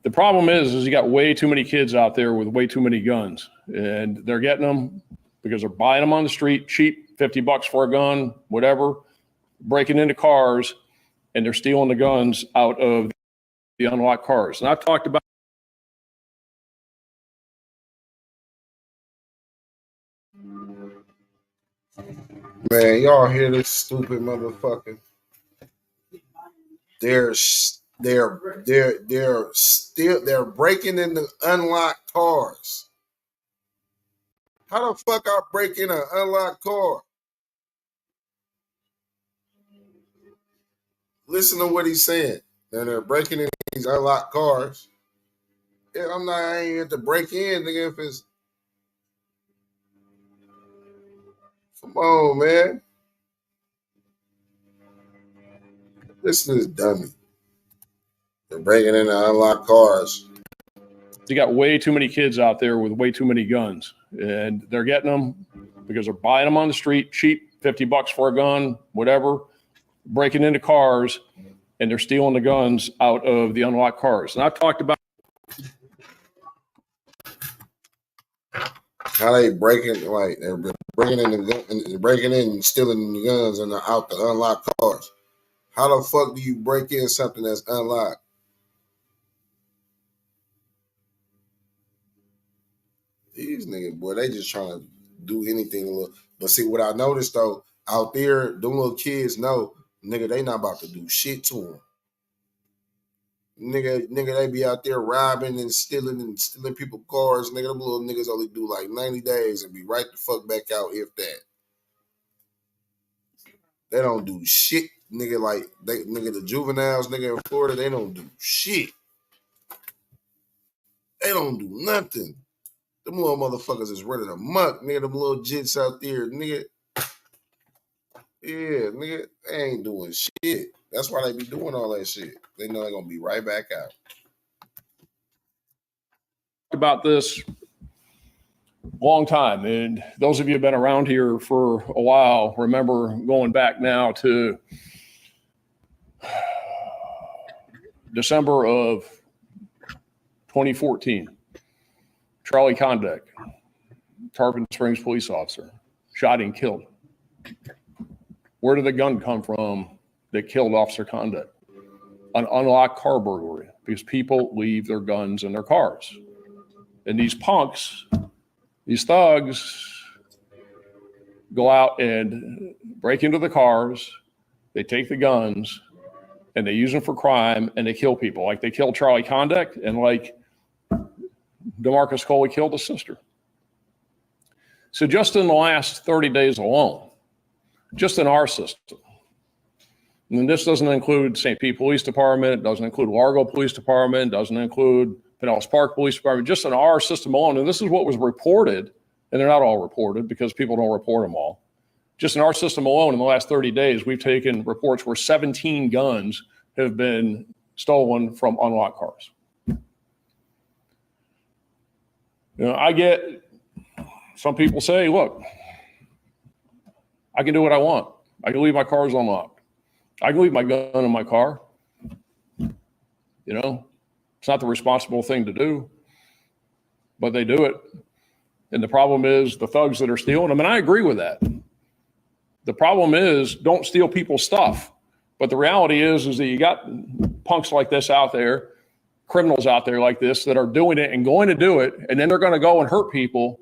The problem is you got way too many kids out there with way too many guns, and they're getting them because they're buying them on the street cheap, $50 for a gun, whatever, breaking into cars, and they're stealing the guns out of the unlocked cars. And I've talked about
Man, y'all hear this stupid motherfucker? They're breaking into unlocked cars. How the fuck I break in an unlocked car? Listen to what he's saying. And they're breaking in these unlocked cars. Yeah, I ain't have to break in, nigga, if it's. Come on, man. Listen to this dummy. They're breaking into unlocked cars.
You got way too many kids out there with way too many guns, and they're getting them because they're buying them on the street cheap, $50 for a gun, whatever, breaking into cars, and they're stealing the guns out of the unlocked cars. And I've talked about
how they breaking, like they're breaking in and stealing the guns and out the unlocked cars. How the fuck do you break in something that's unlocked? These niggas, boy, they just trying to do anything a little. But see, what I noticed though, out there, them little kids know, nigga, they not about to do shit to them. Nigga, they be out there robbing and stealing people's cars. Nigga, them little niggas only do like 90 days and be right the fuck back out if that. They don't do shit, nigga. Like the juveniles, nigga in Florida, they don't do shit. They don't do nothing. Them little motherfuckers is running amok, nigga. Them little jits out there, nigga. Yeah, nigga, they ain't doing shit. That's why they be doing all that shit. They know they're gonna be right back out.
About this long time, and those of you who've been around here for a while remember going back now to December of 2014. Charlie Condek, Tarpon Springs police officer, shot and killed. Where did the gun come from that killed Officer Condek? An unlocked car burglary, because people leave their guns in their cars. And these punks, these thugs, go out and break into the cars, they take the guns, and they use them for crime, and they kill people. Like they killed Charlie Condek, and like DeMarcus Coley killed his sister. So just in the last 30 days alone, just in our system, and this doesn't include St. Pete Police Department, it doesn't include Largo Police Department, it doesn't include Pinellas Park Police Department, just in our system alone, and this is what was reported, and they're not all reported because people don't report them all. Just in our system alone, in the last 30 days, we've taken reports where 17 guns have been stolen from unlocked cars. You know, I get some people say, look, I can do what I want. I can leave my cars unlocked. I can leave my gun in my car. You know, it's not the responsible thing to do, but they do it. And the problem is the thugs that are stealing them, and I agree with that. The problem is don't steal people's stuff. But the reality is that you got punks like this out there, criminals out there like this that are doing it and going to do it, and then they're going to go and hurt people.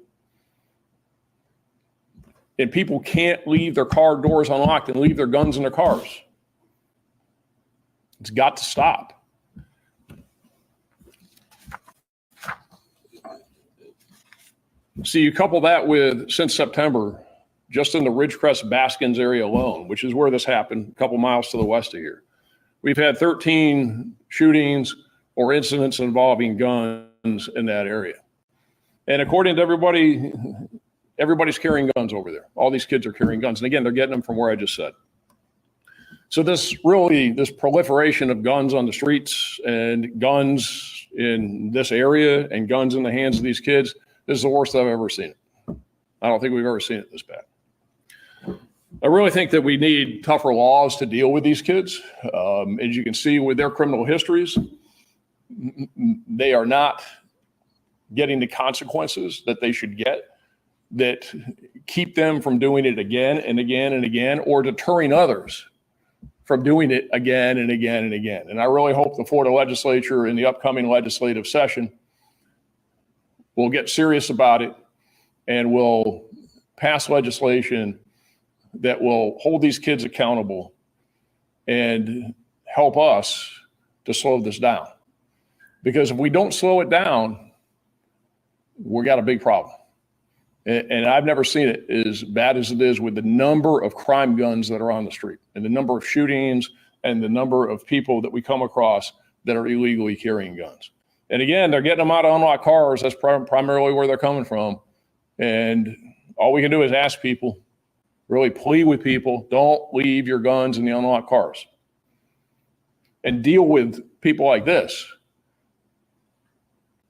And people can't leave their car doors unlocked and leave their guns in their cars. It's got to stop. See, you couple that with, since September, just in the Ridgecrest Baskins area alone, which is where this happened, a couple miles to the west of here, we've had 13 shootings or incidents involving guns in that area. And according to everybody, everybody's carrying guns over there. All these kids are carrying guns. And again, they're getting them from where I just said. So this proliferation of guns on the streets and guns in this area and guns in the hands of these kids, this is the worst I've ever seen it. I don't think we've ever seen it this bad. I really think that we need tougher laws to deal with these kids. As you can see with their criminal histories, they are not getting the consequences that they should get that keep them from doing it again and again and again, or deterring others from doing it again and again and again. And I really hope the Florida legislature in the upcoming legislative session will get serious about it and will pass legislation that will hold these kids accountable and help us to slow this down. Because if we don't slow it down, we got a big problem. And I've never seen it as bad as it is with the number of crime guns that are on the street and the number of shootings and the number of people that we come across that are illegally carrying guns. And again, they're getting them out of unlocked cars. That's primarily where they're coming from. And all we can do is ask people, really plead with people, don't leave your guns in the unlocked cars. And deal with people like this.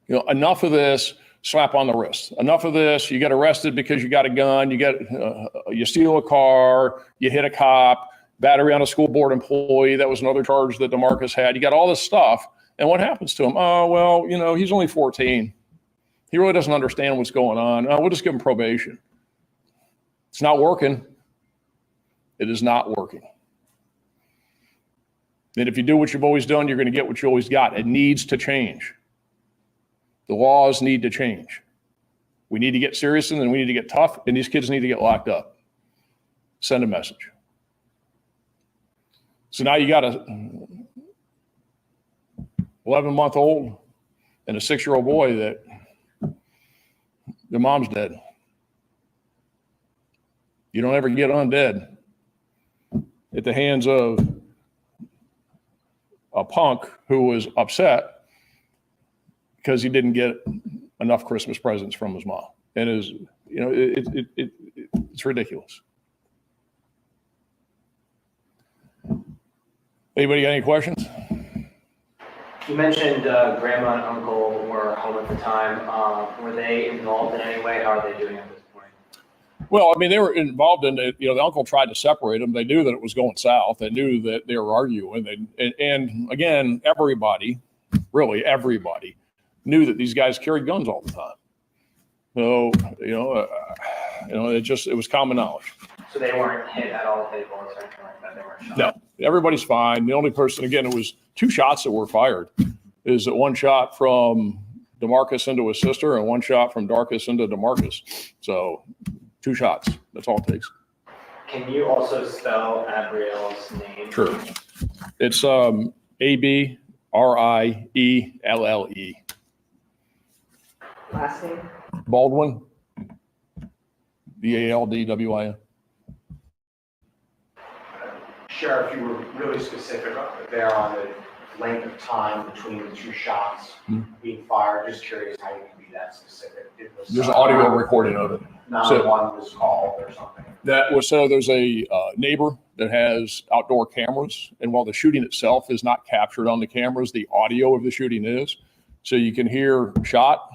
You know, enough of this slap on the wrist. Enough of this, you get arrested because you got a gun, you steal a car, you hit a cop, battery on a school board employee, that was another charge that DeMarcus had. You got all this stuff, and what happens to him? Oh, well, you know, he's only 14. He really doesn't understand what's going on. We'll just give him probation. It's not working. It is not working. And if you do what you've always done, you're going to get what you always got. It needs to change. The laws need to change. We need to get serious and then we need to get tough, and these kids need to get locked up. Send a message. So now you got a 11-month-old and a 6-year-old boy that their mom's dead. You don't ever get undead at the hands of a punk who was upset because he didn't get enough Christmas presents from his mom. And it's ridiculous. Anybody got any questions?
You mentioned grandma and uncle were home at the time. Were they involved in any way? How are they doing at this point?
Well, I mean, they were involved in it. You know, the uncle tried to separate them. They knew that it was going south. They knew that they were arguing. And again, everybody, really everybody, knew that these guys carried guns all the time. So, it was common knowledge.
So they weren't hit at all with any bullets or anything like that? They weren't shot?
No, everybody's fine. The only person, again, it was 2 shots that were fired. Is that one shot from DeMarcus into his sister and one shot from Darkus into DeMarcus. So 2 shots. That's all it takes.
Can you also spell Abrielle's name?
Sure. It's Abrielle.
Last name?
Baldwin. Baldwin.
Sheriff, you were really specific there on the length of time between the 2 shots being fired. Just curious how you can be that specific.
There's an audio recording of it.
911 was called or something.
There's a neighbor that has outdoor cameras, and while the shooting itself is not captured on the cameras, the audio of the shooting is. So you can hear shot,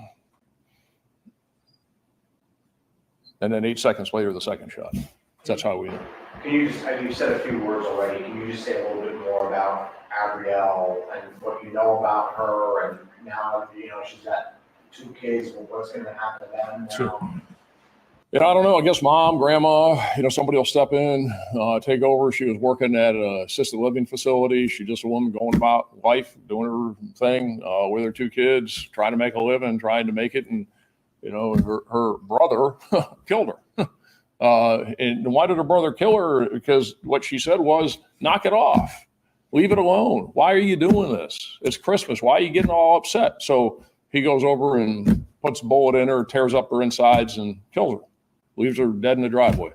and then 8 seconds later, the second shot. That's how we know.
Can you just, you said a few words already, can you just say a little bit more about Abrielle and what you know about her, and now, she's got 2 kids, well, what's going to happen to them now?
Sure. Yeah, I don't know. I guess mom, grandma, somebody will step in, take over. She was working at an assisted living facility. She's just a woman going about life, doing her thing with her 2 kids, trying to make a living, trying to make it. And, her brother killed her. And why did her brother kill her? Because what she said was, knock it off. Leave it alone. Why are you doing this? It's Christmas. Why are you getting all upset? So he goes over and puts a bullet in her, tears up her insides, and kills her. Leaves her dead in the driveway.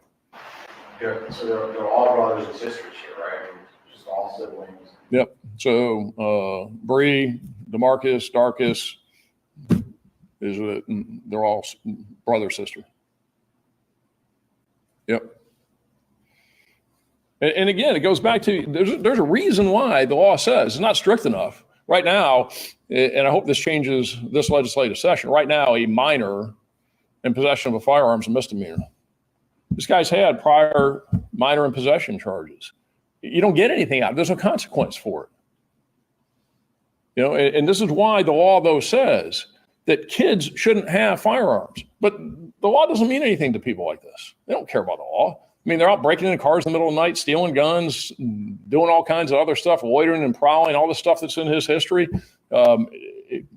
So they're all brothers and sisters here, right? Just all siblings.
Yep. So Bree, DeMarcus, Darkus, they're all brother, sister. Yep. And again, it goes back to there's a reason why the law says it's not strict enough. Right now, and I hope this changes this legislative session, right now, a minor in possession of a firearm is a misdemeanor. This guy's had prior minor in possession charges. You don't get anything out. There's no consequence for it. And this is why the law, though, says that kids shouldn't have firearms. But the law doesn't mean anything to people like this. They don't care about the law. I mean, they're out breaking into cars in the middle of the night, stealing guns, doing all kinds of other stuff, loitering and prowling, all the stuff that's in his history,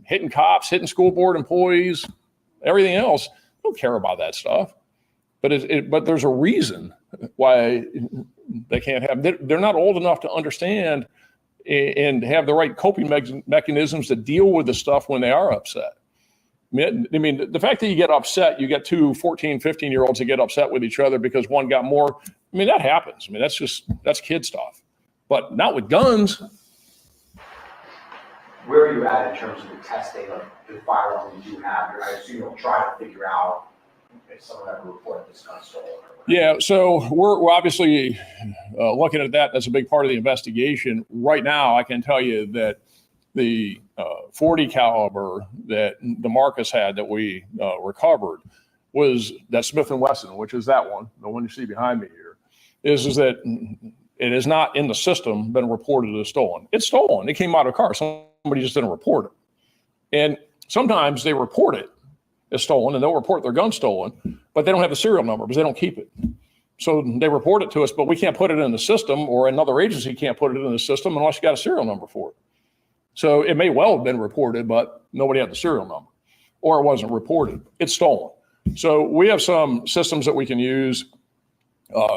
hitting cops, hitting school board employees, everything else. They don't care about that stuff. But there's a reason why they can't have. They're not old enough to understand and have the right coping mechanisms to deal with the stuff when they are upset. I mean, the fact that you get upset, you get 2 14, 15-year-olds that get upset with each other because one got more. I mean, that happens. I mean, that's kid stuff, but not with guns.
Where are you at in terms of the testing of the firearms you do have? I assume you'll try to figure out if someone ever reported this gun stolen.
Yeah, so we're obviously looking at that. That's a big part of the investigation. Right now, I can tell you that the .40 caliber that DeMarcus had that we recovered was that Smith & Wesson, which is that one, the one you see behind me here, is that it is not in the system been reported as stolen. It's stolen. It came out of a car. Somebody just didn't report it. And sometimes they report it as stolen, and they'll report their gun stolen, but they don't have the serial number because they don't keep it. So they report it to us, but we can't put it in the system, or another agency can't put it in the system unless you got a serial number for it. So it may well have been reported, but nobody had the serial number, or it wasn't reported. It's stolen. So we have some systems that we can use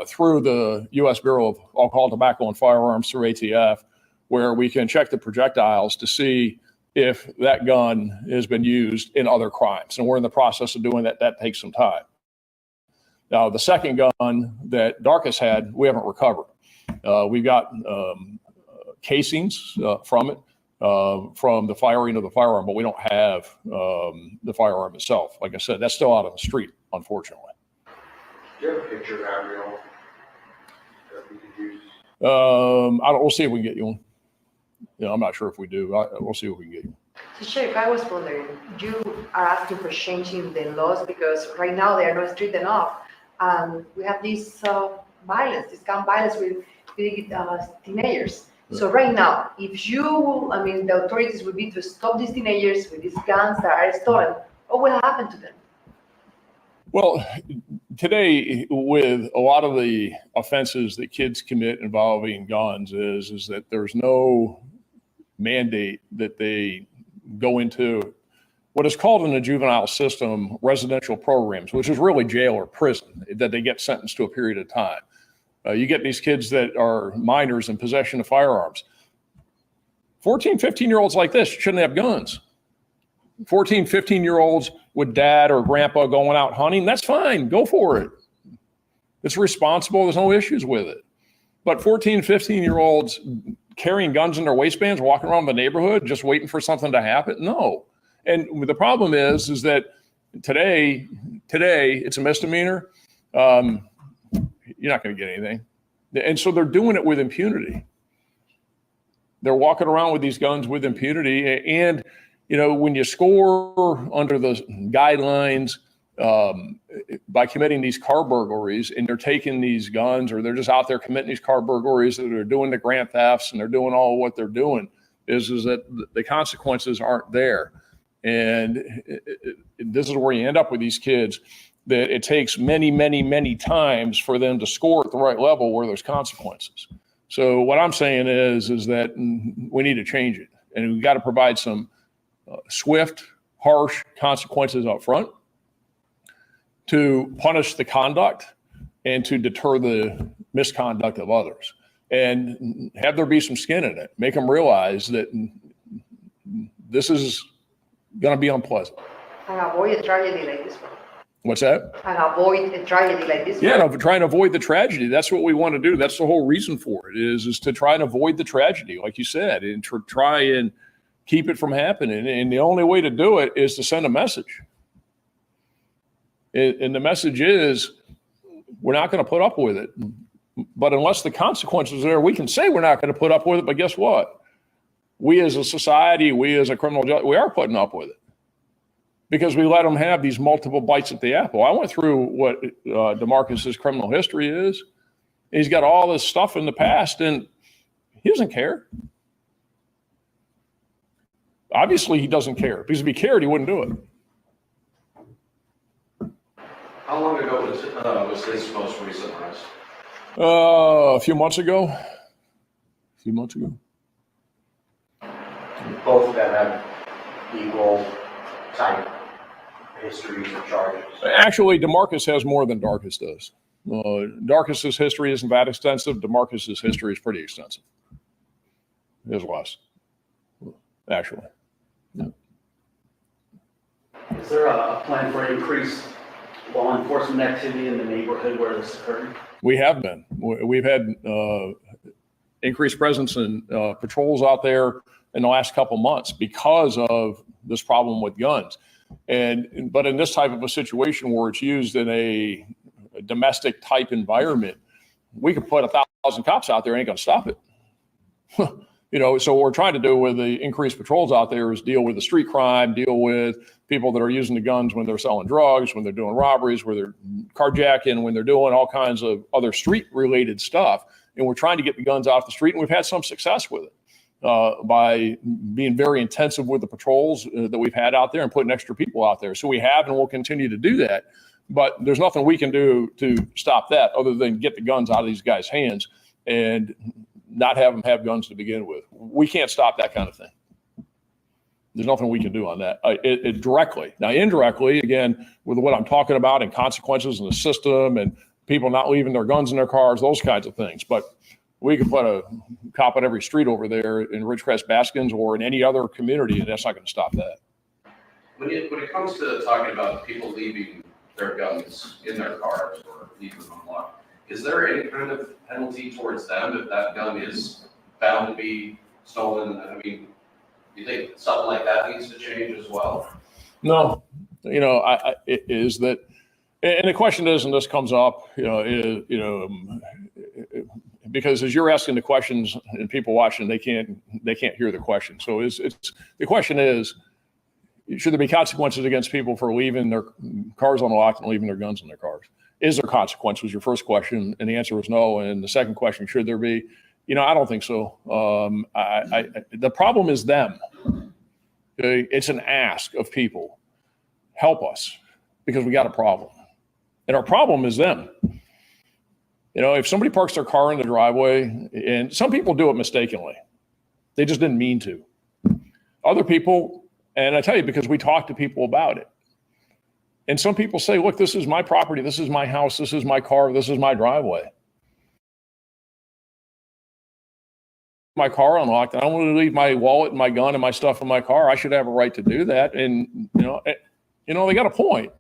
through the U.S. Bureau of Alcohol, Tobacco, and Firearms, through ATF, where we can check the projectiles to see if that gun has been used in other crimes. And we're in the process of doing that. That takes some time. Now, the second gun that Darkus had, we haven't recovered. We've got casings from it, from the firing of the firearm, but we don't have the firearm itself. Like I said, that's still out on the street, unfortunately.
Do you have a picture of Abriel that we could use?
We'll see if we can get you one. I'm not sure if we do. We'll see if we can get you.
So, Sheriff, I was wondering, you are asking for changing the laws because right now they are not strict enough. We have this violence, this gun violence with teenagers. So right now, if the authorities would be to stop these teenagers with these guns that are stolen, what will happen to them?
Well, today, with a lot of the offenses that kids commit involving guns is that there's no mandate that they go into what is called in the juvenile system residential programs, which is really jail or prison, that they get sentenced to a period of time. You get these kids that are minors in possession of firearms. 14, 15-year-olds like this shouldn't have guns. 14, 15-year-olds with dad or grandpa going out hunting, that's fine. Go for it. It's responsible. There's no issues with it. But 14, 15-year-olds carrying guns in their waistbands, walking around the neighborhood, just waiting for something to happen, no. And the problem is that today it's a misdemeanor. You're not going to get anything. And so they're doing it with impunity. They're walking around with these guns with impunity. And, when you score under the guidelines by committing these car burglaries, and they're taking these guns, or they're just out there committing these car burglaries, that they're doing the grand thefts, and they're doing all of what they're doing, is that the consequences aren't there. And this is where you end up with these kids, that it takes many, many, many times for them to score at the right level where there's consequences. So what I'm saying is that we need to change it. And we've got to provide some swift, harsh consequences up front to punish the conduct and to deter the misconduct of others. And have there be some skin in it. Make them realize that this is going to be unpleasant.
And avoid a tragedy like this one.
What's that?
And avoid a tragedy like this one.
Yeah, trying to avoid the tragedy. That's what we want to do. That's the whole reason for it, is to try and avoid the tragedy, like you said, and to try and keep it from happening. And the only way to do it is to send a message. And the message is, we're not going to put up with it. But unless the consequences are there, we can say we're not going to put up with it. But guess what? We as a society, we as a criminal justice, we are putting up with it, because we let them have these multiple bites at the apple. I went through what DeMarcus's criminal history is. He's got all this stuff in the past, and he doesn't care. Obviously, he doesn't care, because if he cared, he wouldn't do it.
How long ago was his most recent arrest?
A few months ago.
Both of them have equal type histories and charges.
Actually, DeMarcus has more than Darkus does. Darkus's history isn't that extensive. DeMarcus's history is pretty extensive. There's less, actually. Yeah.
Is there a plan for increased law enforcement activity in the neighborhood where this occurred?
We have been. We've had increased presence and patrols out there in the last couple months because of this problem with guns. But in this type of a situation where it's used in a domestic type environment, we could put 1,000 cops out there, ain't gonna stop it. So what we're trying to do with the increased patrols out there is deal with the street crime, deal with people that are using the guns when they're selling drugs, when they're doing robberies, where they're carjacking, when they're doing all kinds of other street related stuff. And we're trying to get the guns off the street, and we've had some success with it. By being very intensive with the patrols that we've had out there and putting extra people out there. So we have, and we'll continue to do that. But there's nothing we can do to stop that other than get the guns out of these guys' hands and not have them have guns to begin with. We can't stop that kind of thing. There's nothing we can do on that directly. Now, indirectly, again, with what I'm talking about and consequences in the system and people not leaving their guns in their cars, those kinds of things. But we could put a cop on every street over there in Ridgecrest, Baskins, or in any other community, and that's not going to stop that.
When it comes to talking about people leaving their guns in their cars or leaving them unlocked, is there any kind of penalty towards them if that gun is found to be stolen? I mean, do you think something like that needs to change as well?
No, it is that, and the question is, and this comes up, because as you're asking the questions and people watching, they can't hear the question. So it's the question is, should there be consequences against people for leaving their cars unlocked and leaving their guns in their cars? Is there consequence was your first question, and the answer was no. And the second question, should there be? I don't think so. The problem is them. Okay? It's an ask of people. Help us, because we got a problem. And our problem is them. If somebody parks their car in the driveway, and some people do it mistakenly, they just didn't mean to. Other people, and I tell you, because we talk to people about it. And some people say, look, this is my property, this is my house, this is my car, this is my driveway. My car unlocked, and I want to leave my wallet and my gun and my stuff in my car. I should have a right to do that. And, they got a point.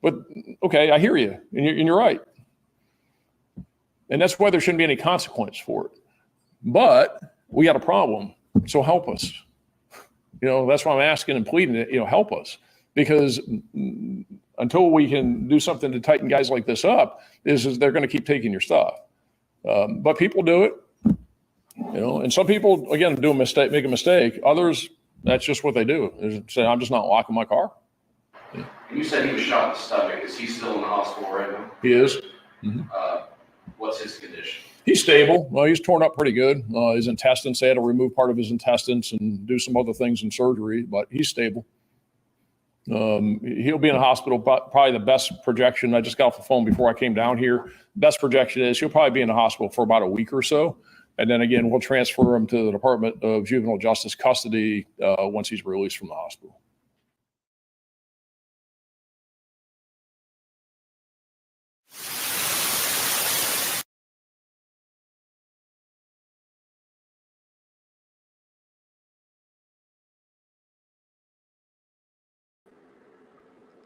But, okay, I hear you, and you're right. And that's why there shouldn't be any consequence for it. But we got a problem, so help us. That's why I'm asking and pleading, help us. Because until we can do something to tighten guys like this up, is they're going to keep taking your stuff. But people do it, and some people, again, make a mistake. Others, that's just what they do. They say, I'm just not locking my car.
And you said he was shot in the stomach. Is he still in the hospital right now?
He is.
Mm-hmm. What's his condition?
He's stable. Well, he's torn up pretty good. His intestines, they had to remove part of his intestines and do some other things in surgery, but he's stable. He'll be in the hospital, but probably the best projection, I just got off the phone before I came down here, best projection is he'll probably be in the hospital for about a week or so. And then again, we'll transfer him to the Department of Juvenile Justice custody once he's released from the hospital.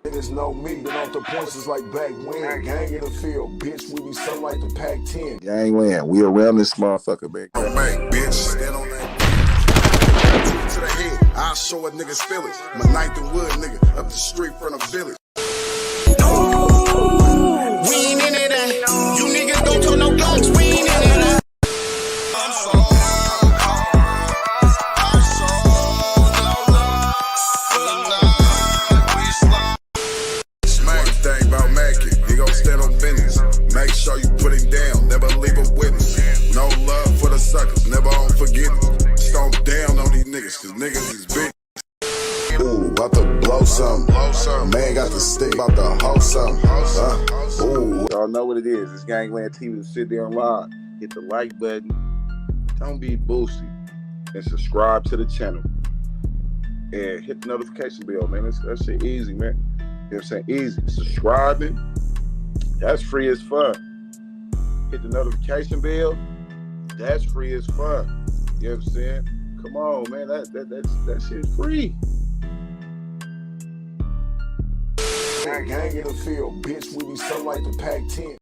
Niggas know me, been off the points is like back when. Gang in the field, bitch, we be something like the Prt2.
Gangland, we around this motherfucker, man.
Don't make, bitch, stand on that. To the head, I'll show a nigga's feelings. My ninth and wood nigga, up the street from the village.
We ain't in it, you niggas don't talk no guns, we ain't in it.
Make sure you put him down, never leave a witness. No love for the suckers, never on forgiveness. Stomp down on these niggas, cause niggas is big.
Ooh, about to blow something. Man got the stick, about to hold something.
Ooh. Y'all know what it is. It's Gangland TV. Sit there and live. Hit the like button. Don't be boosty. And subscribe to the channel. And hit the notification bell, man. That shit easy, man. You know what I'm saying? Easy. Subscribing. That's free as fuck. Hit the notification bell. That's free as fuck. You know what I'm saying? Come on, man. That shit's free.
Gang in the field, bitch, we be something like the Prt2.